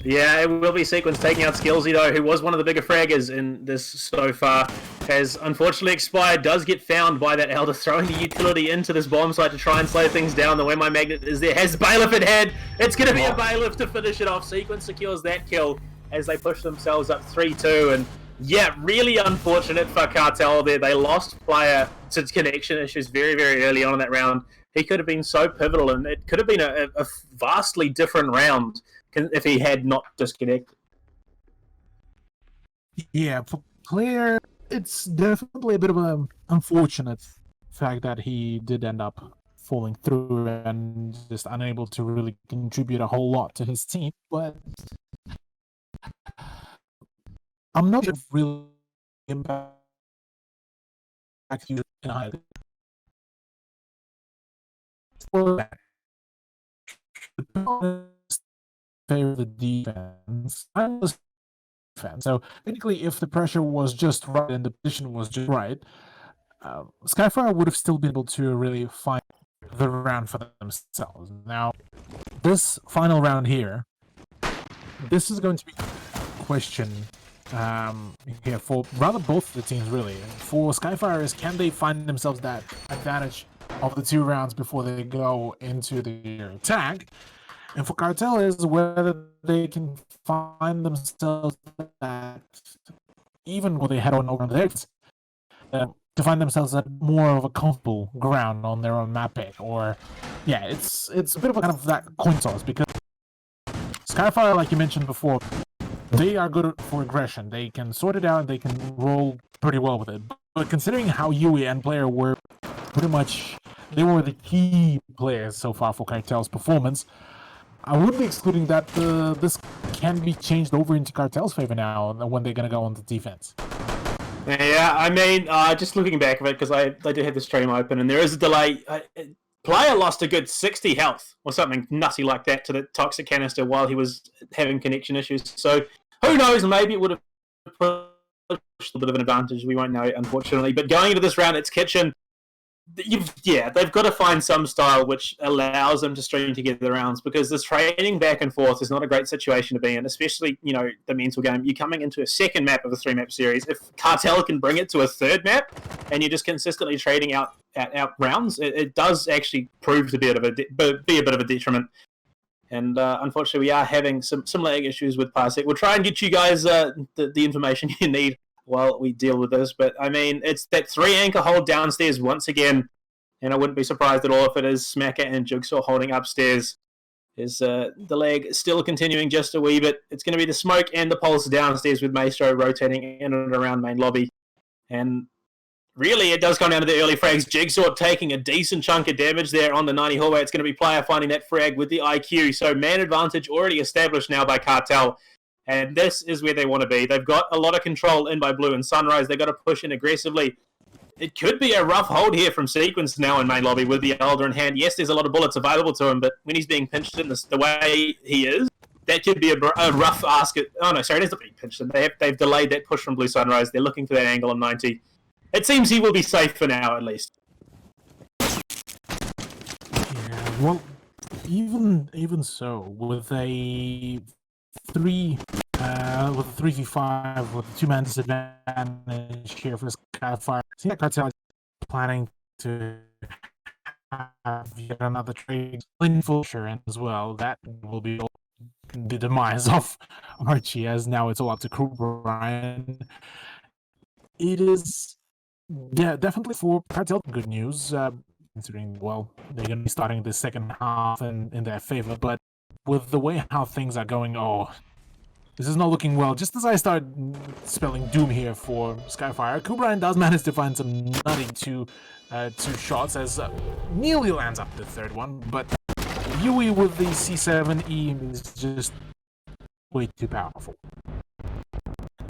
Yeah, it will be Sequence taking out Skillsy, though, who was one of the bigger fraggers in this so far. Has unfortunately Expired, does get found by that Elder, throwing the utility into this bomb site to try and slow things down. The way my magnet is there, has Bailiff in hand. It's going to be a Bailiff to finish it off. Sequence secures that kill as they push themselves up 3-2. And yeah, really unfortunate for Cartel there. They lost player to connection issues very, very early on in that round. He could have been so pivotal, and it could have been a vastly different round if he had not disconnected. Yeah, for player, it's definitely a bit of an unfortunate fact that he did end up falling through and just unable to really contribute a whole lot to his team, but I'm not sure if really impact you in a high favor the defense. I'm a fan. So technically, if the pressure was just right and the position was just right, Skyfire would have still been able to really find the round for themselves. Now, this final round here, this is going to be a question here for rather both the teams, really. For Skyfire is, can they find themselves that advantage of the 2 rounds before they go into the attack? And for Cartel is whether they can find themselves that, even when they head on over there, to find themselves at more of a comfortable ground on their own map pick. Or, yeah, it's a bit of a kind of that coin toss, because Skyfire, like you mentioned before, they are good for aggression. They can sort it out and they can roll pretty well with it. But considering how Yui and player were pretty much, they were the key players so far for Cartel's performance, I would be excluding that this can be changed over into Cartel's favor now when they're going to go on the defense. Yeah, I mean, just looking back at it, because I did have the stream open, and there is a delay. Player lost a good 60 health, or something nutty like that, to the toxic canister while he was having connection issues. So, who knows, maybe it would have pushed a bit of an advantage. We won't know, unfortunately. But going into this round, it's Kitchen. They've got to find some style which allows them to string together rounds, because this trading back and forth is not a great situation to be in, especially, you know, the mental game. You're coming into a second map of a 3-map series. If Cartel can bring it to a third map and you're just consistently trading out rounds, it does actually prove to be a bit of a detriment. And unfortunately, we are having some lag issues with Parsec. We'll try and get you guys the information you need while we deal with this. But, I mean, it's that 3 anchor hold downstairs once again, and I wouldn't be surprised at all if it is Smacker and Jigsaw holding upstairs. Is the lag still continuing just a wee bit? It's going to be the smoke and the pulse downstairs with Maestro rotating in and around main lobby. And really, it does come down to the early frags. Jigsaw taking a decent chunk of damage there on the 90 hallway. It's going to be player finding that frag with the IQ. So man advantage already established now by Cartel. And this is where they want to be. They've got a lot of control in by Blue and Sunrise. They've got to push in aggressively. It could be a rough hold here from Sequence now in main lobby with the Elder in hand. Yes, there's a lot of bullets available to him, but when he's being pinched in the way he is, that could be a rough ask. Oh, no, sorry, it is not being pinched in. They've delayed that push from Blue Sunrise. They're looking for that angle on 90. It seems he will be safe for now, at least. Yeah, well, even so, with a 3v5 with a 2-man disadvantage here for Skyfire, see that Cartel is planning to have yet another trade in Fulcher and as well. That will be the demise of Archie, as now it's all up to Brian. It is, yeah, definitely for Cartel good news, considering, well, they're going to be starting the second half in their favor, but with the way how things are going, this is not looking well. Just as I start spelling doom here for Skyfire, Kubrian does manage to find some nutty two shots as nearly lands up the third one, but Yui with the C7E is just way too powerful.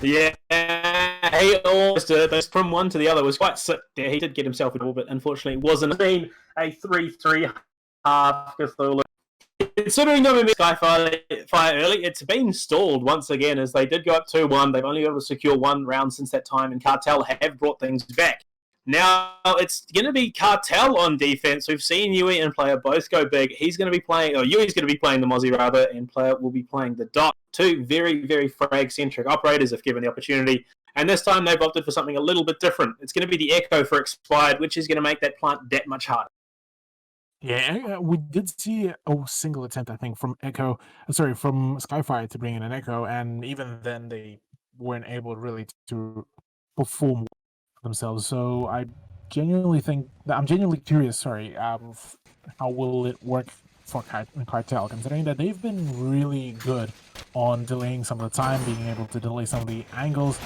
Yeah, he almost from one to the other was quite sick there. He did get himself in trouble, but unfortunately it wasn't a 3-3 half Cthulhu. Considering them in Skyfire early, it's been stalled once again as they did go up 2-1. They've only been able to secure one round since that time, and Cartel have brought things back. Now it's going to be Cartel on defense. We've seen Yui and Player both go big. He's going to be playing, or Yui's going to be playing the Mozzie rather, and Player will be playing the Dot. Two very, very frag-centric operators if given the opportunity. And this time they've opted for something a little bit different. It's going to be the Echo for Expired, which is going to make that plant that much harder. Yeah, we did see a single attempt, I think, from Skyfire to bring in an Echo, and even then they weren't able really to perform themselves. So I'm genuinely curious, how will it work for Cartel, considering that they've been really good on delaying some of the time, being able to delay some of the angles.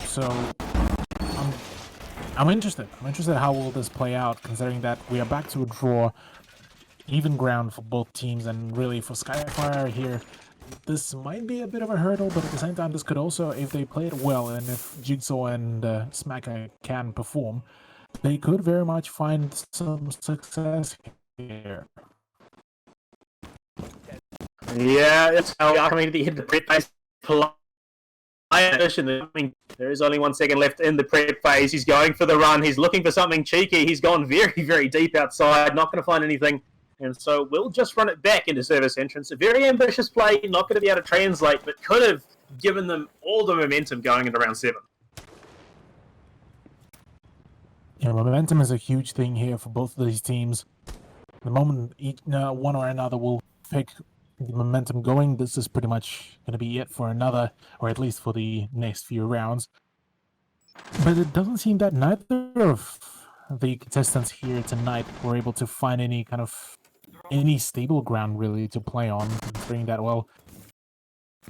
So I'm interested. How will this play out, considering that we are back to a draw, even ground for both teams, and really for Skyfire here, this might be a bit of a hurdle, but at the same time, this could also, if they play it well, and if Jigsaw and Smacker can perform, they could very much find some success here. Yeah, it's how coming to hit the prep phase. There is only 1 second left in the prep phase. He's going for the run. He's looking for something cheeky. He's gone very, very deep outside. Not going to find anything. And so we'll just run it back into service entrance. A very ambitious play. Not going to be able to translate, but could have given them all the momentum going into round 7. Yeah, momentum is a huge thing here for both of these teams. The moment one or another will pick the momentum going, this is pretty much going to be it for another, or at least for the next few rounds. But it doesn't seem that neither of the contestants here tonight were able to find any stable ground really to play on, considering that, well,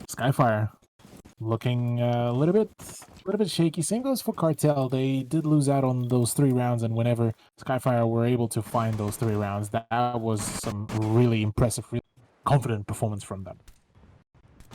Skyfire looking a little bit shaky. Same goes for Cartel. They did lose out on those 3 rounds, and whenever Skyfire were able to find those 3 rounds, that was some really impressive, really confident performance from them.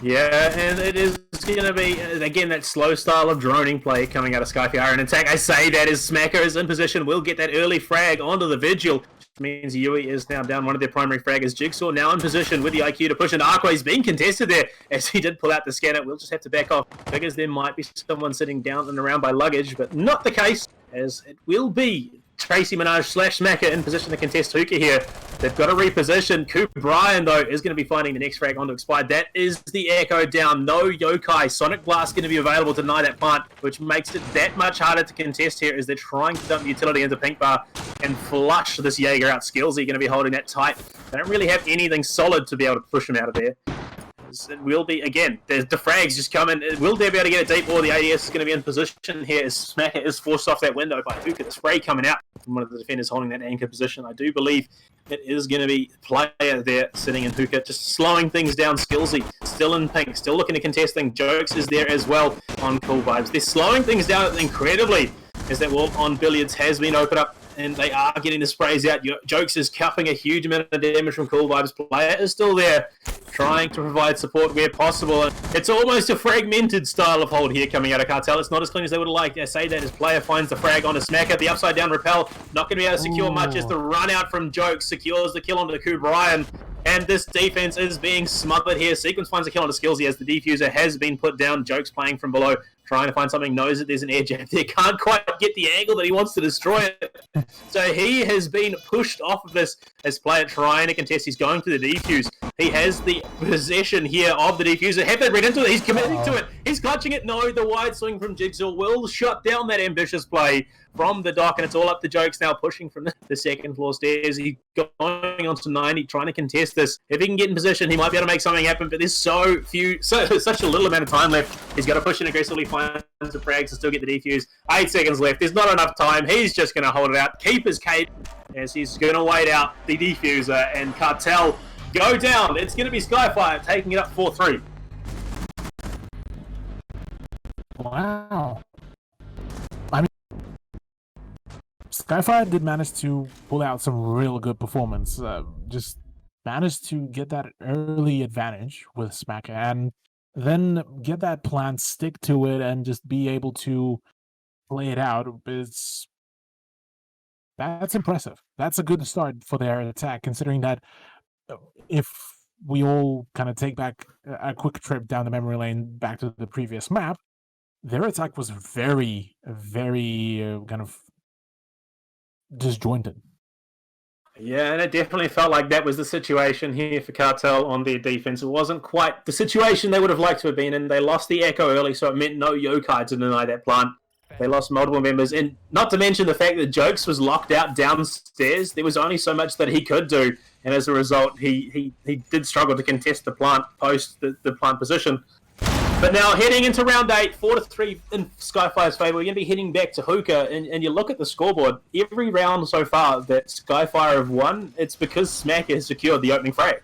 Yeah, and it is going to be, again, that slow style of droning play coming out of Skyfire. And in fact, I say that as Smacker is in position, will get that early frag onto the Vigil. Which means Yui is now down one of their primary fraggers. Jigsaw now in position with the IQ to push, and Arkway's being contested there as he did pull out the scanner. We'll just have to back off. Figures there might be someone sitting down and around by luggage, but not the case, as it will be Tracy Minaj / Smacker in position to contest Hookah here. They've got to reposition. Cooper Bryan, though, is going to be finding the next frag onto Expired. That is the Echo down. No Yokai. Sonic Blast going to be available to deny that plant, which makes it that much harder to contest here as they're trying to dump the utility into Pink Bar and flush this Jaeger out. Skillsy going to be holding that tight. They don't really have anything solid to be able to push him out of there. It will be, again, there's the frags just coming. Will they be able to get it deep, or the ADS is going to be in position here as Smacker is forced off that window by Hookah. The spray coming out from one of the defenders holding that anchor position. I do believe it is going to be player there sitting in Hookah, just slowing things down. Skillsy still in pink, still looking to contest things. Jokes is there as well on Cool Vibes. They're slowing things down incredibly as that wall on Billiards has been opened up, and they are getting the sprays out. Jokes is cupping a huge amount of damage from Cool Vibes. Player is still there, trying to provide support where possible. It's almost a fragmented style of hold here coming out of Cartel. It's not as clean as they would have liked. I say that as player finds the frag on a Smacker. The upside down repel, not going to be able to secure much as the run out from Jokes secures the kill onto Ku Brian. And this defense is being smothered here. Sequence finds a kill onto Skillsy as the defuser has been put down. Jokes playing from below, trying to find something, knows that there's an edge out there, can't quite get the angle that he wants to destroy it. So he has been pushed off of this as player trying to contest. He's going to the defuse. He has the possession here of the defuser. Have they read into it? He's committing to it. He's clutching it. No, the wide swing from Jigsaw will shut down that ambitious play from the dock, and it's all up to Jokes now, pushing from the second floor stairs. He's going on to 90, trying to contest this. If he can get in position, he might be able to make something happen, but there's such a little amount of time left. He's got to push in aggressively, find the frags to still get the defuse. 8 seconds left. There's not enough time. He's just going to hold it out, keep his cape, as he's going to wait out the defuser, and Cartel go down. It's going to be Skyfire taking it up 4-3. Wow. I mean, Skyfire did manage to pull out some real good performance. Just managed to get that early advantage with Smacker, and then get that plan, stick to it, and just be able to play it out. That's impressive. That's a good start for their attack, considering that if we all kind of take back a quick trip down the memory lane back to the previous map, their attack was very, very kind of disjointed. Yeah, and it definitely felt like that was the situation here for Cartel on their defense. It wasn't quite the situation they would have liked to have been in. They lost the Echo early, so it meant no yokai to deny that plant. They lost multiple members, and not to mention the fact that Jokes was locked out downstairs. There was only so much that he could do, and as a result, he did struggle to contest the plant post the plant position. But now heading into round 8, 4-3 in Skyfire's favour, we're going to be heading back to Hookah, and you look at the scoreboard, every round so far that Skyfire have won, it's because Smacker has secured the opening frag.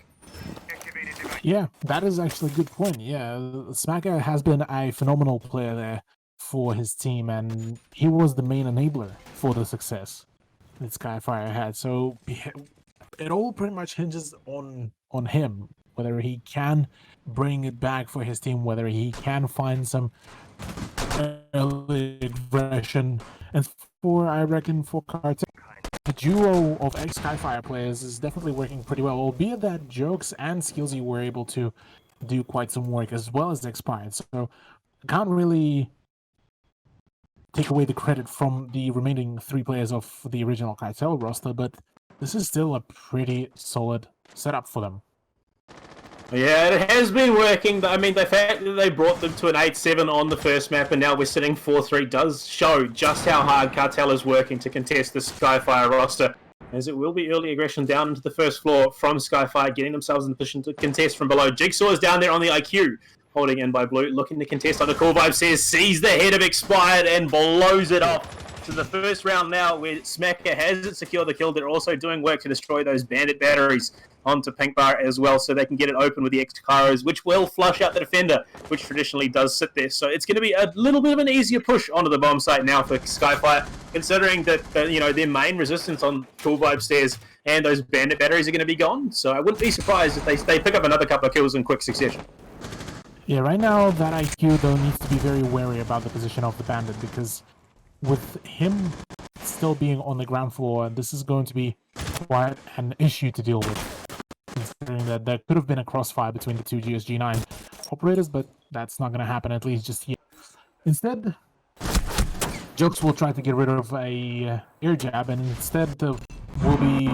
Yeah, that is actually a good point. Yeah, Smacker has been a phenomenal player there for his team, and he was the main enabler for the success that Skyfire had. So it all pretty much hinges on him, whether he can bring it back for his team, whether he can find some early aggression. And I reckon for Cartel, the duo of ex-Skyfire players is definitely working pretty well, albeit that Jokes and Skillsy were able to do quite some work, as well as Expired. So can't really take away the credit from the remaining 3 players of the original Cartel roster, but this is still a pretty solid setup for them. Yeah, it has been working. I mean, the fact that they brought them to an 8-7 on the first map, and now we're sitting 4-3, does show just how hard Cartel is working to contest the Skyfire roster, as it will be early aggression down into the first floor from Skyfire, getting themselves in the position to contest from below. Jigsaw is down there on the IQ, holding in by Blue, looking to contest under Cool Vibe, says, sees the head of Expired and blows it off. So the first round now, where Smacker hasn't secured the kill, they're also doing work to destroy those bandit batteries onto Pink Bar as well, so they can get it open with the extra Kairos, which will flush out the defender, which traditionally does sit there. So it's going to be a little bit of an easier push onto the bomb site now for Skyfire, considering that their main resistance on Cool Vibe stairs and those bandit batteries are going to be gone. So I wouldn't be surprised if they pick up another couple of kills in quick succession. Yeah, right now that IQ though needs to be very wary about the position of the bandit, because with him still being on the ground floor, this is going to be quite an issue to deal with, considering that there could have been a crossfire between the two GSG-9 operators, but that's not going to happen, at least just yet. Instead, Jokes will try to get rid of a air jab, and instead will be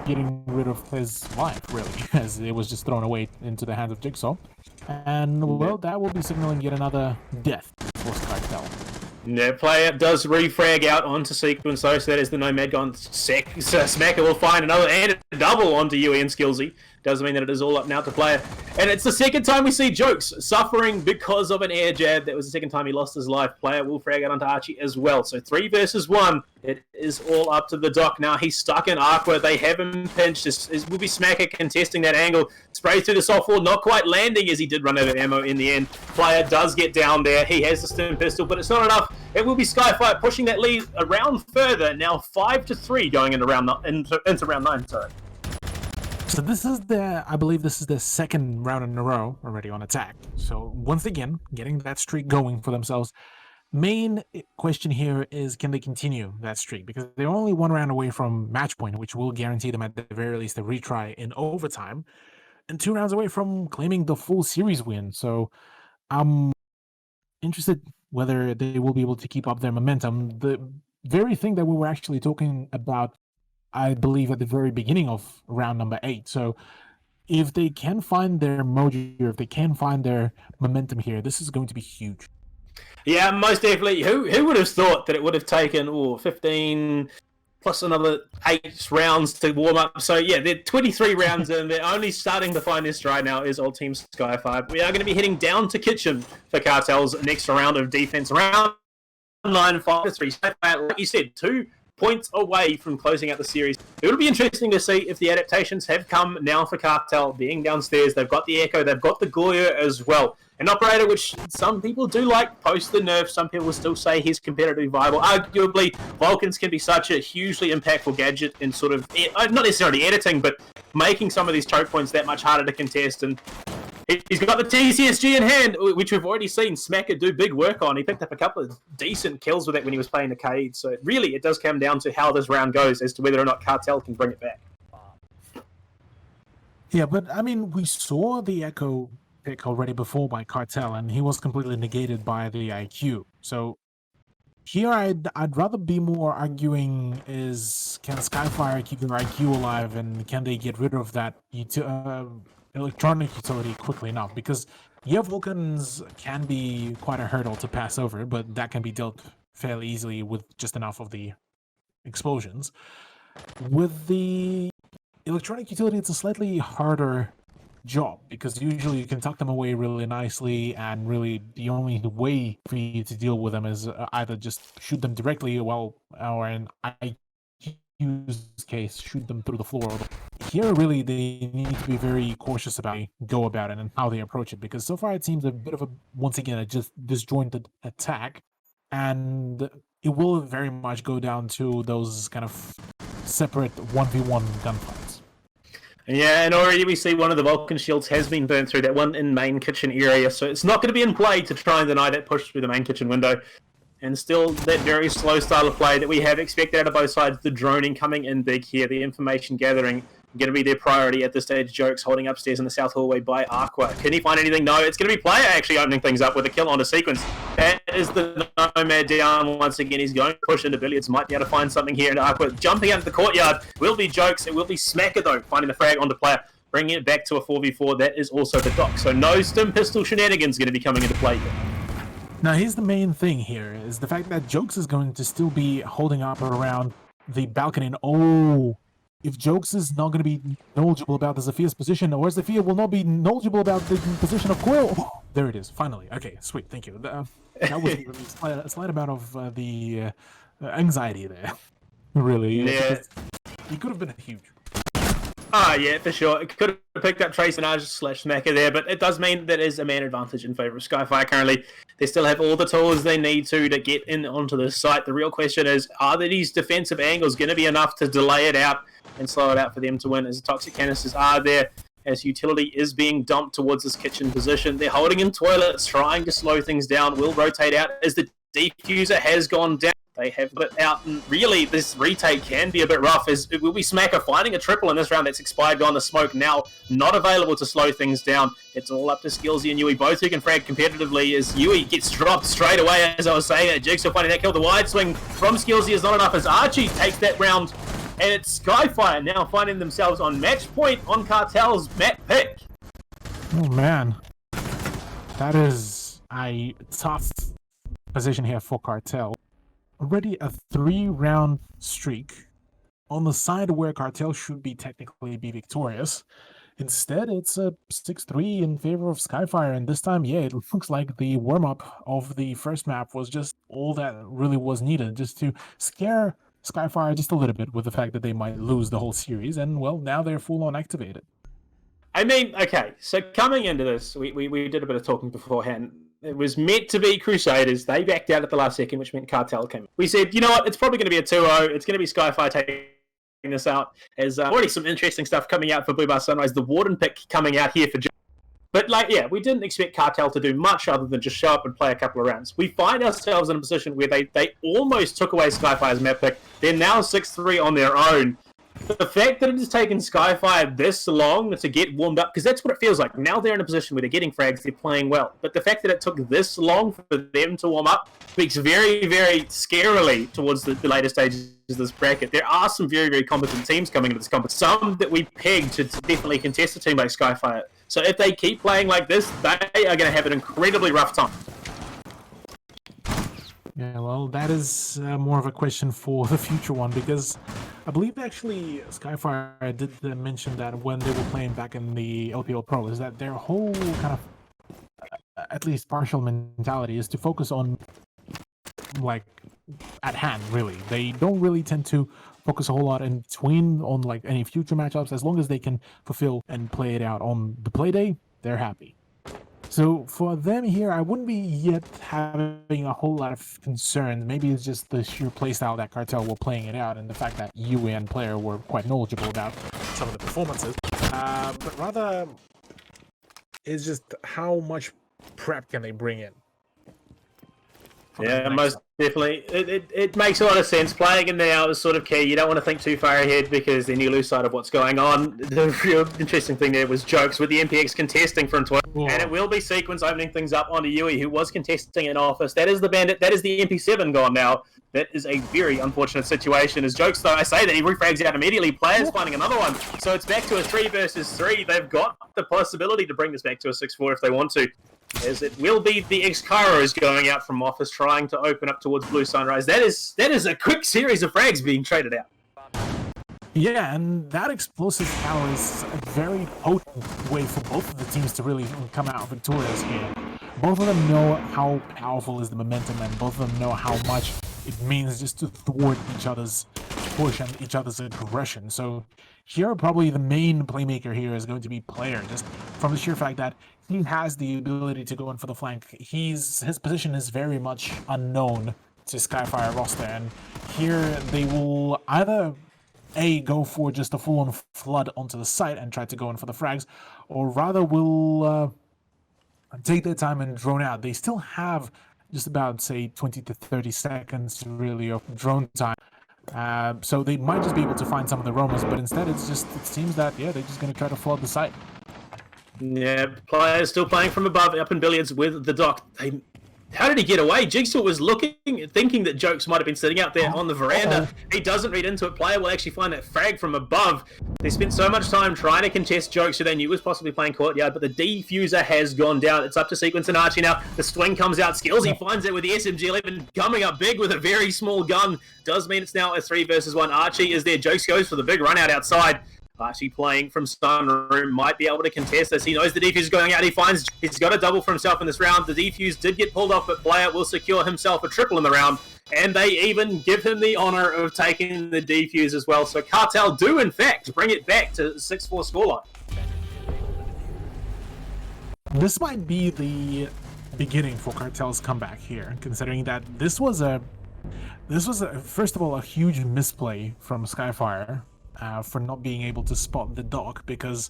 getting rid of his life, really, as it was just thrown away into the hands of Jigsaw. And, well, that will be signaling yet another death for Cartel. The player does refrag out onto Sequence, though, so that is the Nomad gone sec. So Smacker will find another and a double onto UE and Skillsy. doesn't mean that it is all up now to Player. And it's the second time we see Jokes suffering because of an air jab. That was the second time he lost his life. Player will frag out onto Archie as well. So 3 versus 1. It is all up to the Doc now. He's stuck in Aqua. They have him pinched. Will be Smacker contesting that angle. Sprays through the soft wall, not quite landing as he did run out of ammo in the end. Player does get down there. He has the stim pistol, but it's not enough. It will be Skyfire pushing that lead around further. Now 5-3 going into round 9. Sorry. So this is I believe this is the second round in a row already on attack. So once again, getting that streak going for themselves. Main question here is, can they continue that streak? Because they're only 1 round away from match point, which will guarantee them at the very least a retry in overtime, and 2 rounds away from claiming the full series win. So I'm interested whether they will be able to keep up their momentum. The very thing that we were actually talking about, I believe, at the very beginning of round number 8. So if they can find their mojo, if they can find their momentum here, this is going to be huge. Yeah, most definitely. Who would have thought that it would have taken 15 plus another 8 rounds to warm up? So yeah, they're 23 rounds in. They're only starting to find their stride now is old team Skyfire. We are going to be heading down to Kitchen for Cartel's next round of defense. Round 9, 5-3. Skyfire, like you said, 2 points away from closing out the series. It will be interesting to see if the adaptations have come now for Cartel being downstairs. They've got the Echo, they've got the Goya as well. An operator which some people do like post the nerf. Some people still say he's competitively viable. Arguably, Vulcans can be such a hugely impactful gadget in sort of, not necessarily editing, but making some of these choke points that much harder to contest. And he's got the TCSG in hand, which we've already seen Smacker do big work on. He picked up a couple of decent kills with it when he was playing the Kaid. So really, it does come down to how this round goes as to whether or not Cartel can bring it back. Yeah, but I mean, we saw the Echo pick already before by Cartel, and he was completely negated by the IQ. So here I'd rather be more arguing is, can Skyfire keep their IQ alive, and can they get rid of that electronic utility quickly enough? Because yeah, Vulcans can be quite a hurdle to pass over, but that can be dealt fairly easily with just enough of the explosions. With the electronic utility, it's a slightly harder job, because usually you can tuck them away really nicely, and really the only way for you to deal with them is either just shoot them directly, or in IQ's case, shoot them through the floor. Here, really, they need to be very cautious about how they go about it and how they approach it, because so far it seems a bit of once again, a just disjointed attack, and it will very much go down to those kind of separate 1v1 gunfights. Yeah, and already we see one of the Vulcan shields has been burnt through, that one in main kitchen area, so it's not going to be in play to try and deny that push through the main kitchen window. And still that very slow style of play that we have expected out of both sides. The droning coming in big here, the information gathering going to be their priority at this stage. Jokes holding upstairs in the south hallway by Aqua. Can he find anything? No, it's going to be Player actually opening things up with a kill on a sequence. That is the Nomad down once again. He's going to push into Billiards. Might be able to find something here. And Aqua jumping out of the courtyard. Will be Jokes. It will be Smacker though, finding the frag onto Player. Bringing it back to a 4v4. That is also the Doc. So no stim pistol shenanigans going to be coming into play here. Now here's the main thing here, is the fact that Jokes is going to still be holding up around the balcony. And if Jokes is not going to be knowledgeable about the Zephyr's position, or Zephyr will not be knowledgeable about the position of Quill. Oh, there it is, finally. Okay, sweet, thank you. That was a slight amount of the anxiety there. Really. Yeah. He could have been huge. Yeah, for sure. It could have picked up Trace and Smacker there, but it does mean that is a man advantage in favour of Skyfire currently. They still have all the tools they need to get in onto the site. The real question is, are these defensive angles going to be enough to delay it out and slow it out for them to win, as the toxic canisters are there, as utility is being dumped towards this kitchen position. They're holding in toilets, trying to slow things down. Will rotate out as the defuser has gone down. They have put it out, and really this retake can be a bit rough, as it will be Smacker finding a triple in this round that's expired on the smoke now, not available to slow things down. It's all up to Skillsy and Yui, both who can frag competitively, as Yui gets dropped straight away, as I was saying. Jigsaw finding that kill. The wide swing from Skillsy is not enough, as Archie takes that round, and it's Skyfire now finding themselves on match point on Cartel's map pick. Oh man, that is a tough position here for Cartel. Already a 3-round streak on the side where Cartel should be technically victorious, Instead, it's a 6-3 in favor of Skyfire, and this time, yeah, it looks like the warm-up of the first map was just all that really was needed, just to scare Skyfire just a little bit with the fact that they might lose the whole series, and, well, now they're full-on activated. I mean, okay, so coming into this, we did a bit of talking beforehand. It was meant to be Crusaders. They backed out at the last second, which meant Cartel came in. We said, you know what, it's probably going to be a 2-0. It's going to be Skyfire taking this out. There's already some interesting stuff coming out for Blue Bar Sunrise. The Warden pick coming out here for... But, like, yeah, we didn't expect Cartel to do much other than just show up and play a couple of rounds. We find ourselves in a position where they almost took away Skyfire's map pick. They're now 6-3 on their own. The fact that it has taken Skyfire this long to get warmed up, because that's what it feels like. Now they're in a position where they're getting frags, they're playing well. But the fact that it took this long for them to warm up speaks very, very scarily towards the later stages of this bracket. There are some very, very competent teams coming into this competition. Some that we pegged to definitely contest a team like Skyfire. So if they keep playing like this, they are going to have an incredibly rough time. Yeah, well, that is more of a question for the future one, because I believe actually Skyfire did mention that when they were playing back in the LPL Pro, is that their whole kind of, at least partial mentality is to focus on, like, at hand, really. They don't really tend to focus a whole lot in between on, like, any future matchups. As long as they can fulfill and play it out on the play day, they're happy. So for them here, I wouldn't be yet having a whole lot of concerns. Maybe it's just the sheer playstyle that Cartel were playing it out and the fact that you and player were quite knowledgeable about some of the performances. But rather, it's just how much prep can they bring in? Yeah, most definitely. It makes a lot of sense. Playing it now is sort of key. You don't want to think too far ahead because then you lose sight of what's going on. The real interesting thing there was Jokes with the MPX contesting from 12. And it will be Sequence opening things up onto Yui, who was contesting in Office. That is the Bandit. That is the MP7 gone now. That is a very unfortunate situation. As Jokes, though, I say that he refrags out immediately. Players finding another one. So it's back to a 3 versus 3. They've got the possibility to bring this back to a 6-4 if they want to. As it will be the X-Kairos going out from Office, trying to open up towards Blue Sunrise. That is a quick series of frags being traded out. Yeah, and that explosive power is a very potent way for both of the teams to really come out victorious here. Both of them know how powerful is the momentum, and both of them know how much it means just to thwart each other's push and each other's aggression. So here, probably the main playmaker here is going to be Player, just from the sheer fact that he has the ability to go in for the flank. His position is very much unknown to Skyfire roster, and here they will either go for just a full-on flood onto the site and try to go in for the frags, or rather will take their time and drone out. They still have just about, say, 20 to 30 seconds really of drone time. So they might just be able to find some of the roamers, but instead it seems that, yeah, they're just going to try to flood the site. Yeah, players still playing from above, up in Billiards with the Doc. How did he get away? Jigsaw was thinking that Jokes might have been sitting out there on the veranda. He doesn't read into it. Player will actually find that frag from above. They spent so much time trying to contest Jokes, who they knew was possibly playing Courtyard, but the defuser has gone down. It's up to Sequence and Archie now. The swing comes out. Skills, he finds it with the SMG-11 coming up big with a very small gun. Does mean it's now a 3 versus 1. Archie is there. Jokes goes for the big run out outside. Archie playing from Sunroom might be able to contest this. He knows the defuse is going out. He's got a double for himself in this round. The defuse did get pulled off, but Player will secure himself a triple in the round. And they even give him the honor of taking the defuse as well. So Cartel do, in fact, bring it back to 6-4 scoreline. This might be the beginning for Cartel's comeback here, considering that this was first of all a huge misplay from Skyfire. For not being able to spot the Doc, because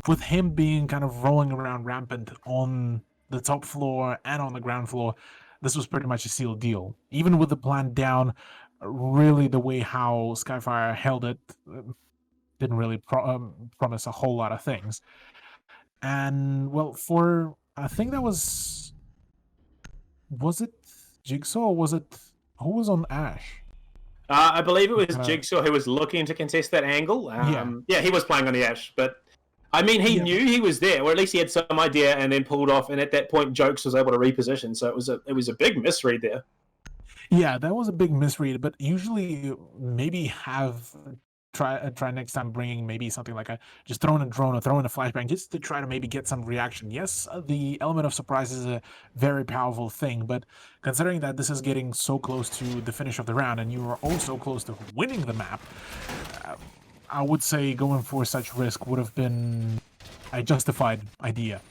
with him being kind of rolling around rampant on the top floor and on the ground floor, this was pretty much a sealed deal. Even with the plan down, really the way how Skyfire held it didn't really promise a whole lot of things. And, well, I think that was it Jigsaw, or was it, who was on Ash? I believe it was Jigsaw who was looking to contest that angle. Yeah, he was playing on the Ash, but I mean, he knew he was there, or at least he had some idea, and then pulled off. And at that point, Jokes was able to reposition. So it was a big misread there. Yeah, that was a big misread. But usually, maybe have try next time bringing maybe something like just throwing a drone or throwing a flashbang just to try to maybe get some reaction. Yes, the element of surprise is a very powerful thing, but considering that this is getting so close to the finish of the round and you are also close to winning the map, I would say going for such risk would have been a justified idea.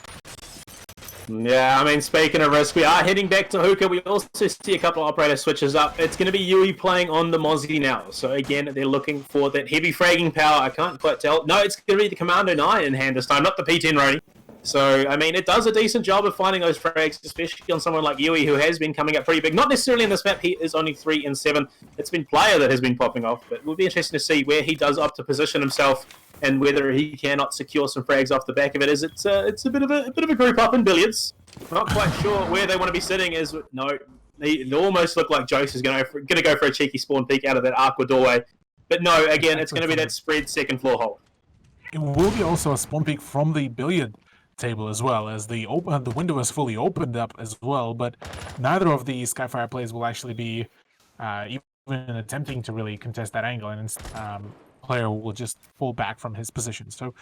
Yeah, I mean, speaking of risk, we are heading back to Hookah. We also see a couple of operator switches up. It's going to be Yui playing on the Mozzie now. So again, they're looking for that heavy fragging power. I can't quite tell. No, it's going to be the Commando 9 in hand this time, not the P10 Rody. So, I mean, it does a decent job of finding those frags, especially on someone like Yui, who has been coming up pretty big. Not necessarily in this map, he is only 3 and 7. It's been Player that has been popping off, but it will be interesting to see where he does opt to position himself and whether he cannot secure some frags off the back of it. As it's a bit of a group up in billiards. Not quite sure where they want to be sitting. They almost look like Jose is going to go for a cheeky spawn peek out of that aqua doorway. But no, again, it's going to be that spread second floor hold. It will be also a spawn peek from the billiard table as well, as the window is fully opened up as well, but neither of the Skyfire players will actually be even attempting to really contest that angle, and player will just fall back from his position. So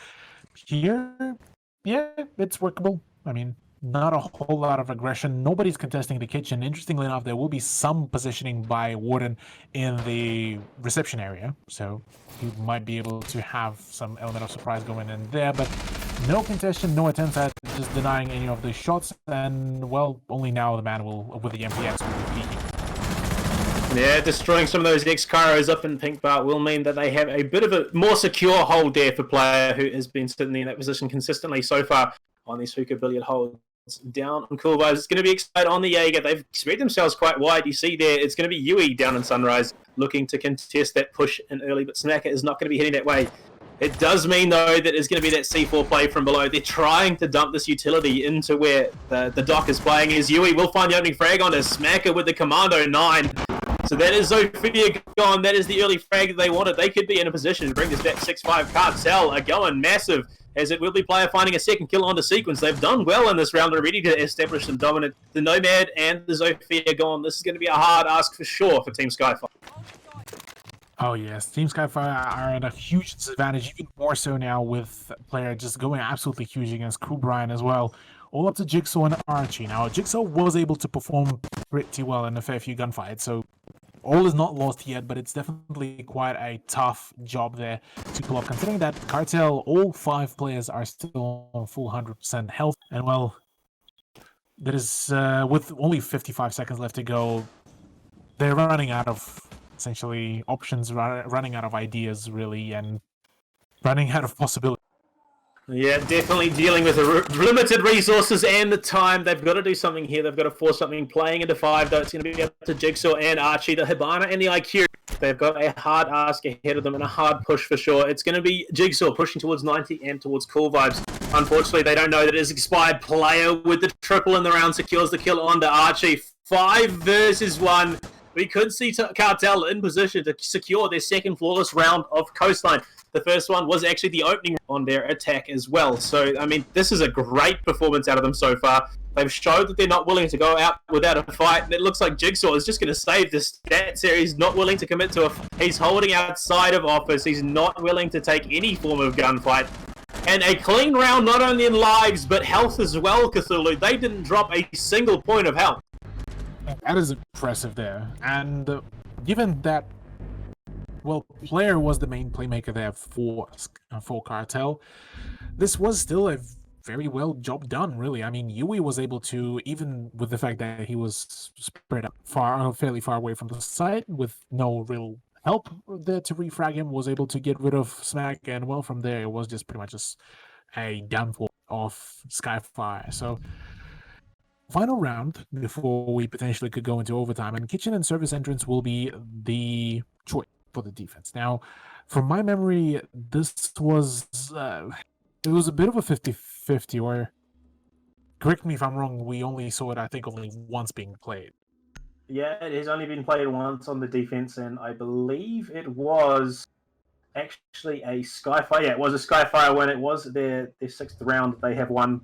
here, yeah, it's workable. I mean, not a whole lot of aggression. Nobody's contesting the kitchen. Interestingly enough, there will be some positioning by Warden in the reception area, so you might be able to have some element of surprise going in there, but no contention, no attempts at just denying any of the shots, and, well, only now the man with the MPX will be peeking. Yeah, destroying some of those X-Kairos up in Pink Bar will mean that they have a bit of a more secure hold there for Player, who has been sitting in that position consistently so far on these Hookah billiard holds. Down on Cool Vibes, it's going to be excited on the Jaeger. They've spread themselves quite wide. You see there, it's going to be Yui down in Sunrise looking to contest that push in early, but Smacker is not going to be heading that way. It does mean, though, that it's going to be that C4 play from below. They're trying to dump this utility into where the Doc is playing. As Yui will find the opening frag onto Smacker with the Commando 9. So that is Zofia gone. That is the early frag that they wanted. They could be in a position to bring this back 6-5. Cartel are going massive, as it will be Player finding a second kill onto Sequence. They've done well in this round. They're ready to establish some dominance. The Nomad and the Zofia gone. This is going to be a hard ask for sure for Team Skyfire. Oh yes, Team Skyfire are at a huge disadvantage, even more so now with Player just going absolutely huge against Crew Brian as well. All up to Jigsaw and Archie. Now, Jigsaw was able to perform pretty well in a fair few gunfights, so all is not lost yet, but it's definitely quite a tough job there to pull off, considering that Cartel, all 5 players are still on full 100% health, and well, there is, with only 55 seconds left to go, they're running out of, essentially, options, running out of ideas, really, and running out of possibilities. Yeah, definitely dealing with the limited resources and the time. They've got to do something here. They've got to force something. Playing into 5, though, it's going to be up to Jigsaw and Archie, the Hibana and the IQ. They've got a hard ask ahead of them and a hard push for sure. It's going to be Jigsaw pushing towards 90 and towards Cool Vibes. Unfortunately, they don't know that it is expired. Player with the triple in the round secures the kill onto Archie. 5 versus 1. We could see Cartel in position to secure their second flawless round of Coastline. The first one was actually the opening on their attack as well. So, I mean, this is a great performance out of them so far. They've showed that they're not willing to go out without a fight. And it looks like Jigsaw is just going to save this stat series, not willing to commit to he's holding outside of office. He's not willing to take any form of gunfight. And a clean round, not only in lives, but health as well, Cthulhu. They didn't drop a single point of health. That is impressive there. And given that, well, Player was the main playmaker there for Cartel, this was still a very well job done, really. I mean, Yui was able to, even with the fact that he was spread out fairly far away from the site with no real help there to refrag him, was able to get rid of Smack, and well, from there it was just pretty much just a downfall of Skyfire. So final round before we potentially could go into overtime, and kitchen and service entrance will be the choice for the defense. Now, from my memory, this was it was a bit of a 50-50, or correct me if I'm wrong, we only saw it, I think, only once being played. Yeah, it has only been played once on the defense, and I believe it was actually a Skyfire. Yeah, it was a Skyfire when it was their 6th round they have won.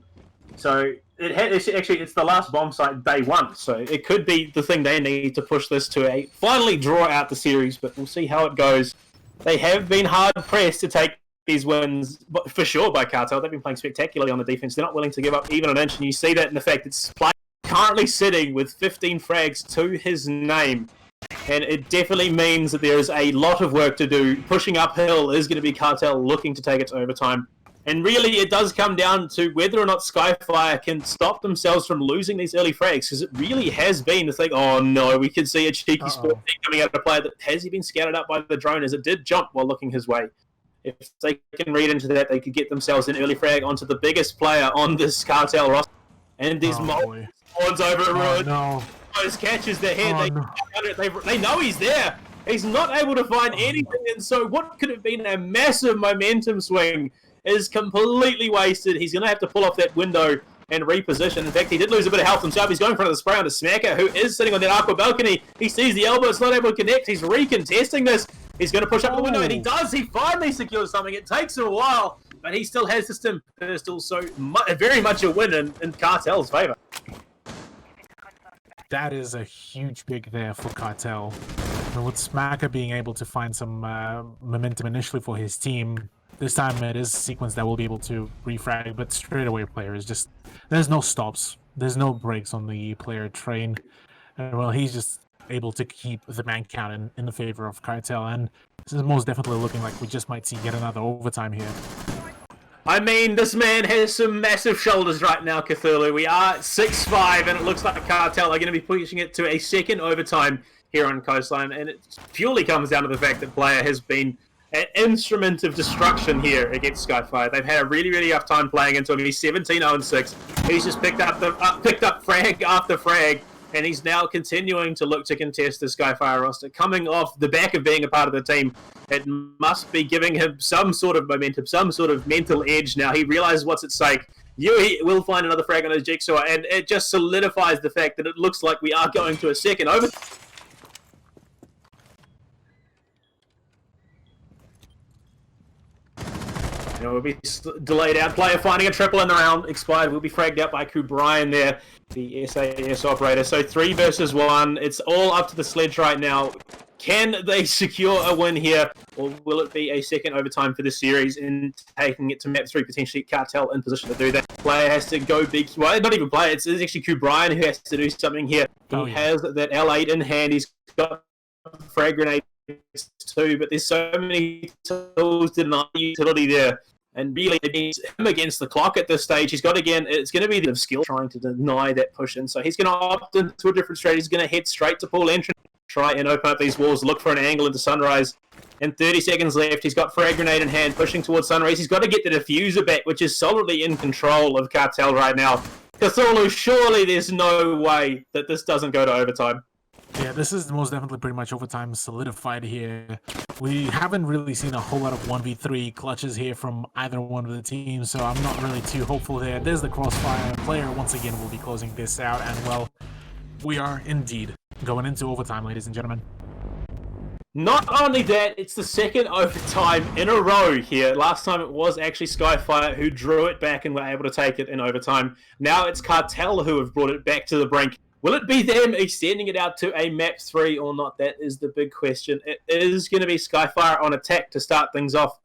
So it's the last bomb site day 1, so it could be the thing they need to push this to finally draw out the series, but we'll see how it goes. they have been hard pressed to take these wins, for sure, by Cartel. They've been playing spectacularly on the defense. They're not willing to give up even an inch, and you see that in the fact it's currently sitting with 15 frags to his name. And it definitely means that there is a lot of work to do. Pushing uphill is going to be Cartel looking to take it to overtime. And really, it does come down to whether or not Skyfire can stop themselves from losing these early frags, because it really has been the thing. Oh no, we can see a cheeky sport coming out of play. That has he been scouted up by the drone, as it did jump while looking his way. If they can read into that, they could get themselves an early frag onto the biggest player on this Cartel roster. And there's more spawns over at Ruin. No. Those catches their head. They know he's there. He's not able to find anything, and so what could have been a massive momentum swing is completely wasted. He's going to have to pull off that window and reposition. In fact, he did lose a bit of health himself. He's going for the spray on the Smacker, who is sitting on that aqua balcony. He sees the elbow. It's not able to connect. He's recontesting this. He's going to push up the window, and he does. He finally secures something. It takes him a while, but he still has the stim pistol, so very much a win in Cartel's favor. That is a huge pick there for Cartel. And with Smacker being able to find some momentum initially for his team, this time it is a sequence that will be able to refrag, but straight away player is just... There's no stops. There's no breaks on the player train. And well, he's just able to keep the man count in the favor of Cartel, and this is most definitely looking like we just might see yet another overtime here. I mean, this man has some massive shoulders right now, Cthulhu. We are 6-5, and it looks like Cartel are going to be pushing it to a second overtime here on Coastline, and it purely comes down to the fact that player has been an instrument of destruction here against Skyfire. They've had a really, really rough time playing into him. He's 17-0-6. He's just picked up frag after frag, and he's now continuing to look to contest the Skyfire roster. Coming off the back of being a part of the team, it must be giving him some sort of momentum, some sort of mental edge now. He realizes what's at stake. He will find another frag on his jigsaw, and it just solidifies the fact that it looks like we are going to a second over. It will be delayed out. Player finding a triple in the round. Expired. Will be fragged out by Brian there, the SAS operator. So 3 versus 1. It's all up to the sledge right now. Can they secure a win here, or will it be a second overtime for this series and taking it to map 3, potentially Cartel in position to do that? Player has to go big. Well, not even player. It's actually Brian who has to do something here. He has that L8 in hand. He's got frag grenades too, but there's so many tools to deny utility there. And really, it needs him against the clock at this stage. He's got, again, it's going to be the skill trying to deny that push in. So he's going to opt into a different strategy. He's going to head straight to pool entrance, try and open up these walls, look for an angle into Sunrise. And 30 seconds left. He's got frag grenade in hand, pushing towards Sunrise. He's got to get the diffuser back, which is solidly in control of Cartel right now. Cthulhu, surely there's no way that this doesn't go to overtime. Yeah, this is most definitely pretty much overtime solidified here. We haven't really seen a whole lot of 1v3 clutches here from either one of the teams, so I'm not really too hopeful there. There's the crossfire. Player once again will be closing this out, and well, we are indeed going into overtime, ladies and gentlemen. Not only that, it's the second overtime in a row here. Last time it was actually Skyfire who drew it back and were able to take it in overtime. Now it's Cartel who have brought it back to the brink. Will it be them extending it out to a map 3 or not? That is the big question. It is going to be Skyfire on attack to start things off,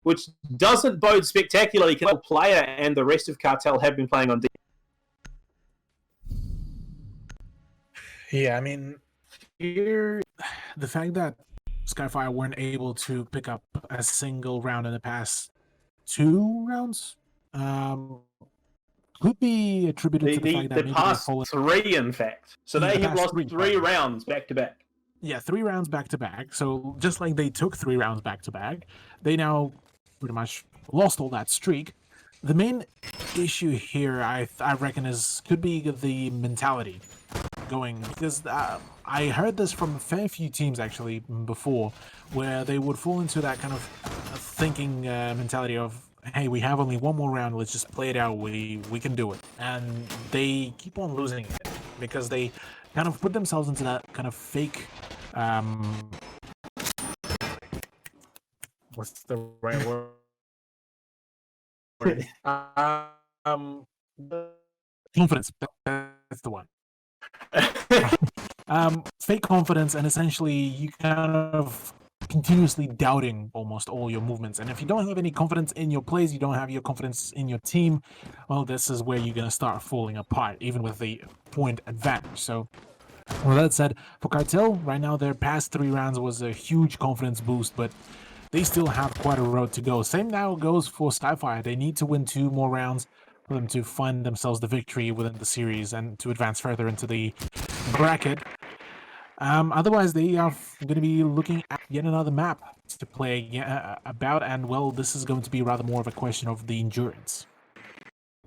which doesn't bode spectacularly. The player and the rest of Cartel have been playing on D. Yeah, I mean, here, the fact that Skyfire weren't able to pick up a single round in the past 2 rounds, could be attributed to the fact that the past 3, in fact. So they have lost 3 rounds back to back. Yeah, 3 rounds back to back. So just like they took 3 rounds back to back, they now pretty much lost all that streak. The main issue here, I reckon, could be the mentality going, because I heard this from a fair few teams actually before, where they would fall into that kind of thinking mentality of, hey, we have only 1 more round, let's just play it out, we can do it. And they keep on losing it because they kind of put themselves into that kind of fake what's the right word? Confidence. That's the one. Fake confidence, and essentially you kind of continuously doubting almost all your movements. And if you don't have any confidence in your plays, you don't have your confidence in your team, well, this is where you're going to start falling apart, even with the point advantage. So, with that said, for Cartel, right now their past 3 rounds was a huge confidence boost, but they still have quite a road to go. Same now goes for Skyfire. They need to win 2 more rounds for them to find themselves the victory within the series and to advance further into the bracket. Otherwise, they are going to be looking at yet another map to play about, and well, this is going to be rather more of a question of the endurance.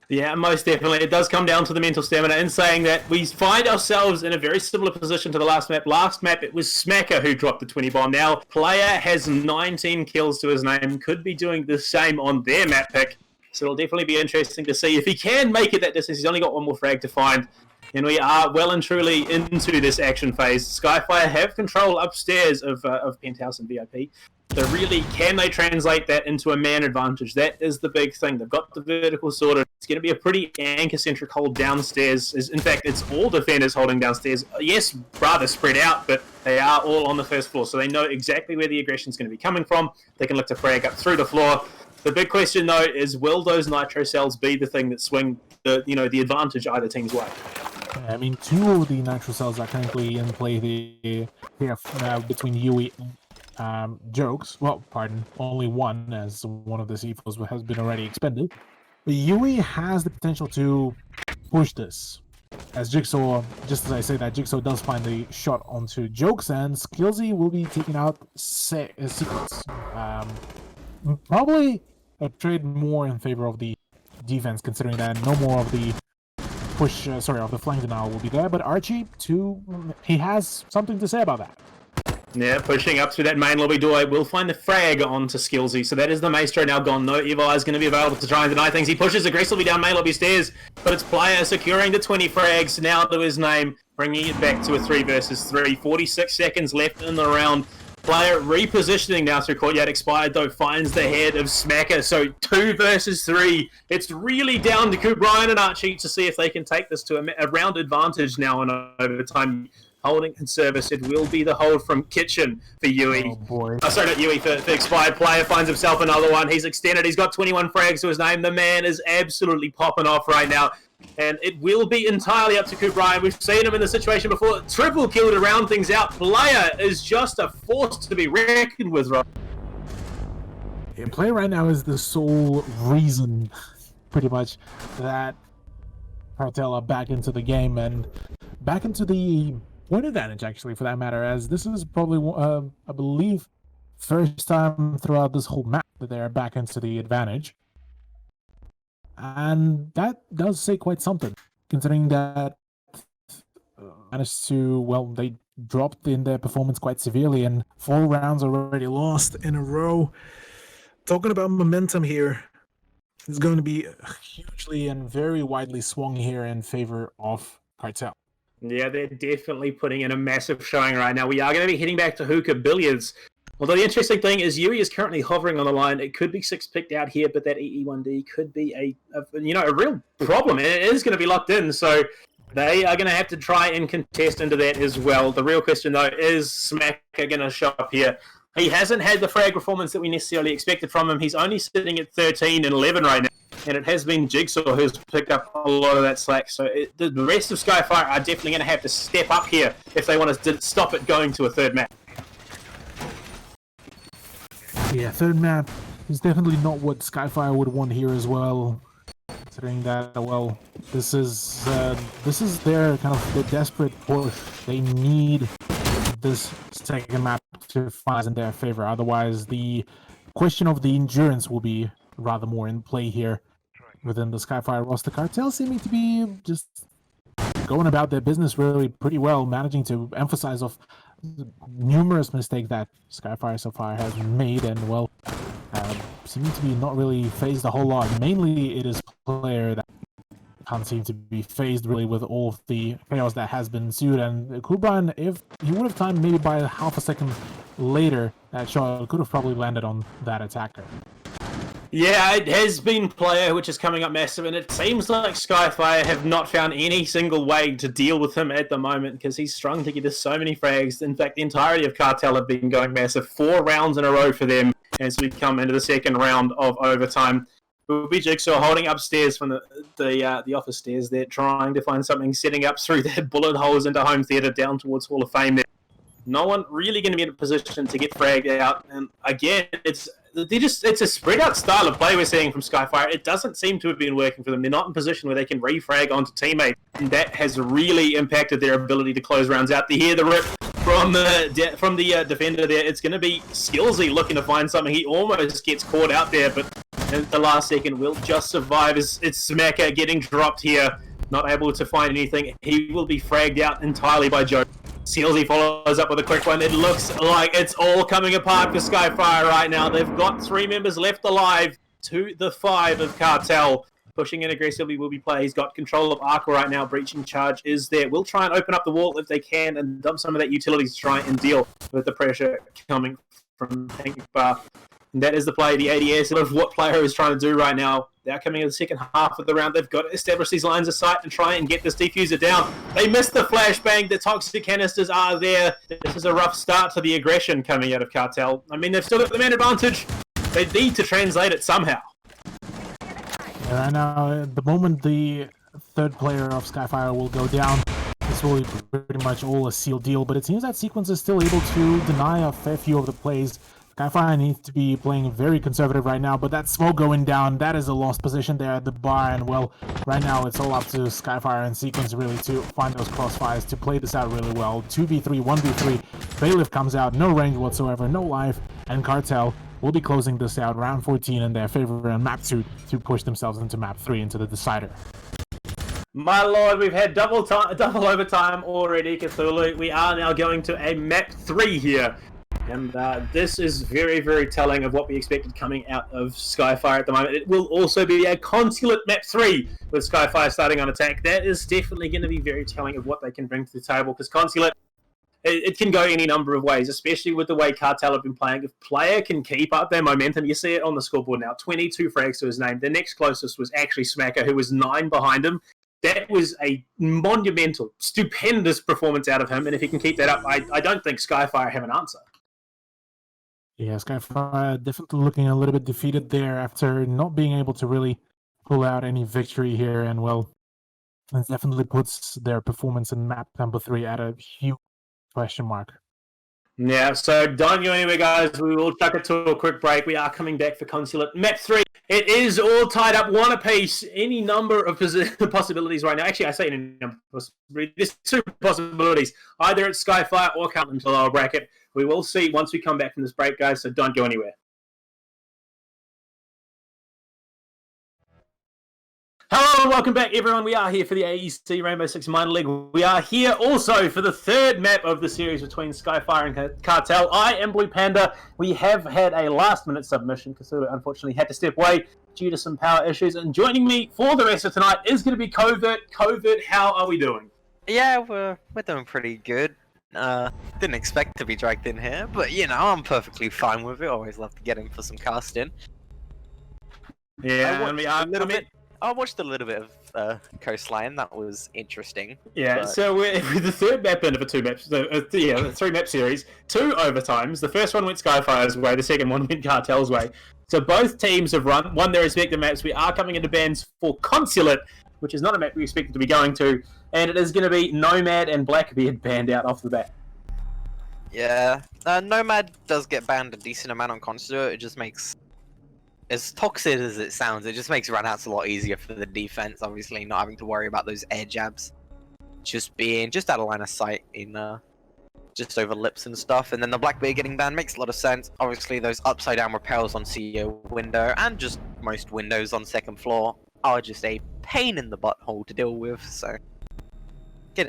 Yeah, most definitely. It does come down to the mental stamina. In saying that, we find ourselves in a very similar position to the last map. Last map, it was Smacker who dropped the 20 bomb. Now, player has 19 kills to his name. Could be doing the same on their map pick. So it'll definitely be interesting to see if he can make it that distance. He's only got 1 more frag to find. And we are well and truly into this action phase. Skyfire have control upstairs of Penthouse and VIP. So really, can they translate that into a man advantage? That is the big thing. They've got the vertical sorted. It's going to be a pretty anchor-centric hold downstairs. In fact, it's all defenders holding downstairs. Yes, rather spread out, but they are all on the first floor. So they know exactly where the aggression is going to be coming from. They can look to frag up through the floor. The big question, though, is will those nitro cells be the thing that swing the advantage either team's way? I mean, 2 of the nitro cells are currently in play between Yui and Jokes. Well, pardon, only 1, as one of the C4s has been already expended. But Yui has the potential to push this. As Jigsaw, just as I say that, Jigsaw does find the shot onto Jokes, and Skillsy will be taking out Secrets. Probably a trade more in favor of the defense, considering that no more of the of the flank denial will be there, but Archie, too, he has something to say about that. Yeah, pushing up through that main lobby door, will find the frag onto Skillsy, so that is the Maestro now gone. No Evil is going to be available to try and deny things. He pushes aggressively down main lobby stairs, but it's player securing the 20 frags now to his name, bringing it back to a 3 versus 3. 46 seconds left in the round. Player repositioning now through Courtyard. Expired, though, finds the head of Smacker. So 2 versus 3. It's really down to Brian and Archie to see if they can take this to a round advantage now in overtime. Holding in service, it will be the hold from Kitchen for Yui. Oh boy. Oh, sorry, not Yui, for Expired. Player finds himself another one. He's extended. He's got 21 frags to his name. The man is absolutely popping off right now. And it will be entirely up to Brian. We've seen him in the situation before. Triple kill to round things out. Player is just a force to be reckoned with, Rob. Yeah, play right now is the sole reason, pretty much, that Cartel are back into the game and back into the point advantage, actually, for that matter, as this is probably, I believe, first time throughout this whole map that they're back into the advantage. And that does say quite something, considering that managed to, well, they dropped in their performance quite severely and 4 rounds already lost in a row. Talking about momentum here, is going to be hugely and very widely swung here in favor of Cartel. Yeah, they're definitely putting in a massive showing right now. We are going to be heading back to Hookah Billiards. Although the interesting thing is Yui is currently hovering on the line. It could be 6 picked out here, but that EE1D could be a real problem. It is going to be locked in, so they are going to have to try and contest into that as well. The real question, though, is Smacker going to show up here? He hasn't had the frag performance that we necessarily expected from him. He's only sitting at 13 and 11 right now. And it has been Jigsaw who's picked up a lot of that slack. So the rest of Skyfire are definitely going to have to step up here if they want to stop it going to a 3rd map. Yeah, 3rd map is definitely not what Skyfire would want here as well. Considering that, well, this is their kind of the desperate push. They need this 2nd map to find in their favor. Otherwise, the question of the endurance will be rather more in play here within the Skyfire roster. Cartel seeming to be just going about their business really pretty well, managing to emphasize of numerous mistakes that Skyfire so far has made, and well, seeming to be not really phased a whole lot. Mainly it is player that can't seem to be phased really with all of the chaos that has been ensued, and Kuban, if he would have timed maybe by half a second later, that shot could have probably landed on that attacker. Yeah, it has been player, which is coming up massive, and it seems like Skyfire have not found any single way to deal with him at the moment because he's strung together so many frags. In fact, the entirety of Cartel have been going massive. 4 rounds in a row for them as we come into the second round of overtime. We'll be Jigsaw holding upstairs from the office stairs there, trying to find something, setting up through their bullet holes into home theatre down towards Hall of Fame there. No one really going to be in a position to get fragged out, and again, it's a spread out style of play we're seeing from Skyfire. It doesn't seem to have been working for them. They're not in a position where they can refrag onto teammates, and that has really impacted their ability to close rounds out. To hear the rip from the defender there, it's going to be Skillsy looking to find something. He almost gets caught out there, but in the last second will just survive. It's Smacker getting dropped here, not able to find anything. He will be fragged out entirely by Joe. Skillsy follows up with a quick one. It looks like it's all coming apart for Skyfire right now. They've got 3 members left alive to the 5 of Cartel. Pushing in aggressively will be play. He's got control of Arca right now. Breaching charge is there. We'll try and open up the wall if they can and dump some of that utilities to try and deal with the pressure coming from Pink Bar. And that is the play, the ADS of what player is trying to do right now. They're coming in the second half of the round. They've got to establish these lines of sight and try and get this defuser down. They missed the flashbang. The toxic canisters are there. This is a rough start to the aggression coming out of Cartel. I mean, they've still got the man advantage. They need to translate it somehow. Right now, at the moment the third player of Skyfire will go down, this will be pretty much all a sealed deal, but it seems that Sequence is still able to deny a fair few of the plays. Skyfire needs to be playing very conservative right now, but that smoke going down, that is a lost position there at the bar, and well, right now it's all up to Skyfire and Sequence really to find those crossfires, to play this out really well. 2v3, 1v3, Bailiff comes out, no range whatsoever, no life, and Cartel will be closing this out, round 14 in their favor on map 2 to push themselves into map 3, into the decider. My lord, we've had double overtime already, Cthulhu. We are now going to a map 3 here. And this is very, very telling of what we expected coming out of Skyfire at the moment. It will also be a Consulate map 3 with Skyfire starting on attack. That is definitely going to be very telling of what they can bring to the table, because Consulate, it can go any number of ways, especially with the way Cartel have been playing. If player can keep up their momentum, you see it on the scoreboard now, 22 frags to his name. The next closest was actually Smacker, who was 9 behind him. That was a monumental, stupendous performance out of him, and if he can keep that up, I don't think Skyfire have an answer. Yeah, Skyfire definitely looking a little bit defeated there after not being able to really pull out any victory here, and well, it definitely puts their performance in map number 3 at a huge question mark. Yeah, so don't go anywhere, guys. We will chuck it to a quick break. We are coming back for Consulate map 3. It is all tied up, 1 apiece. Any number of possibilities right now. Actually, I say any number of possibilities. There's 2 possibilities. Either it's Skyfire or Cartel into the lower bracket. We will see once we come back from this break, guys, so don't go anywhere. Hello and welcome back, everyone. We are here for the AEC Rainbow Six Minor League. We are here also for the 3rd map of the series between Skyfire and Cartel. I am BluePanda. We have had a last-minute submission. Cthulhu unfortunately had to step away due to some power issues. And joining me for the rest of tonight is going to be Covert. Covert, how are we doing? Yeah, we're doing pretty good. Didn't expect to be dragged in here, but you know, I'm perfectly fine with it. Always love to get in for some casting. Yeah, I watched a little bit of Coastline. That was interesting. Yeah, but... so we're with the 3rd map into the 2 maps. The 3-map series. 2 overtimes. The first one went Skyfire's way. The second one went Cartel's way. So both teams have won their respective maps. We are coming into bans for Consulate, which is not a map we expected to be going to, and it is going to be Nomad and Blackbeard banned out off the bat. Yeah, Nomad does get banned a decent amount on Consulate. It just makes, as toxic as it sounds, it just makes runouts a lot easier for the defense. Obviously, not having to worry about those air jabs, just out of line of sight in just over lips and stuff. And then the Blackbeard getting banned makes a lot of sense. Obviously, those upside down repels on CEO window and just most windows on 2nd floor are just a pain in the butthole to deal with. So,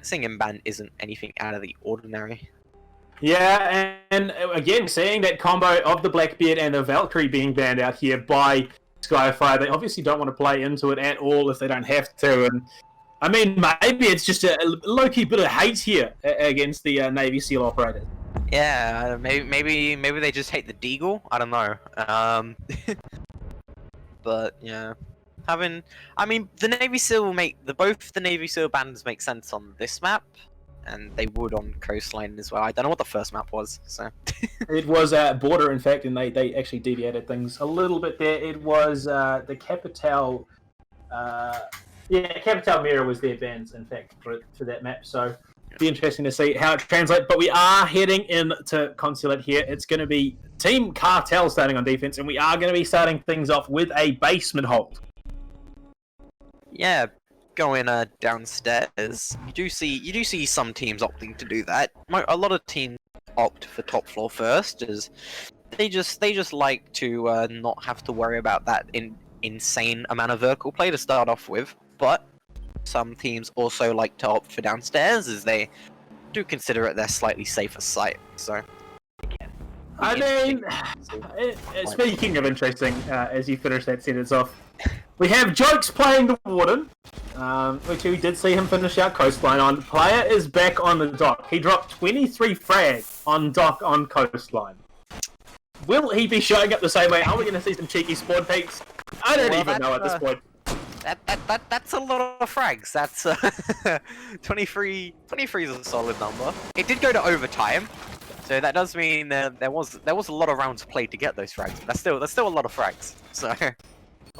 seeing him banned isn't anything out of the ordinary. Yeah, and again, seeing that combo of the Blackbeard and the Valkyrie being banned out here by Skyfire, they obviously don't want to play into it at all if they don't have to. And I mean, maybe it's just a low-key bit of hate here against the Navy SEAL operators. Yeah, maybe they just hate the Deagle. I don't know. but yeah, I mean, the Navy SEAL will both the Navy SEAL bands make sense on this map, and they would on Coastline as well. I don't know what the first map was, so. It was Border, in fact, and they actually deviated things a little bit there. It was the Capital. Capital Mirror was their bands, in fact, for that map. So it'll be interesting to see how it translates. But we are heading into Consulate here. It's going to be Team Cartel starting on defense, and we are going to be starting things off with a basement hold. Yeah, going downstairs. You do see some teams opting to do that. A lot of teams opt for top floor first, as they just like to not have to worry about that insane amount of vertical play to start off with. But some teams also like to opt for downstairs, as they do consider it their slightly safer site. So, I mean, speaking of interesting, as you finish that sentence off, we have Jokes playing the Warden, which we did see him finish out Coastline on. Player is back on the dock. He dropped 23 frags on dock on Coastline. Will he be showing up the same way? Are we going to see some cheeky spawn peaks? I don't even know at this point. That's a lot of frags. That's 23 is a solid number. It did go to overtime, so that does mean there was a lot of rounds played to get those frags. But that's still a lot of frags. So.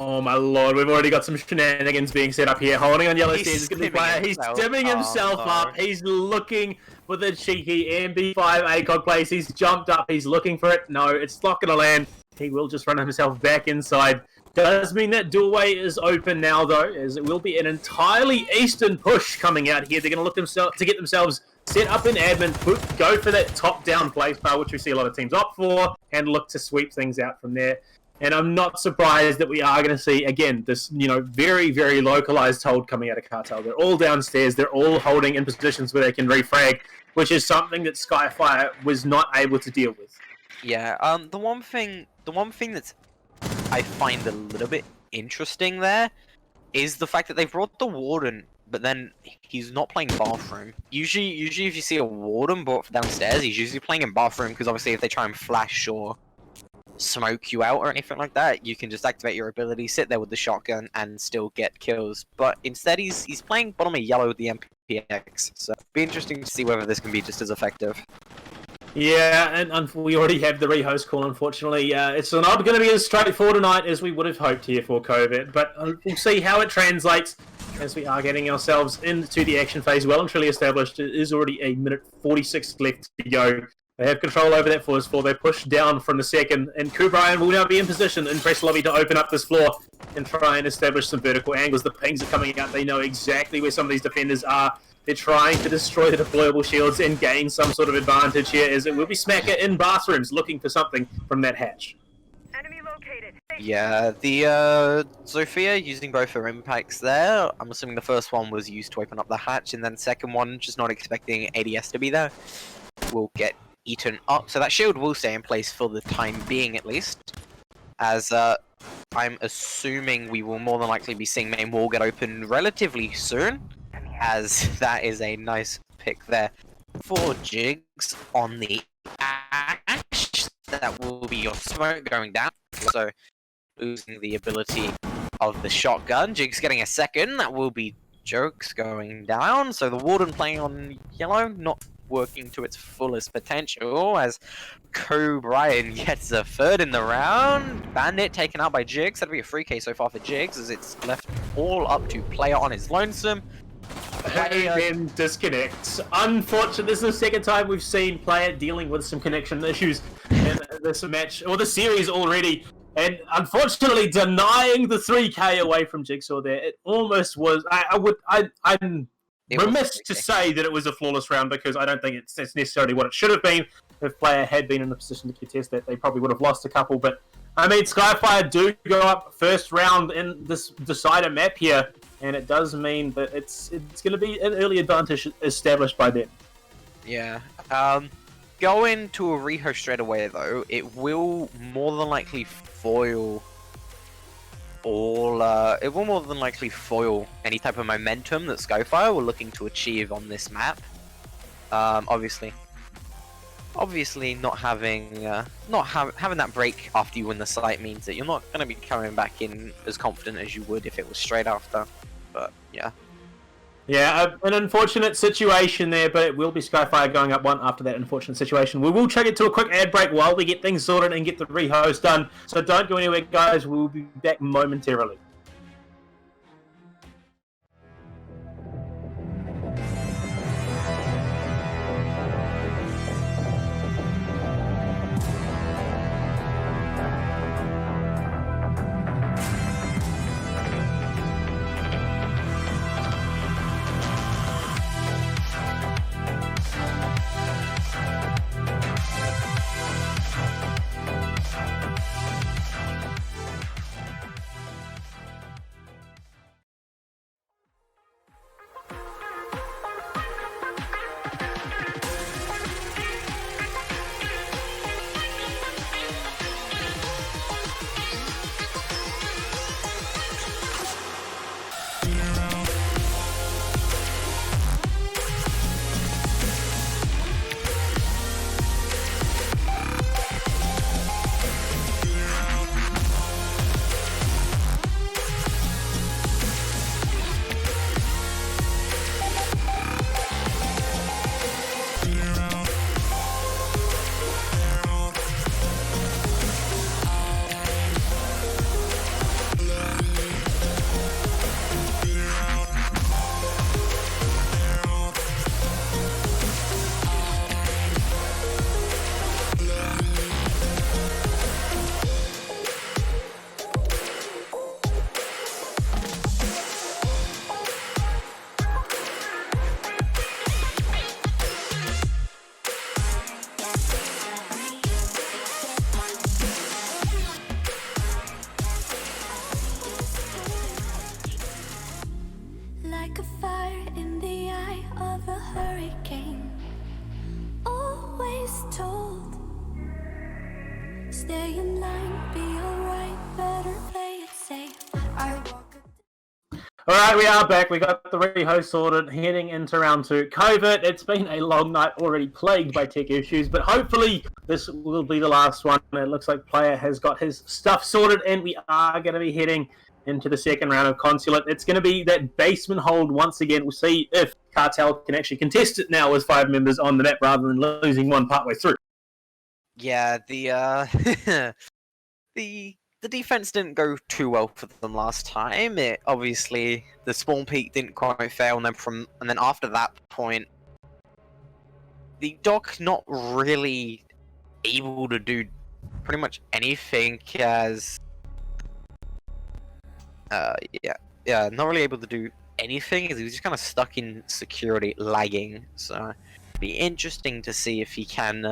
Oh my lord, we've already got some shenanigans being set up here. Holding on yellow stairs is going to be player. He's stimming himself up. He's looking for the cheeky MB5 ACOG place. He's jumped up. He's looking for it. No, it's not going to land. He will just run himself back inside. Does mean that doorway is open now, though, as it will be an entirely eastern push coming out here. They're going to look to get themselves set up in admin, go for that top-down place bar, which we see a lot of teams opt for, and look to sweep things out from there. And I'm not surprised that we are going to see, again, this, very, very localized hold coming out of Cartel. They're all downstairs. They're all holding in positions where they can refrag, which is something that Skyfire was not able to deal with. Yeah, the one thing that's I find a little bit interesting there is the fact that they've brought the Warden, but then he's not playing bathroom. Usually if you see a Warden brought downstairs, he's usually playing in bathroom, because obviously if they try and flash or smoke you out or anything like that, you can just activate your ability, sit there with the shotgun, and still get kills. But instead, he's playing bottom of yellow with the MPX, so it'll be interesting to see whether this can be just as effective. Yeah, and we already have the rehost call, unfortunately. It's not going to be as straightforward tonight as we would have hoped here for Covert, but we'll see how it translates as we are getting ourselves into the action phase. Well and truly established. It is already a minute 46 left to go. They have control over that first floor. They push down from the second, and Kubrian will now be in position in press lobby to open up this floor and try and establish some vertical angles. The pings are coming out. They know exactly where some of these defenders are. They're trying to destroy the deployable shields and gain some sort of advantage here, as it will be Smacker in bathrooms looking for something from that hatch. Enemy located. Yeah, the Zofia using both her impacts there. I'm assuming the first one was used to open up the hatch, and then second one, just not expecting ADS to be there, will get eaten up. So that shield will stay in place for the time being, at least. As I'm assuming we will more than likely be seeing main wall get open relatively soon, as that is a nice pick there for Jigs on the ash. That will be your smoke going down. So losing the ability of the shotgun. Jigs getting a second. That will be Jokes going down. So the Warden playing on yellow, not working to its fullest potential, as Cobrian gets a third in the round. Bandit taken out by Jigs. That'll be a free K so far for Jigs, as it's left all up to player on his lonesome. Then disconnects. Unfortunately, this is the second time we've seen player dealing with some connection issues in this match, or the series already, and unfortunately denying the 3K away from Jigsaw there. It almost was. I'm remiss to say that it was a flawless round, because I don't think it's necessarily what it should have been. If player had been in a position to contest that, they probably would have lost a couple. But I mean, Skyfire do go up first round in this decider map here, and it does mean that it's going to be an early advantage established by them. Yeah. Go into a rehost straight away, though. It will more than likely foil all. It will more than likely foil any type of momentum that Skyfire were looking to achieve on this map. Obviously, obviously not having having that break after you win the site means that you're not going to be coming back in as confident as you would if it was straight after. But yeah. Yeah, an unfortunate situation there, but it will be Skyfire going up one after that unfortunate situation. We will check it to a quick ad break while we get things sorted and get the rehost done. So don't go anywhere, guys. We'll be back momentarily. Like a fire in the eye of a hurricane. Always told, stay in line, be alright, better play it safe. I walk. Alright, we are back. We got the rehost sorted, heading into round 2. Covert, it's been a long night, already plagued by tech issues, but hopefully this will be the last one. It looks like Player has got his stuff sorted, and we are going to be heading into the second round of Consulate. It's going to be that basement hold once again. We'll see if Cartel can actually contest it now with 5 members on the map rather than losing one partway through. Yeah, the defense didn't go too well for them last time. It obviously the spawn peak didn't quite fail, and then after that point, the dock not really able to do pretty much anything as not really able to do anything. He was just kind of stuck in security, lagging. So it'd be interesting to see if he can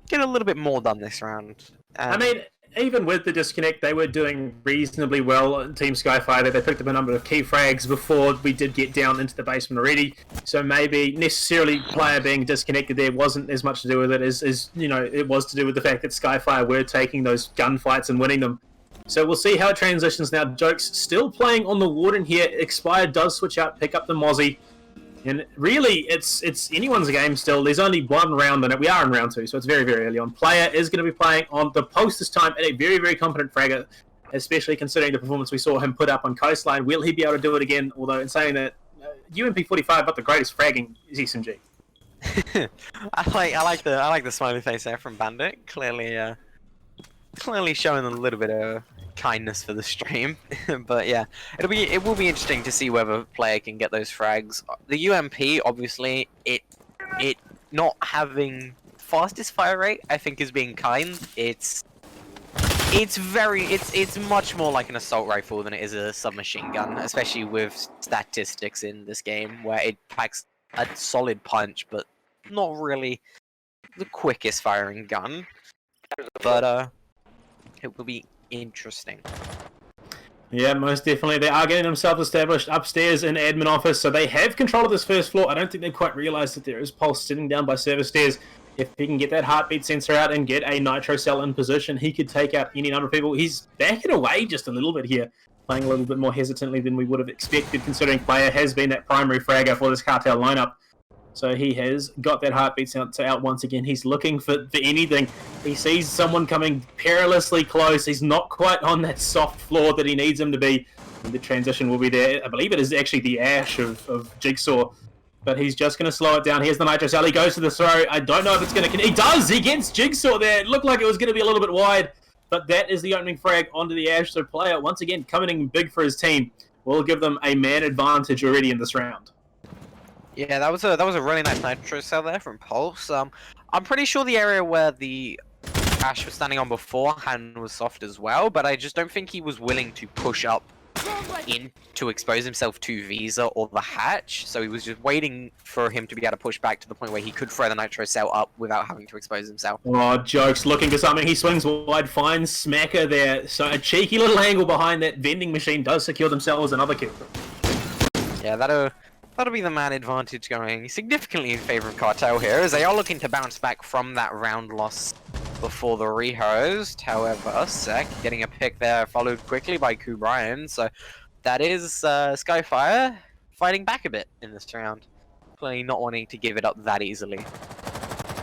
get a little bit more done this round. I mean, even with the disconnect, they were doing reasonably well. Team Skyfire, they picked up a number of key frags before we did get down into the basement already. So maybe necessarily Player being disconnected there wasn't as much to do with it as you know, it was to do with the fact that Skyfire were taking those gunfights and winning them. So we'll see how it transitions now. Jokes still playing on the Warden here. Expired does switch out, pick up the Mozzie. And really, it's anyone's game still. There's only one round in it. We are in round 2, so it's very, very early on. Player is going to be playing on the post this time at a very, very competent fragger, especially considering the performance we saw him put up on Coastline. Will he be able to do it again? Although, in saying that, UMP45 not the greatest fragging is SMG. I like the smiley face there from Bandit. Clearly showing a little bit of kindness for the stream. But yeah, it will be interesting to see whether Player can get those frags. The UMP, obviously, it not having fastest fire rate, I think, is being kind. It's much more like an assault rifle than it is a submachine gun, especially with statistics in this game where it packs a solid punch, but not really the quickest firing gun. But it will be interesting. Yeah, most definitely. They are getting themselves established upstairs in admin office, so they have control of this first floor. I don't think they quite realised that there is Pulse sitting down by service stairs. If he can get that heartbeat sensor out and get a nitro cell in position, he could take out any number of people. He's backing away just a little bit here, playing a little bit more hesitantly than we would have expected, considering Player has been that primary fragger for this Cartel lineup. So he has got that heartbeat out once again. He's looking for anything. He sees someone coming perilously close. He's not quite on that soft floor that he needs him to be. And the transition will be there. I believe it is actually the Ash of Jigsaw. But he's just going to slow it down. Here's the Nitro Cell. He goes to the throw. I don't know if it's going to... He does! He gets Jigsaw there. It looked like it was going to be a little bit wide. But that is the opening frag onto the Ash. So player, once again, coming in big for his team. Will give them a man advantage already in this round. Yeah, that was a really nice Nitro Cell there from Pulse. I'm pretty sure the area where the Ash was standing on beforehand was soft as well, but I just don't think he was willing to push up in to expose himself to Visa or the hatch, so he was just waiting for him to be able to push back to the point where he could throw the Nitro Cell up without having to expose himself. Oh, Jokes looking for something. He swings wide, finds Smacker there. So a cheeky little angle behind that vending machine does secure themselves another kill. Yeah, that'll be the man advantage going significantly in favor of Cartel here, as they are looking to bounce back from that round loss before the rehost. However, Sek getting a pick there, followed quickly by Brian. So that is Skyfire fighting back a bit in this round. Clearly not wanting to give it up that easily.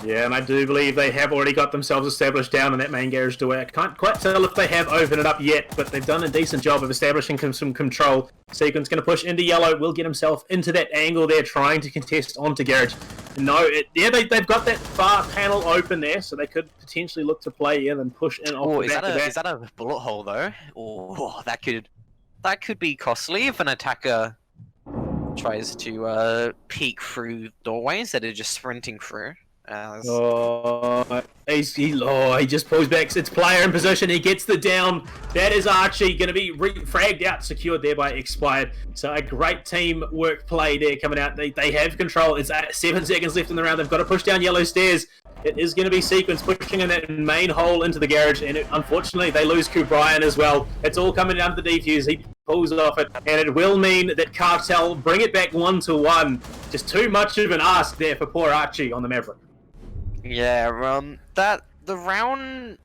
Yeah, and I do believe they have already got themselves established down in that main garage door. I can't quite tell if they have opened it up yet, but they've done a decent job of establishing some control. Sequence going to push into yellow, will get himself into that angle there, trying to contest onto garage. No, they've got that far panel open there, so they could potentially look to play in and push in off the back of that. Is that a bullet hole though? Oh, that could be costly if an attacker tries to peek through doorway instead of just sprinting through. He just pulls back. It's player in position. He gets the down. That is Archie going to be fragged out, secured there by Expired. So a great teamwork play there coming out. They have control. It's 7 seconds left in the round. They've got to push down yellow stairs. It is going to be Sequence pushing in that main hole into the garage, and unfortunately they lose Brian as well. It's all coming down to the defuse. He pulls off it, and it will mean that Cartel bring it back 1-1. Just too much of an ask there for poor Archie on the Maverick. Yeah, the round,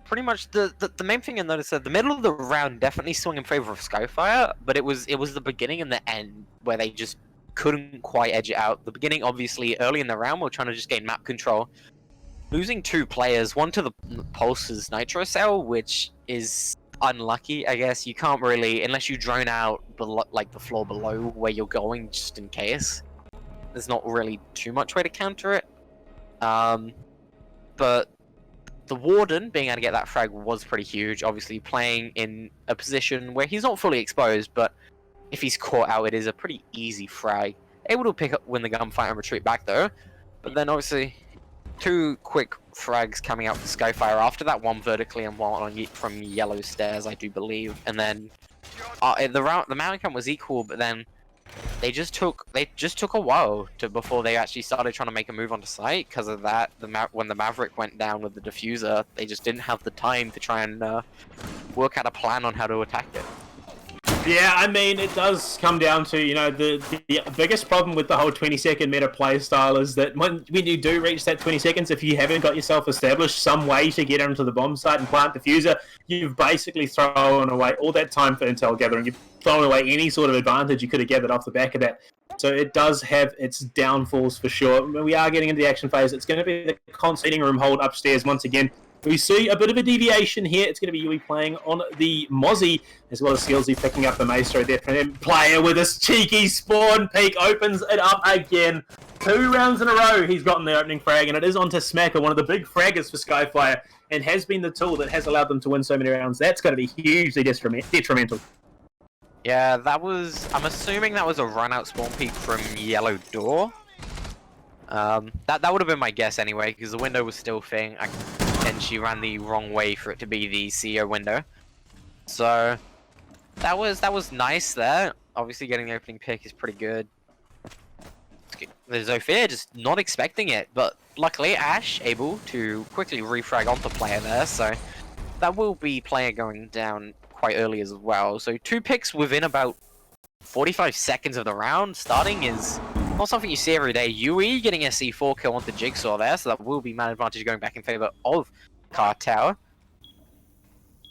pretty much the main thing I noticed that the middle of the round definitely swung in favor of Skyfire, but it was the beginning and the end where they just couldn't quite edge it out. The beginning, obviously, early in the round, we're trying to just gain map control. Losing 2 players, one to the Pulse's Nitro Cell, which is unlucky, I guess. You can't really, unless you drone out below, like the floor below where you're going, just in case. There's not really too much way to counter it. But the Warden being able to get that frag was pretty huge. Obviously playing in a position where he's not fully exposed, but if he's caught out, it is a pretty easy frag. Able to win the gunfight and retreat back though. But then obviously 2 quick frags coming out for Skyfire after that, one vertically and one on from yellow stairs, I do believe. And then the mountain count was equal, but then they just took a while before they actually started trying to make a move onto site because of that. When the Maverick went down with the diffuser, they just didn't have the time to try and work out a plan on how to attack it. Yeah, I mean, it does come down to, the biggest problem with the whole 20-second meta play style is that when you do reach that 20 seconds, if you haven't got yourself established some way to get into the bomb site and plant diffuser, you've basically thrown away all that time for intel gathering. You've thrown away any sort of advantage you could have gathered off the back of that. So it does have its downfalls for sure. When we are getting into the action phase, it's going to be the concealing room hold upstairs once again. We see a bit of a deviation here. It's going to be Yui playing on the Mozzie, as well as Skillsy picking up the Maestro there for him. Player with his cheeky spawn peek opens it up again. 2 rounds in a row he's gotten the opening frag, and it is onto Smacker, one of the big fraggers for Skyfire, and has been the tool that has allowed them to win so many rounds. That's going to be hugely detrimental. Yeah, I'm assuming that was a run-out spawn peek from Yellow Door. That would have been my guess anyway, because the window was still thing. And she ran the wrong way for it to be the CEO window. So that was nice there. Obviously getting the opening pick is pretty good. There's Zofia just not expecting it, but luckily Ash able to quickly refrag onto player there, so that will be player going down quite early as well. So 2 picks within about 45 seconds of the round starting is not something you see every day. Yui getting a C4 kill onto Jigsaw there, so that will be man advantage going back in favor of Cartel.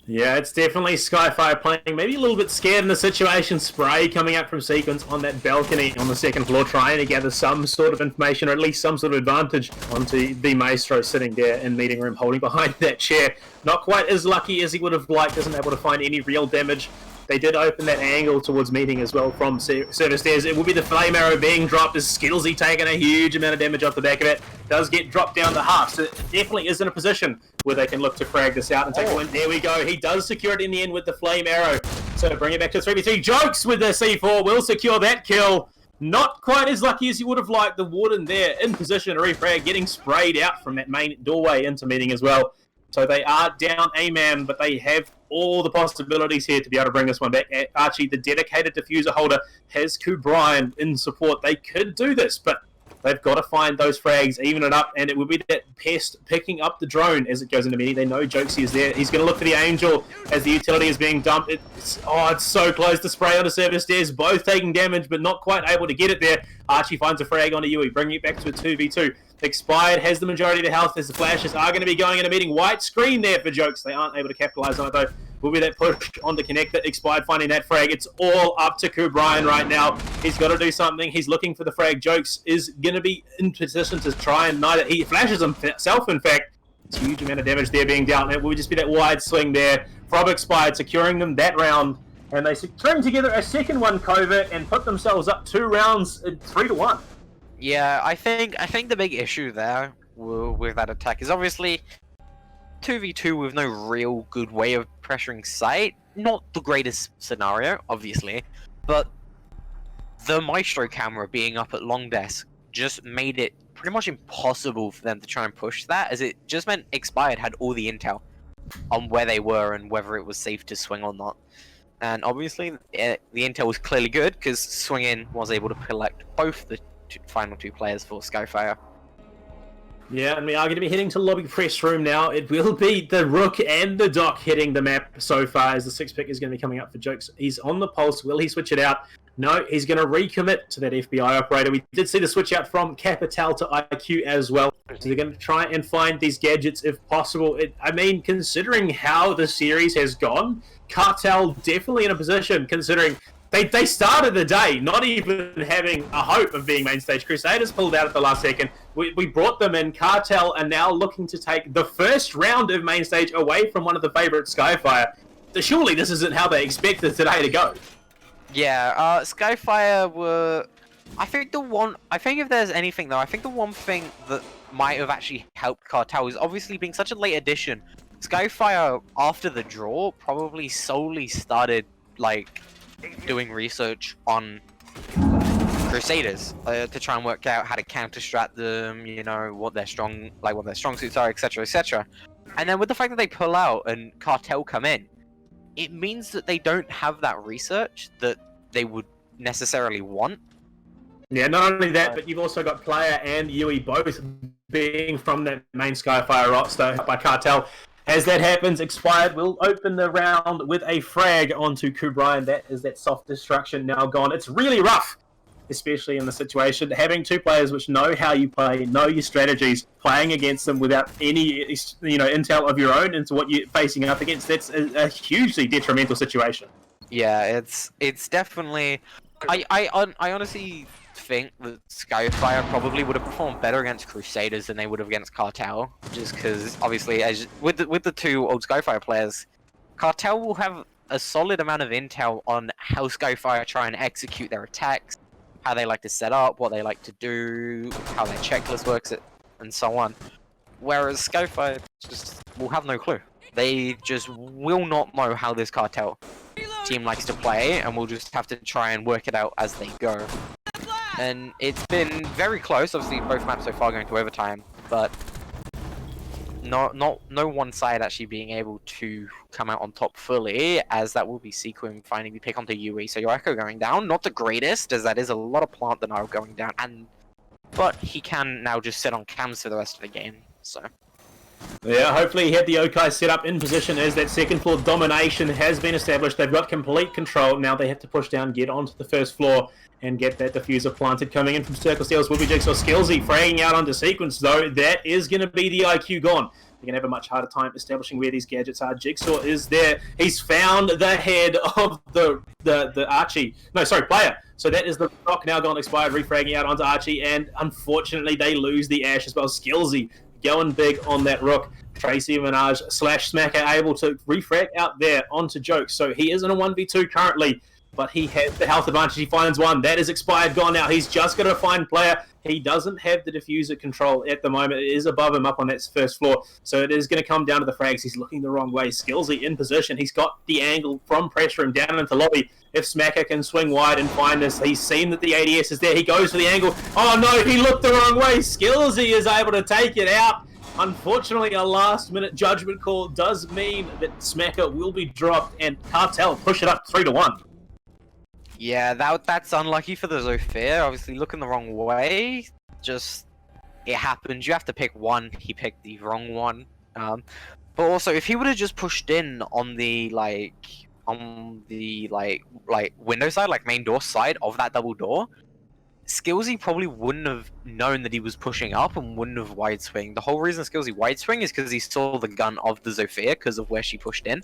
Yeah, it's definitely Skyfire playing maybe a little bit scared in the situation. Spray coming out from sequence on that balcony on the second floor, trying to gather some sort of information or at least some sort of advantage onto the Maestro sitting there in meeting room holding behind that chair. Not quite as lucky as he would have liked, isn't able to find any real damage. They did open that angle towards meeting as well from service stairs. It will be the flame arrow being dropped as Skillsy taking a huge amount of damage off the back of it. Does get dropped down to half, so it definitely is in a position where they can look to frag this out and take a win. There we go. He does secure it in the end with the flame arrow. So bring it back to 3v2. Jokes with the C4 will secure that kill. Not quite as lucky as you would have liked. The Warden there in position to refrag, getting sprayed out from that main doorway into meeting as well. So they are down a man, but they have all the possibilities here to be able to bring this one back. Archie, the dedicated diffuser holder, has Brian in support. They could do this, but they've got to find those frags, even it up, and it will be that pest picking up the drone as it goes into meeting. They know Jokesy is there. He's going to look for the Angel as the utility is being dumped. It's so close to spray on the service stairs, both taking damage, but not quite able to get it there. Archie finds a frag onto Yui, bringing it back to a 2v2. Expired has the majority of the health as the flashes are going to be going in a meeting. White screen there for Jokes. They aren't able to capitalize on it though. Will be that push on the connector. Expired finding that frag. It's all up to Brian right now. He's got to do something. He's looking for the frag. Jokes is going to be in position to try and knight it. He flashes himself, in fact. It's a huge amount of damage there being dealt. It will just be that wide swing there from Expired, securing them that round. And they string together a second one, Covert, and put themselves up 2 rounds at 3-1. Yeah, I think the big issue there with that attack is obviously 2v2 with no real good way of pressuring site. Not the greatest scenario, obviously, but the Maestro camera being up at long desk just made it pretty much impossible for them to try and push that, as it just meant Expired had all the intel on where they were and whether it was safe to swing or not. And obviously, the intel was clearly good because Swingin was able to collect both the final 2 players for Skyfire. Yeah, and we are going to be heading to lobby press room now. It will be the Rook and the Doc hitting the map so far, as the 6 pick is going to be coming up for Jokes. He's on the pulse. Will he switch it out? No, he's going to recommit to that FBI operator. We did see the switch out from Cartel to IQ as well. So they're going to try and find these gadgets if possible. I mean, considering how the series has gone, Cartel definitely in a position, considering they started the day not even having a hope of being main stage. Crusaders pulled out at the last second. We brought them in. Cartel are now looking to take the first round of main stage away from one of the favourites, Skyfire. Surely this isn't how they expected today to go. Yeah, Skyfire were... I think if there's anything though, I think the one thing that might have actually helped Cartel is obviously being such a late addition. Skyfire, after the draw, probably solely started, like, doing research on Crusaders to try and work out how to counter-strat them, you know, what their strong suits are, etc, etc. And then with the fact that they pull out and Cartel come in, it means that they don't have that research that they would necessarily want. Yeah, not only that, but you've also got Player and Yui both being from that main Skyfire roster by Cartel. As that happens, Expired will open the round with a frag onto Brian. That is that soft destruction now gone. It's really rough, especially in the situation. Having 2 players which know how you play, know your strategies, playing against them without any intel of your own into what you're facing up against, that's a hugely detrimental situation. Yeah, it's definitely... I honestly think that Skyfire probably would have performed better against Crusaders than they would have against Cartel, just because obviously with the 2 old Skyfire players, Cartel will have a solid amount of intel on how Skyfire try and execute their attacks, how they like to set up, what they like to do, how their checklist works, and so on. Whereas Skyfire just will have no clue. They just will not know how this Cartel team likes to play, and we'll just have to try and work it out as they go. And it's been very close, obviously both maps so far going to overtime, but no one side actually being able to come out on top fully, as that will be Sequin finding the pick onto Yui. So your Echo going down, not the greatest, as that is a lot of plant that are going down, but he can now just sit on cams for the rest of the game, so... Yeah, hopefully he had the Okai set up in position as that second floor domination has been established. They've got complete control. Now they have to push down, get onto the first floor, and get that diffuser planted. Coming in from Circle Steels will be Jigsaw. Skillsy fraying out onto sequence, though. That is going to be the IQ gone. You're gonna have a much harder time establishing where these gadgets are. Jigsaw is there. He's found the head of the Archie. No, sorry, player. So that is the rock now gone expired, refragging out onto Archie, and unfortunately they lose the Ash as well. Skillsy going big on that rook. Tracy Minaj / Smacker able to refrag out there onto Jokes. So he is in a 1v2 currently, but he has the health advantage. He finds one. That is expired, gone now. He's just going to find player. He doesn't have the diffuser control at the moment. It is above him up on that first floor. So it is going to come down to the frags. He's looking the wrong way. Skillsy in position. He's got the angle from press room down into lobby. If Smacker can swing wide and find this, he's seen that the ADS is there. He goes for the angle. Oh no, he looked the wrong way. Skillsy is able to take it out. Unfortunately, a last-minute judgment call does mean that Smacker will be dropped and Cartel push it up 3-1. Yeah, that's unlucky for the Zofia. Obviously, looking the wrong way. Just, it happens. You have to pick one. He picked the wrong one. But also, if he would have just pushed in on the window side, like main door side of that double door, Skillsy probably wouldn't have known that he was pushing up and wouldn't have wide swing. The whole reason Skillsy wide swing is because he saw the gun of the Zofia because of where she pushed in.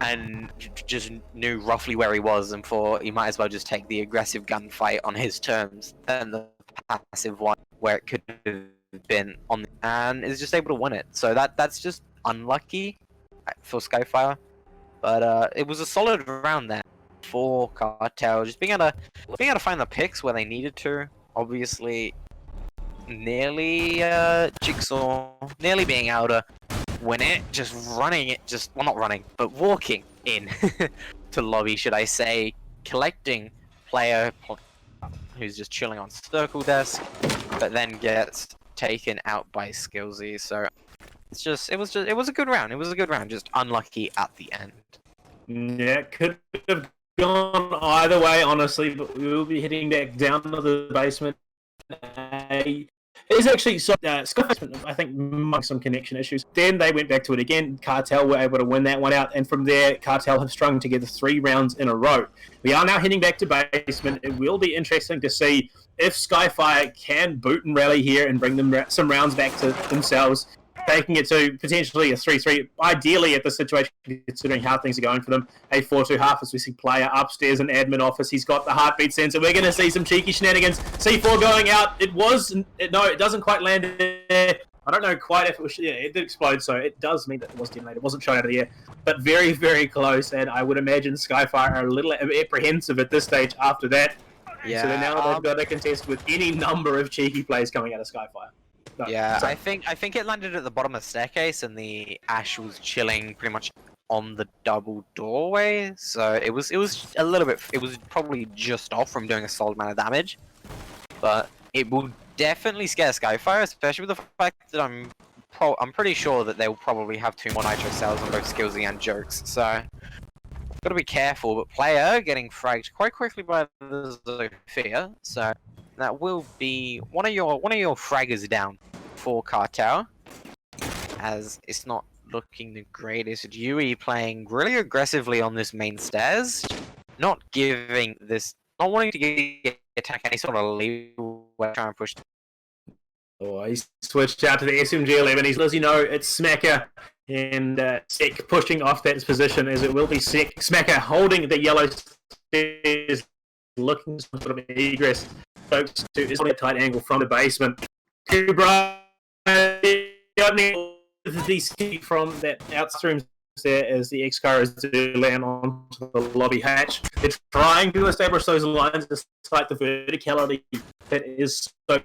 And just knew roughly where he was, and thought he might as well just take the aggressive gunfight on his terms than the passive one where it could have been on, and is just able to win it. So that's just unlucky for Skyfire, but it was a solid round there for Cartel. Just being able to find the picks where they needed to. Obviously, nearly Jigsaw nearly being able to win it, just running it, not running, but walking in to lobby, should I say, collecting player who's just chilling on circle desk, but then gets taken out by Skillsy. So it was a good round. It was a good round, just unlucky at the end. Yeah, could have gone either way, honestly, but we will be heading back down to the basement. It is actually so Skyfire, I think, among some connection issues. Then they went back to it again. Cartel were able to win that one out, and from there, Cartel have strung together 3 rounds in a row. We are now heading back to basement. It will be interesting to see if Skyfire can boot and rally here and bring them some rounds back to themselves, taking it to potentially a 3-3, ideally at the situation, considering how things are going for them. A 4-2 half as we see player upstairs in admin office. He's got the heartbeat sensor. We're going to see some cheeky shenanigans. C4 going out. No, it doesn't quite land there. I don't know quite if it was, yeah, it did explode, so it does mean that it was detonated. It wasn't shot out of the air, but very, very close, and I would imagine Skyfire are a little apprehensive at this stage after that. Yeah. So now they've got to contest with any number of cheeky plays coming out of Skyfire. No, yeah, sorry. I think it landed at the bottom of the staircase, and the Ash was chilling pretty much on the double doorway. So it was a little bit. It was probably just off from doing a solid amount of damage, but it will definitely scare Skyfire, especially with the fact that I'm pretty sure that they will probably have 2 more nitro cells on both Skillsy and Jokes. So gotta be careful. But player getting fragged quite quickly by the Zofia. So that will be one of your fraggers down for Cartel, as it's not looking the greatest. Yui playing really aggressively on this main stairs, not wanting to get attack any sort of leeway, trying to push. Oh, he's switched out to the SMG-11. He's, as you know, it's Smacker and Sek pushing off that position, as it will be Sek. Smacker holding the yellow stairs, looking for sort of egress. Folks, to is on a tight angle from the basement. Kubra the from that outstream there as the X-Car is to land onto the lobby hatch. They're trying to establish those lines despite the verticality that is so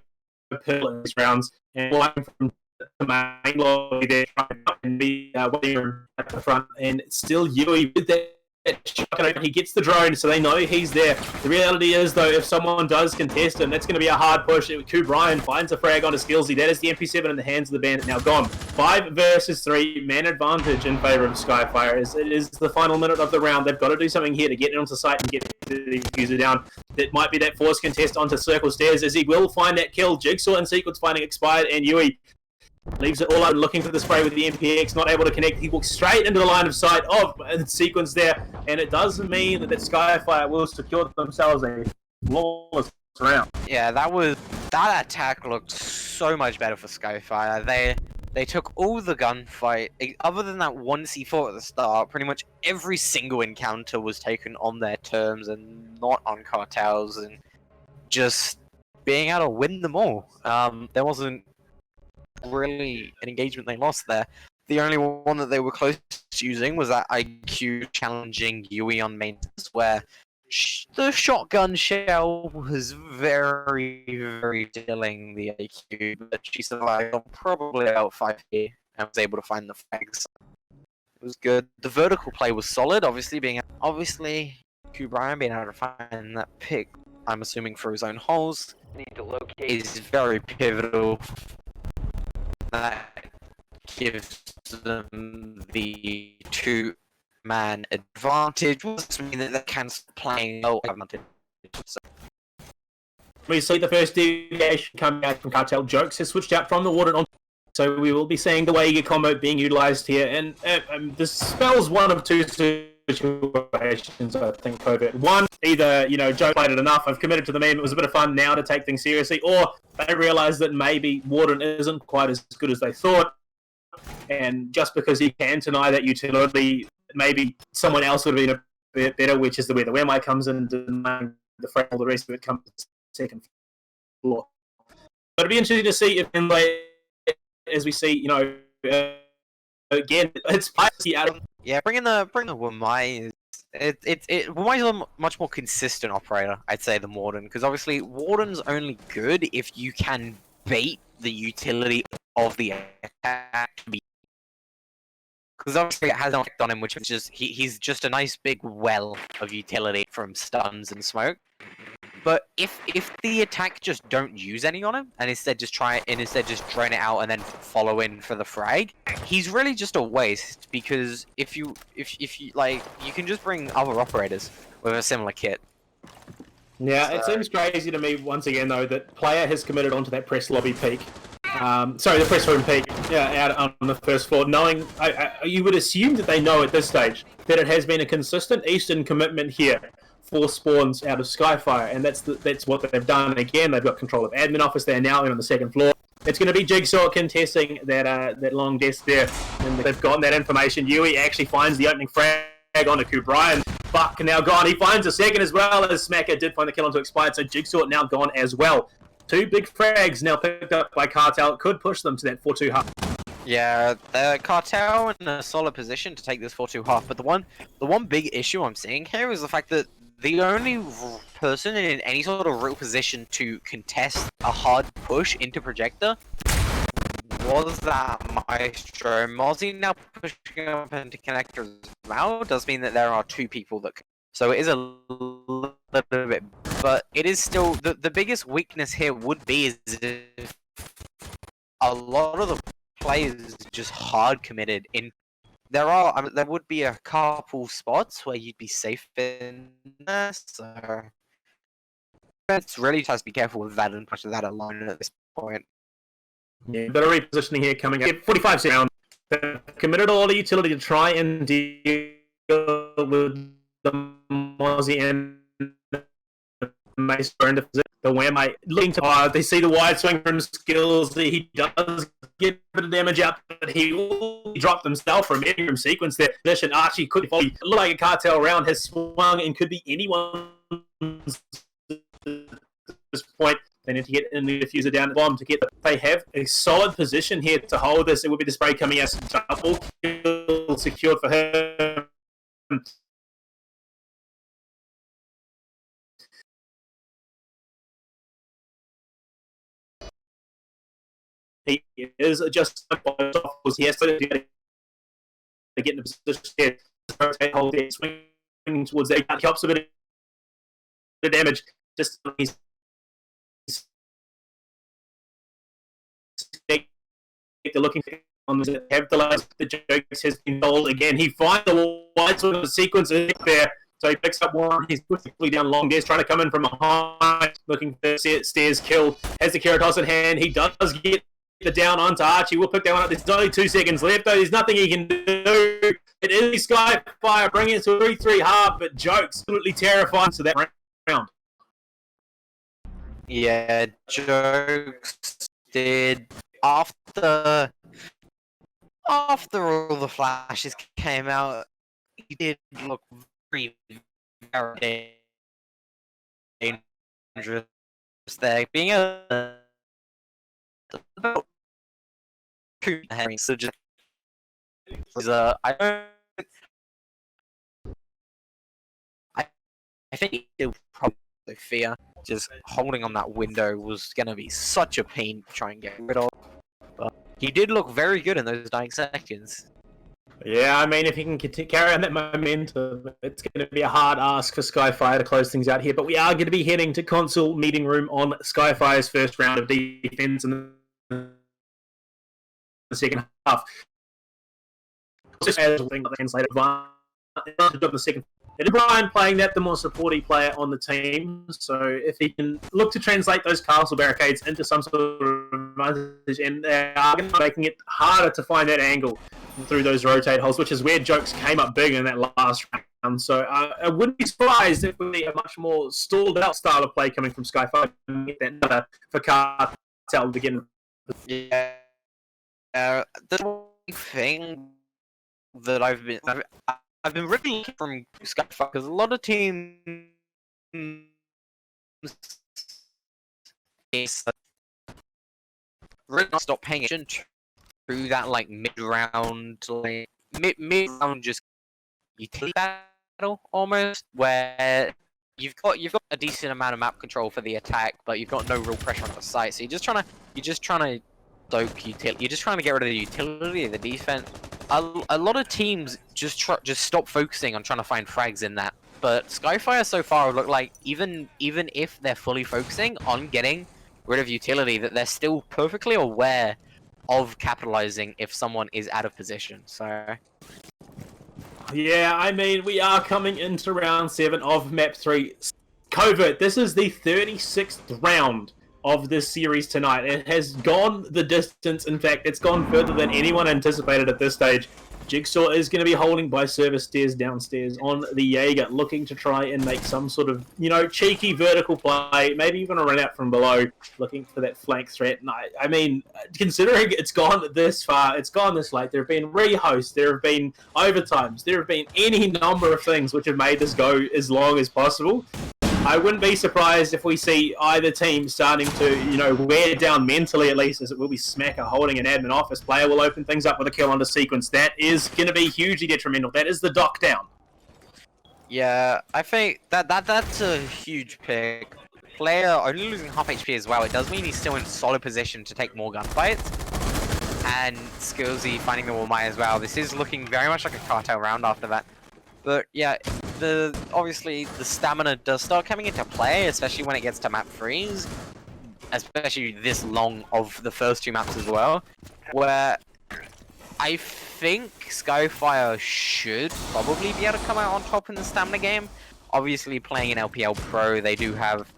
pivotal in these rounds. And flying from the main lobby there, trying to be waiting at the front, and still Yui with that shotgun. He gets the drone, so they know he's there. The reality is, though, if someone does contest him, that's going to be a hard push. Ku Brian finds a frag onto Skillsy. That is the MP7 in the hands of the bandit, now gone. 5 versus 3, man advantage in favour of Skyfire. It is the final minute of the round. They've got to do something here to get onto site and get the user down. It might be that force contest onto circle stairs, as he will find that kill. Jigsaw and Sequence finding expired, and Yui leaves it all out, looking for the spray with the MPX, not able to connect. He walks straight into the line of sight of the Sequence there, and it does mean that Skyfire will secure themselves a flawless round. Yeah, that attack looked so much better for Skyfire. They took all the gunfight, other than that one C4 at the start. Pretty much every single encounter was taken on their terms and not on Cartels, and just being able to win them all. There wasn't really an engagement they lost there. The only one that they were close to using was that IQ challenging Yui on maintenance, where the shotgun shell was very, very killing the IQ, but she survived on probably about 5 and was able to find the flags. It was good. The vertical play was solid, obviously Brian being able to find that pick, I'm assuming for his own holes, is very pivotal. That gives them the 2-man advantage, which doesn't mean that they can stop playing low advantage. So. We see the first deviation coming out from Cartel. Jokes has switched out from the Warden on, so we will be seeing the Wager combo being utilized here, and this spells one of two situations, I think, Covert. One, either, Joe played it enough, I've committed to the meme, it was a bit of fun now to take things seriously, or they realise that maybe Warden isn't quite as good as they thought, and just because he can deny that utility, maybe someone else would have been a bit better, which is where the Wemai comes in, denying the frame, all the rest of it comes second floor. But it'd be interesting to see if, as we see, again, it's spicy out of... Yeah, bringing the Wemai Wemai's a much more consistent operator, I'd say, than Warden, because obviously Warden's only good if you can bait the utility of the attack. Because obviously it has an effect on him, which is just he's just a nice big well of utility from stuns and smoke. But if the attack just don't use any on him, and instead just drone it out and then follow in for the frag, he's really just a waste, because if you like, you can just bring other operators with a similar kit. Yeah, so... It seems crazy to me once again though that player has committed onto that press lobby peak. The press room peak, out on the first floor, knowing, you would assume that they know at this stage that it has been a consistent Eastern commitment here for spawns out of Skyfire, and that's what they've done. Again, they've got control of admin office. They're now in on the second floor. It's going to be Jigsaw contesting that long desk there, and they've gotten that information. Yui actually finds the opening frag onto Brian. Buck now gone. He finds a second as well, as Smacker did find the kill onto Expired, so Jigsaw now gone as well. 2 big frags now picked up by Cartel. It could push them to that 4-2 half. Yeah, the Cartel in a solid position to take this 4-2 half, but the one big issue I'm seeing here is the fact that the only person in any sort of real position to contest a hard push into Projector was that Maestro. Mozzie now pushing up into Connector as well does mean that there are 2 people that can. So it is a little bit, but it is still, the biggest weakness here would be is if a lot of the players just hard committed in. There would be a couple spots where you'd be safe in there, so it's really just be careful with that and push that alone at this point. Yeah, better repositioning here coming up. 45 round. They've committed all the utility to try and deal with the Mozzie and Maestro into position. The Wemai looking to they see the wide swing from skills. He does get a bit of damage out, but he will drop himself from any room sequence there. Position Archie could follow. Look like a Cartel round has swung and could be anyone's at this point. They need to get in the diffuser down at the bottom to get. They have a solid position here to hold this. It would be the spray coming out. Double kill secured for him. He is just he has to get in a position here to hold it, swinging towards that. He helps a bit of damage. Just he's they're looking on the have the Jokes has been told again. He finds the wide swing of the sequence there. So he picks up one, he's quickly down long days, trying to come in from behind, looking for stairs kill. Has the Keratos in hand, he does get the down onto Archie. We'll pick that one up. There's only 2 seconds left, though. There's nothing he can do. It is Skyfire bringing it to a 3-3 half, but Jokes absolutely terrifying to that round. Yeah, Jokes did after after all the flashes came out, he did look very, very dangerous there. Being a so just I don't. I think he'll probably fear just holding on that window was gonna be such a pain to try and get rid of. But he did look very good in those dying seconds. Yeah, I mean, if he can carry on that momentum, it's going to be a hard ask for Skyfire to close things out here. But we are going to be heading to Consul meeting room on Skyfire's first round of defense in the second half. As translated of the second. It is Brian playing that, the more supporty player on the team. So if he can look to translate those castle barricades into some sort of advantage, and they are making it harder to find that angle through those rotate holes, which is where Jokes came up big in that last round. So I wouldn't be surprised if we see a much more stalled out style of play coming from Skyfire and get that for Cartel to begin. Yeah, the thing that I've been really looking from Skyfire because a lot of teams is really not stop paying attention through that like mid-round just utility battle almost, where you've got a decent amount of map control for the attack, but you've got no real pressure on the site. So you're just trying to soak utility. You're just trying to get rid of the utility of the defense. A lot of teams just stop focusing on trying to find frags in that. But Skyfire so far look like even if they're fully focusing on getting rid of utility, that they're still perfectly aware of capitalizing if someone is out of position. So yeah, I mean, we are coming into round 7 of map 3. Covert, this is the 36th round of this series tonight. It has gone the distance. In fact, it's gone further than anyone anticipated at this stage. Jigsaw is going to be holding by service stairs downstairs on the Jaeger, looking to try and make some sort of, cheeky vertical play, maybe even a run out from below, looking for that flank threat. And I mean, considering it's gone this far, it's gone this late, there have been rehosts, there have been overtimes, there have been any number of things which have made this go as long as possible. I wouldn't be surprised if we see either team starting to, wear down mentally at least, as it will be Smacker holding an admin office. Player will open things up with a kill under sequence. That is going to be hugely detrimental. That is the dock down. yeah, I think that's a huge pick. Player only losing half HP as well. It does mean he's still in solid position to take more gunfights. And Skillsy finding the Wallmite as well. This is looking very much like a Cartel round after that. But yeah, obviously the stamina does start coming into play, especially when it gets to map freeze, especially this long of the first 2 maps as well, where I think Skyfire should probably be able to come out on top in the stamina game. Obviously playing in LPL Pro, they do have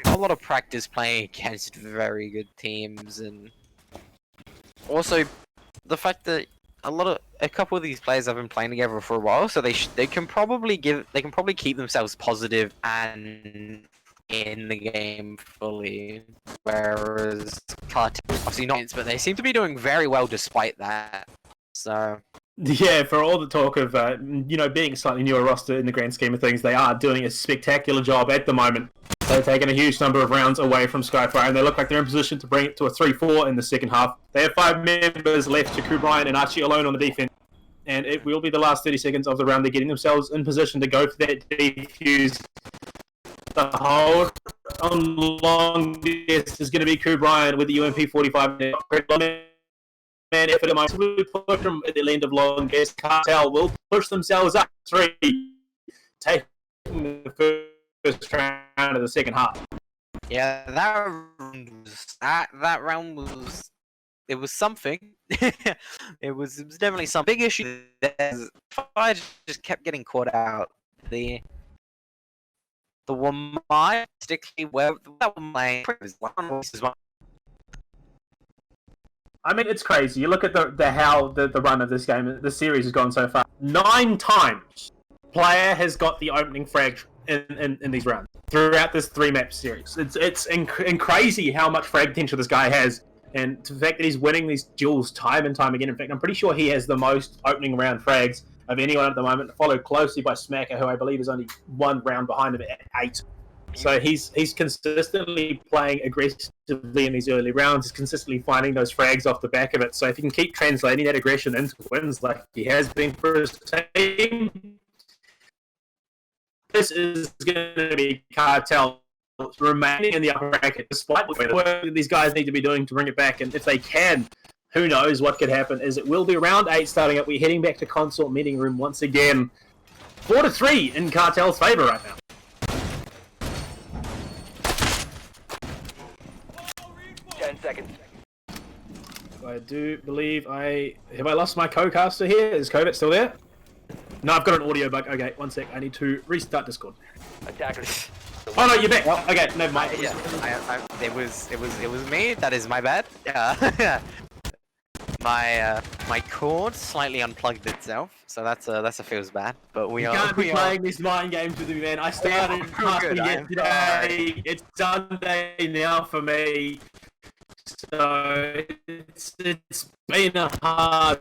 a lot of practice playing against very good teams, and also the fact that a couple of these players have been playing together for a while, so they can probably keep themselves positive and in the game fully. Whereas Cartel, obviously not, but they seem to be doing very well despite that. So yeah, for all the talk of being a slightly newer roster in the grand scheme of things, they are doing a spectacular job at the moment. They've taken a huge number of rounds away from Skyfire, and they look like they're in position to bring it to a 3-4 in the second half. They have 5 members left, Jakku, Brian, and Archie alone on the defense. And it will be the last 30 seconds of the round. They're getting themselves in position to go for that defuse. The hold on long distance is going to be Jakku, Brian with the UMP 45. Man effort at the moment. We push them at the end of long distance. Cartel will push themselves up 3, taking the first round of the second half. yeah, that round was it was something. it was definitely some big issue. Fire just kept getting caught out. The one particularly where that one was one. I mean, it's crazy. You look at how the run of this game, the series has gone so far. 9 times player has got the opening frag in these rounds throughout this 3-map series. It's crazy how much frag potential this guy has. And the fact that he's winning these duels time and time again, in fact, I'm pretty sure he has the most opening round frags of anyone at the moment, followed closely by Smacker, who I believe is only 1 round behind him at 8. So he's consistently playing aggressively in these early rounds. He's consistently finding those frags off the back of it. So if he can keep translating that aggression into wins like he has been for his team, this is going to be Cartel remaining in the upper bracket, despite the work these guys need to be doing to bring it back. And if they can, who knows what could happen, as it will be round 8 starting up. We're heading back to Consulate meeting room once again. 4-3 in Cartel's favour right now. I do believe have I lost my co-caster here? Is Covert still there? No, I've got an audio bug. Okay, 1 sec. I need to restart Discord. Attackers. Oh no, you're back. Okay, never mind. Yeah, it was me. That is my bad. My cord slightly unplugged itself, so that's a feels bad. But we can't be playing this mind games with me, man. I started casting yesterday. It's Sunday now for me. So it's been a hard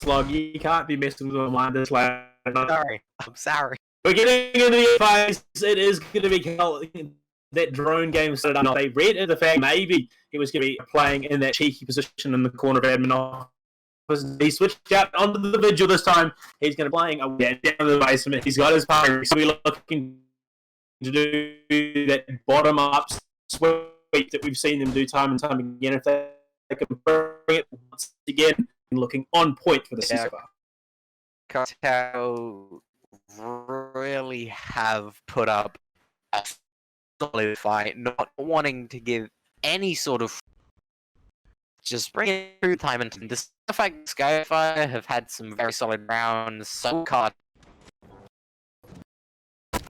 slog. You can't be messing with my mind this late. I'm sorry. We're getting into the phase. It is going to be that drone game set up. They read into the fact maybe he was going to be playing in that cheeky position in the corner of admin office. He switched out onto the vigil this time. He's going to be playing down in the basement. He's got his partner. So we're looking to do that bottom up sweep that we've seen them do time and time again. If they can bring it once again, looking on point for the Skyfire. Cartel really have put up a solid fight, not wanting to give any sort of just bring it through time and time. Despite the fact Skyfire have had some very solid rounds, so Cartel.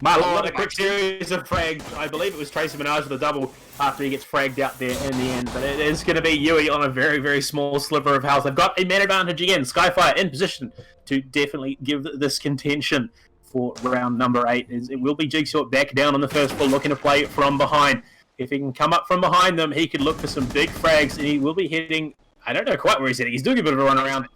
My lord, a quick series of frags. I believe it was Tracy Minaj with a double after he gets fragged out there in the end. But it is going to be Yui on a very, very small sliver of health. They've got a man advantage again. Skyfire in position to definitely give this contention for round number 8. It will be Jigsaw back down on the first floor, looking to play from behind. If he can come up from behind them, he could look for some big frags, and he will be heading... I don't know quite where he's heading. He's doing a bit of a run around.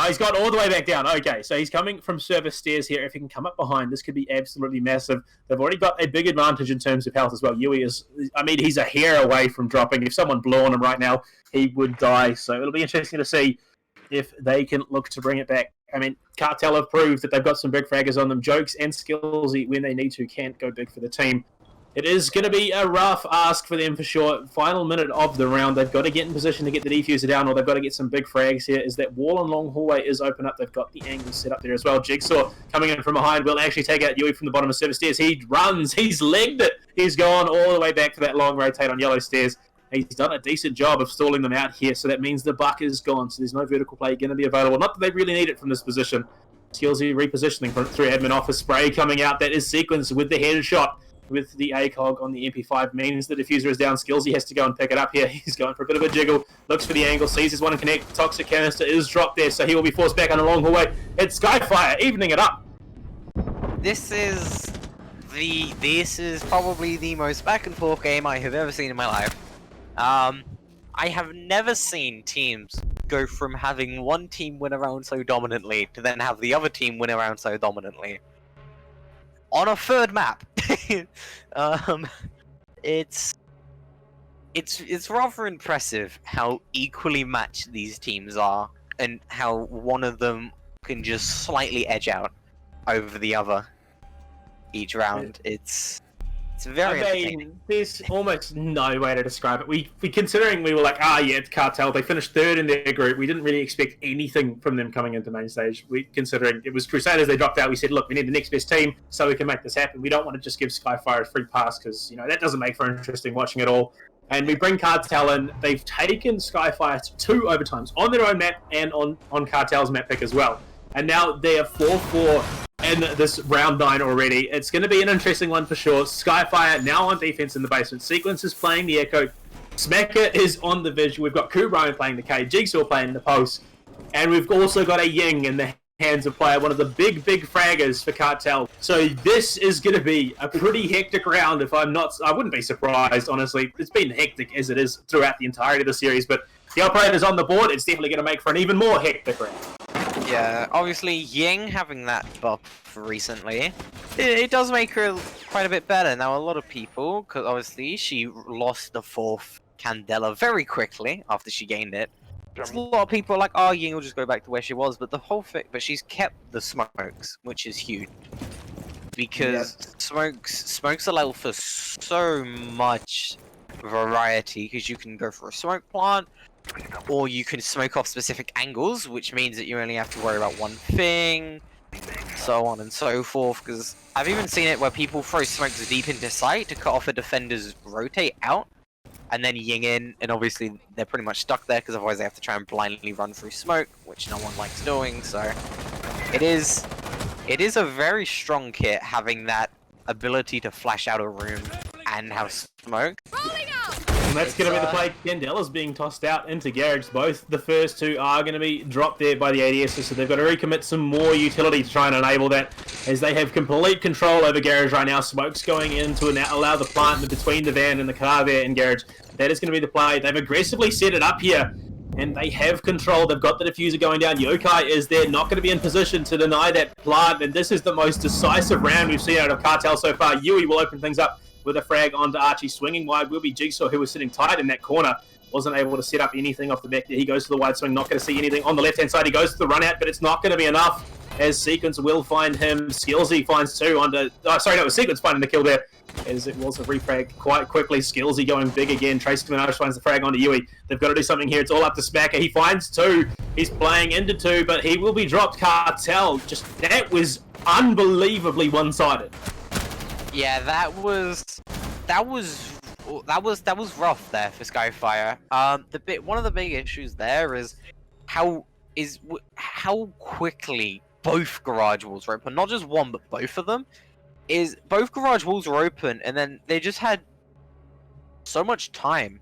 He's got all the way back down. Okay, so he's coming from service stairs here. If he can come up behind, this could be absolutely massive. They've already got a big advantage in terms of health as well. Yui is... I mean, he's a hair away from dropping. If someone blew on him right now, he would die. So it'll be interesting to see if they can look to bring it back. I mean, Cartel have proved that they've got some big fraggers on them. Jokes and skills, when they need to, can't go big for the team. It is going to be a rough ask for them for sure. Final minute of the round. They've got to get in position to get the defuser down, or they've got to get some big frags here. As that wall and long hallway is open up, they've got the angle set up there as well. Jigsaw coming in from behind will actually take out Yui from the bottom of service stairs. He runs. He's legged it. He's gone all the way back to that long rotate on yellow stairs. He's done a decent job of stalling them out here, so that means the buck is gone. So there's no vertical play going to be available. Not that they really need it from this position. Skillsy repositioning through admin office. Spray coming out. That is sequenced with the headshot. With the ACOG on the MP5 means the diffuser is down. Skillsy has to go and pick it up here. He's going for a bit of a jiggle. Looks for the angle. Sees his one and connect. Toxic canister is dropped there, so he will be forced back on a long hallway. It's Skyfire evening it up. This is probably the most back and forth game I have ever seen in my life. I have never seen teams go from having one team win around so dominantly to then have the other team win around so dominantly. On a third map. It's rather impressive how equally matched these teams are, and how one of them can just slightly edge out over the other each round. It's very entertaining. There's almost no way to describe it. We considering we were like, yeah, it's Cartel. They finished third in their group. We didn't really expect anything from them coming into main stage. Considering it was Crusaders, they dropped out. We said, look, we need the next best team so we can make this happen. We don't want to just give Skyfire a free pass because that doesn't make for interesting watching at all. And we bring Cartel in. They've taken Skyfire to 2 overtimes on their own map and on Cartel's map pick as well. And now they are 4-4 in this round 9 already. It's going to be an interesting one for sure. Skyfire now on defense in the basement. Sequence is playing the Echo. Smacker is on the visual. We've got Kubrian playing the K. Jigsaw playing the post. And we've also got a Ying in the hands of play, one of the big fraggers for Cartel. So this is going to be a pretty hectic round. I wouldn't be surprised, honestly. It's been hectic as it is throughout the entirety of the series, but the operators on the board, it's definitely going to make for an even more hectic round. Yeah, obviously Ying having that buff recently, it does make her quite a bit better. Now a lot of people, because obviously she lost the 4th Candela very quickly after she gained it. A lot of people are like, oh, Ying will just go back to where she was, but but she's kept the smokes, which is huge. Because smokes allow for so much variety, because you can go for a smoke plant, or you can smoke off specific angles, which means that you only have to worry about one thing, so on and so forth. Because I've even seen it where people throw smokes deep into sight to cut off a defender's rotate out, and then Ying in, and obviously they're pretty much stuck there, because otherwise they have to try and blindly run through smoke, which no one likes doing. So it is a very strong kit, having that ability to flash out a room and have smoke. And that's going to be the play. Candela's being tossed out into Garage. Both the first two are going to be dropped there by the ADSs, so they've got to recommit some more utility to try and enable that, as they have complete control over Garage right now. Smoke's going in to allow the plant between the van and the car there in Garage. That is going to be the play. They've aggressively set it up here, and they have control. They've got the diffuser going down. Yokai is there, not going to be in position to deny that plant, and this is the most decisive round we've seen out of Cartel so far. Yui will open things up with a frag onto Archie. Swinging wide will be Jigsaw, who was sitting tight in that corner. Wasn't able to set up anything off the back there. He goes to the wide swing, not going to see anything. On the left-hand side, he goes to the run out, but it's not going to be enough, as Sequence will find him. Skillsy finds two onto... Oh, sorry, no, it was Sequence finding the kill there, as it was a refrag quite quickly. Skillsy going big again. Tracy Minaj finds the frag onto Yui. They've got to do something here. It's all up to Smacker. He finds two. He's playing into two, but he will be dropped. Cartel, that was unbelievably one-sided. Yeah, that was rough there for Skyfire. One of the big issues there is how quickly both garage walls were open. Not just one, but both of them. Both garage walls were open, and then they just had so much time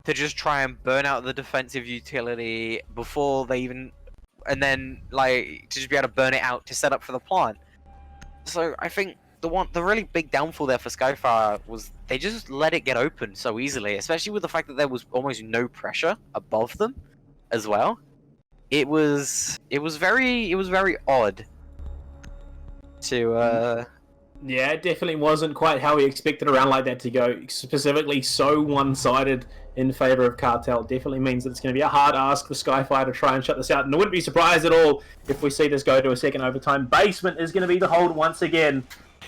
to just try and burn out the defensive utility before they even, and then like to just be able to burn it out to set up for the plant. So I think the really big downfall there for Skyfire was they just let it get open so easily, especially with the fact that there was almost no pressure above them as well. It was very odd to Yeah, it definitely wasn't quite how we expected a round like that to go, specifically so one-sided in favor of Cartel. Definitely means that it's going to be a hard ask for Skyfire to try and shut this out, and I wouldn't be surprised at all if we see this go to a second overtime. Basement is going to be the hold once again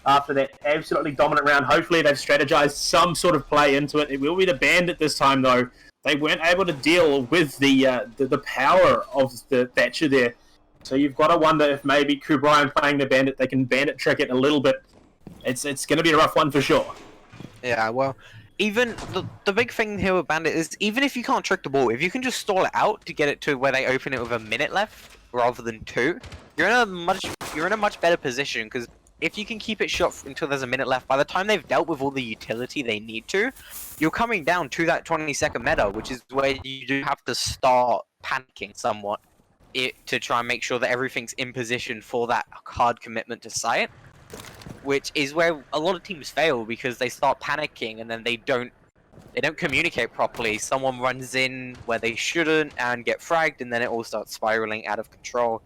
after that absolutely dominant round. Hopefully they've strategized some sort of play into it. It will be the Bandit this time, though. They weren't able to deal with the power of the Thatcher there. So you've got to wonder if maybe Kubrian playing the Bandit, they can Bandit trick it a little bit. It's going to be a rough one for sure. Yeah, well, even the big thing here with Bandit is, even if you can't trick the ball, if you can just stall it out to get it to where they open it with a minute left rather than 2, you're in a much better position, because if you can keep it shut until there's a minute left, by the time they've dealt with all the utility they need to, you're coming down to that 20-second meta, which is where you do have to start panicking somewhat to try and make sure that everything's in position for that hard commitment to sight, which is where a lot of teams fail, because they start panicking and then they don't communicate properly. Someone runs in where they shouldn't and get fragged, and then it all starts spiraling out of control.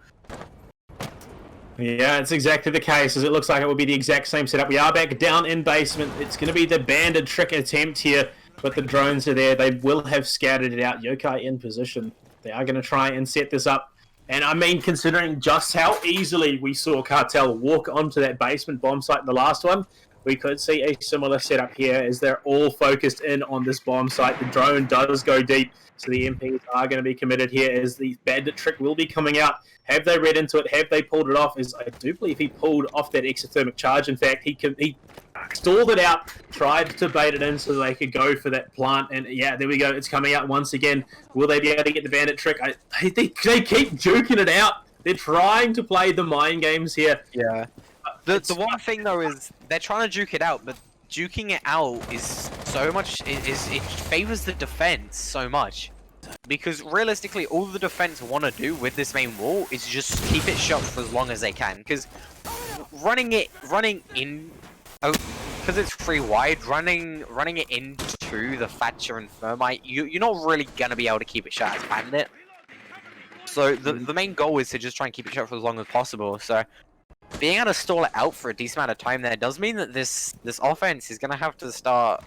Yeah, it's exactly the case, as it looks like it will be the exact same setup. We are back down in basement. It's going to be the Bandit trick attempt here, but the drones are there. They will have scattered it out. Yokai in position. They are going to try and set this up. And I mean, considering just how easily we saw Cartel walk onto that basement bomb site in the last one, we could see a similar setup here, as they're all focused in on this bomb site. The drone does go deep, so the MPs are going to be committed here, as the Bandit trick will be coming out. Have they read into it? Have they pulled it off? As I do believe he pulled off that exothermic charge. In fact, he stalled it out, tried to bait it in so they could go for that plant, and yeah, there we go. It's coming out once again. Will they be able to get the Bandit trick? They keep juking it out. They're trying to play the mind games here. Yeah. The one thing though is they're trying to juke it out, but juking it out is so much. It favors the defense so much. Because realistically, all the defense want to do with this main wall is just keep it shut for as long as they can. Because running in, because it's free wide, running it into the Thatcher and Thermite, you're not really gonna be able to keep it shut as Bandit. So the main goal is to just try and keep it shut for as long as possible. So being able to stall it out for a decent amount of time there does mean that this offense is gonna have to start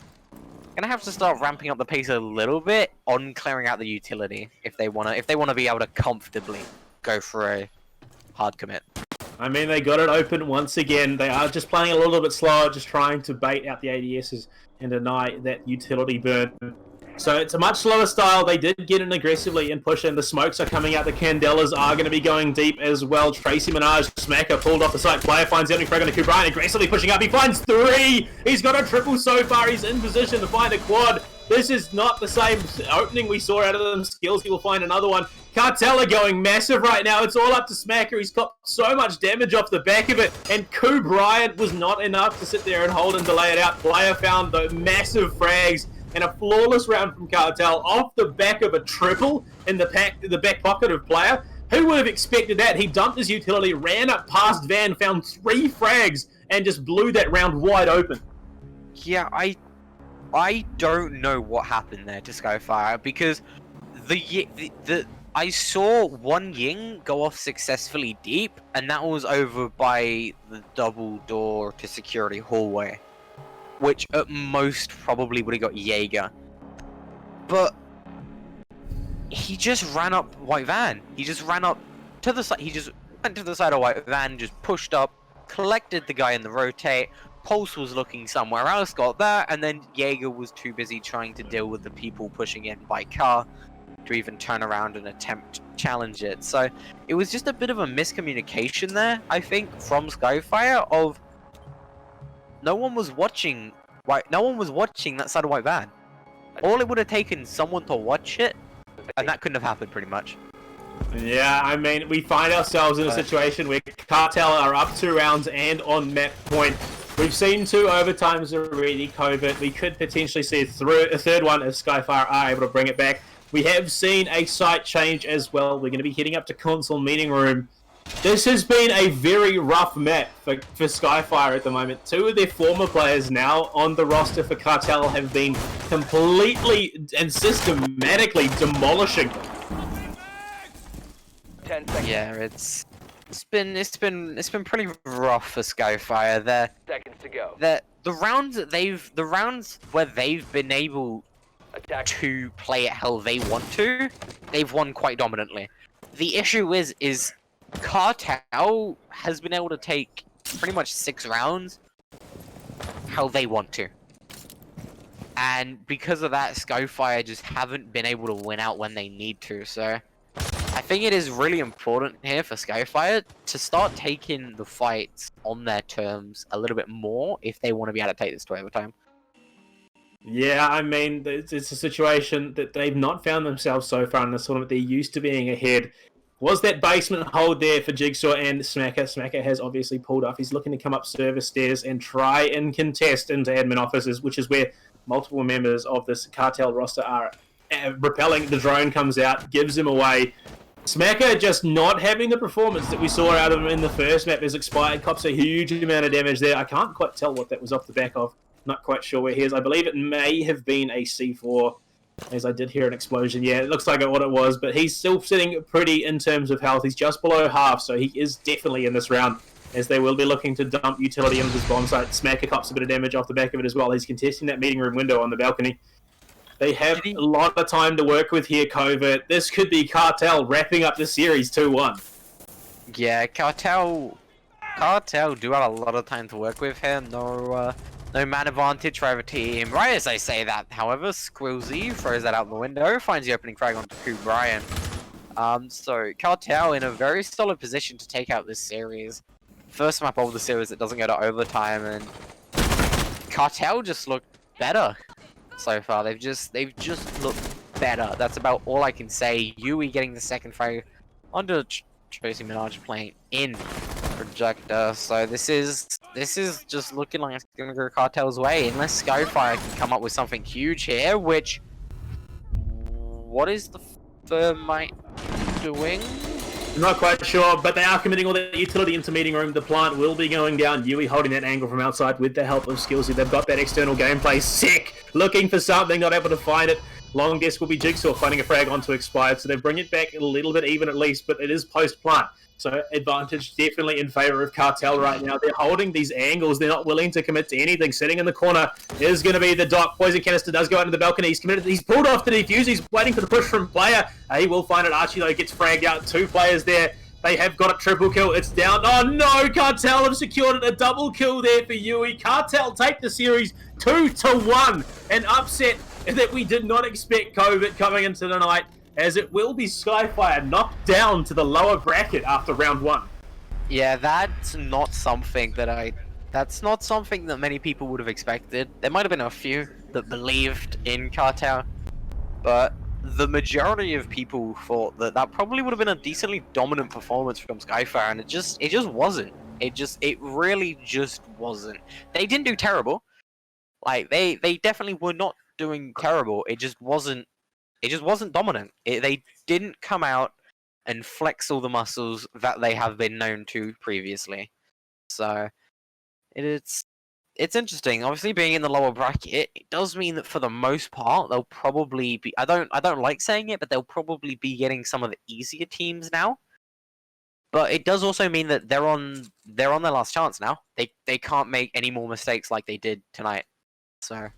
ramping up the pace a little bit on clearing out the utility if they wanna be able to comfortably go for a hard commit. I mean, they got it open once again. They are just playing a little bit slower, just trying to bait out the ADSs and deny that utility burn. So it's a much slower style. They did get in aggressively and push in. The smokes are coming out. The Candelas are going to be going deep as well. Tracy Minaj, Smacker pulled off the site. Player finds the only frag on the Cooper. Aggressively pushing up. He finds 3. He's got a triple so far. He's in position to find a quad. This is not the same opening we saw out of them. Skills, he will find another one. Cartel are going massive right now. It's all up to Smacker. He's got so much damage off the back of it. And Coo Bryant was not enough to sit there and hold and delay it out. Player found the massive frags and a flawless round from Cartel off the back of a triple in the back pocket of Player. Who would have expected that? He dumped his utility, ran up past Van, found 3 frags, and just blew that round wide open. Yeah, I don't know what happened there to Skyfire, because I saw one Ying go off successfully deep, and that was over by the double door to security hallway, which at most probably would have got Jaeger. But he just ran up White Van. He just ran up to the side. He just went to the side of White Van, just pushed up, collected the guy in the rotate. Pulse was looking somewhere else, got that, and then Jaeger was too busy trying to deal with the people pushing in by car to even turn around and attempt to challenge it. So it was just a bit of a miscommunication there, I think, from Skyfire of no one was watching that side of White Van. All it would have taken someone to watch it, and that couldn't have happened pretty much. Yeah, I mean, we find ourselves in a situation where Cartel are up 2 rounds and on map point. We've seen 2 overtimes already, Covert. We could potentially see a third one if Skyfire are able to bring it back. We have seen a site change as well. We're going to be heading up to Consulate Meeting Room. This has been a very rough map for Skyfire at the moment. 2 of their former players now on the roster for Cartel have been completely and systematically demolishing them. 10 seconds. Yeah, it's been pretty rough for Skyfire. Seconds to go. The rounds where they've been able to play it how they want to, they've won quite dominantly. The issue is Cartel has been able to take pretty much 6 rounds how they want to. And because of that, Skyfire just haven't been able to win out when they need to. So I think it is really important here for Skyfire to start taking the fights on their terms a little bit more if they want to be able to take this to overtime. Yeah, I mean, it's a situation that they've not found themselves so far in this tournament. They're used to being ahead. Was that basement hold there for Jigsaw and Smacker? Smacker has obviously pulled off. He's looking to come up service stairs and try and contest into admin offices, which is where multiple members of this Cartel roster are repelling. The drone comes out, gives him away. Smacker just not having the performance that we saw out of him in the first map is expired. Cops a huge amount of damage there. I can't quite tell what that was off the back of. Not quite sure where he is. I believe it may have been a C4, as I did hear an explosion. Yeah, it looks like what it was, but he's still sitting pretty in terms of health. He's just below half, so he is definitely in this round, as they will be looking to dump utility into this bomb site. Smacker cops a bit of damage off the back of it as well. He's contesting that meeting room window on the balcony. They have a lot of time to work with here, Covert. This could be Cartel wrapping up the series 2-1. Yeah, Cartel do have a lot of time to work with him. No man advantage for either team. Right as I say that, however, Squilzy throws that out the window, finds the opening frag onto Coo Brian. So Cartel in a very solid position to take out this series. First map of the series that doesn't go to overtime, and Cartel just looked better so far. They've just looked better. That's about all I can say. Yui getting the second frag onto Tracy Minaj playing in projector. So this is just looking like it's gonna go Cartel's way, unless Skyfire can come up with something huge here, which what is the Thermite doing? I'm not quite sure, but they are committing all the utility into meeting room. The plant will be going down. Yui holding that angle from outside with the help of Skillsy. They've got that external gameplay. Sick! Looking for something, not able to find it. Long guess will be Jigsaw finding a frag onto expired, so they bring it back a little bit even at least, but it is post-plant. So advantage definitely in favour of Cartel right now. They're holding these angles. They're not willing to commit to anything. Sitting in the corner is going to be the Doc. Poison Canister does go out into the balcony. He's committed. He's pulled off the defuse. He's waiting for the push from player. He will find it. Archie, though, gets fragged out. 2 players there. They have got a triple kill. It's down. Oh, no. Cartel have secured it. A double kill there for Yui. Cartel take the series 2-1. An upset that we did not expect Covert coming into the night, as it will be Skyfire knocked down to the lower bracket after round 1. Yeah, that's not something that many people would have expected. There might have been a few that believed in Cartel, but the majority of people thought that probably would have been a decently dominant performance from Skyfire, and it just wasn't. It really just wasn't. They didn't do terrible. Like, they definitely were not doing terrible. It just wasn't dominant. They didn't come out and flex all the muscles that they have been known to previously. So it's interesting. Obviously, being in the lower bracket, it does mean that for the most part they'll probably be. I don't like saying it, but they'll probably be getting some of the easier teams now. But it does also mean that they're on their last chance now. They can't make any more mistakes like they did tonight. So.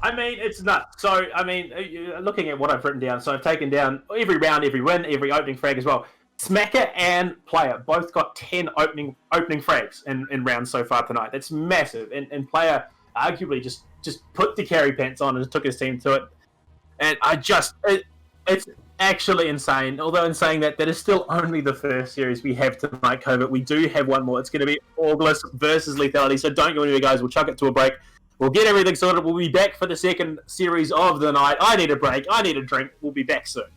I mean, it's nuts. So, I mean, looking at what I've written down, so I've taken down every round, every win, every opening frag as well. Smacker and Player both got 10 opening frags in rounds so far tonight. That's massive. And Player arguably just put the carry pants on and took his team to it. And it's actually insane. Although in saying that is still only the first series we have tonight, Covert. We do have one more. It's going to be August versus Lethality. So don't go anywhere, guys. We'll chuck it to a break. We'll get everything sorted. We'll be back for the second series of the night. I need a break. I need a drink. We'll be back soon.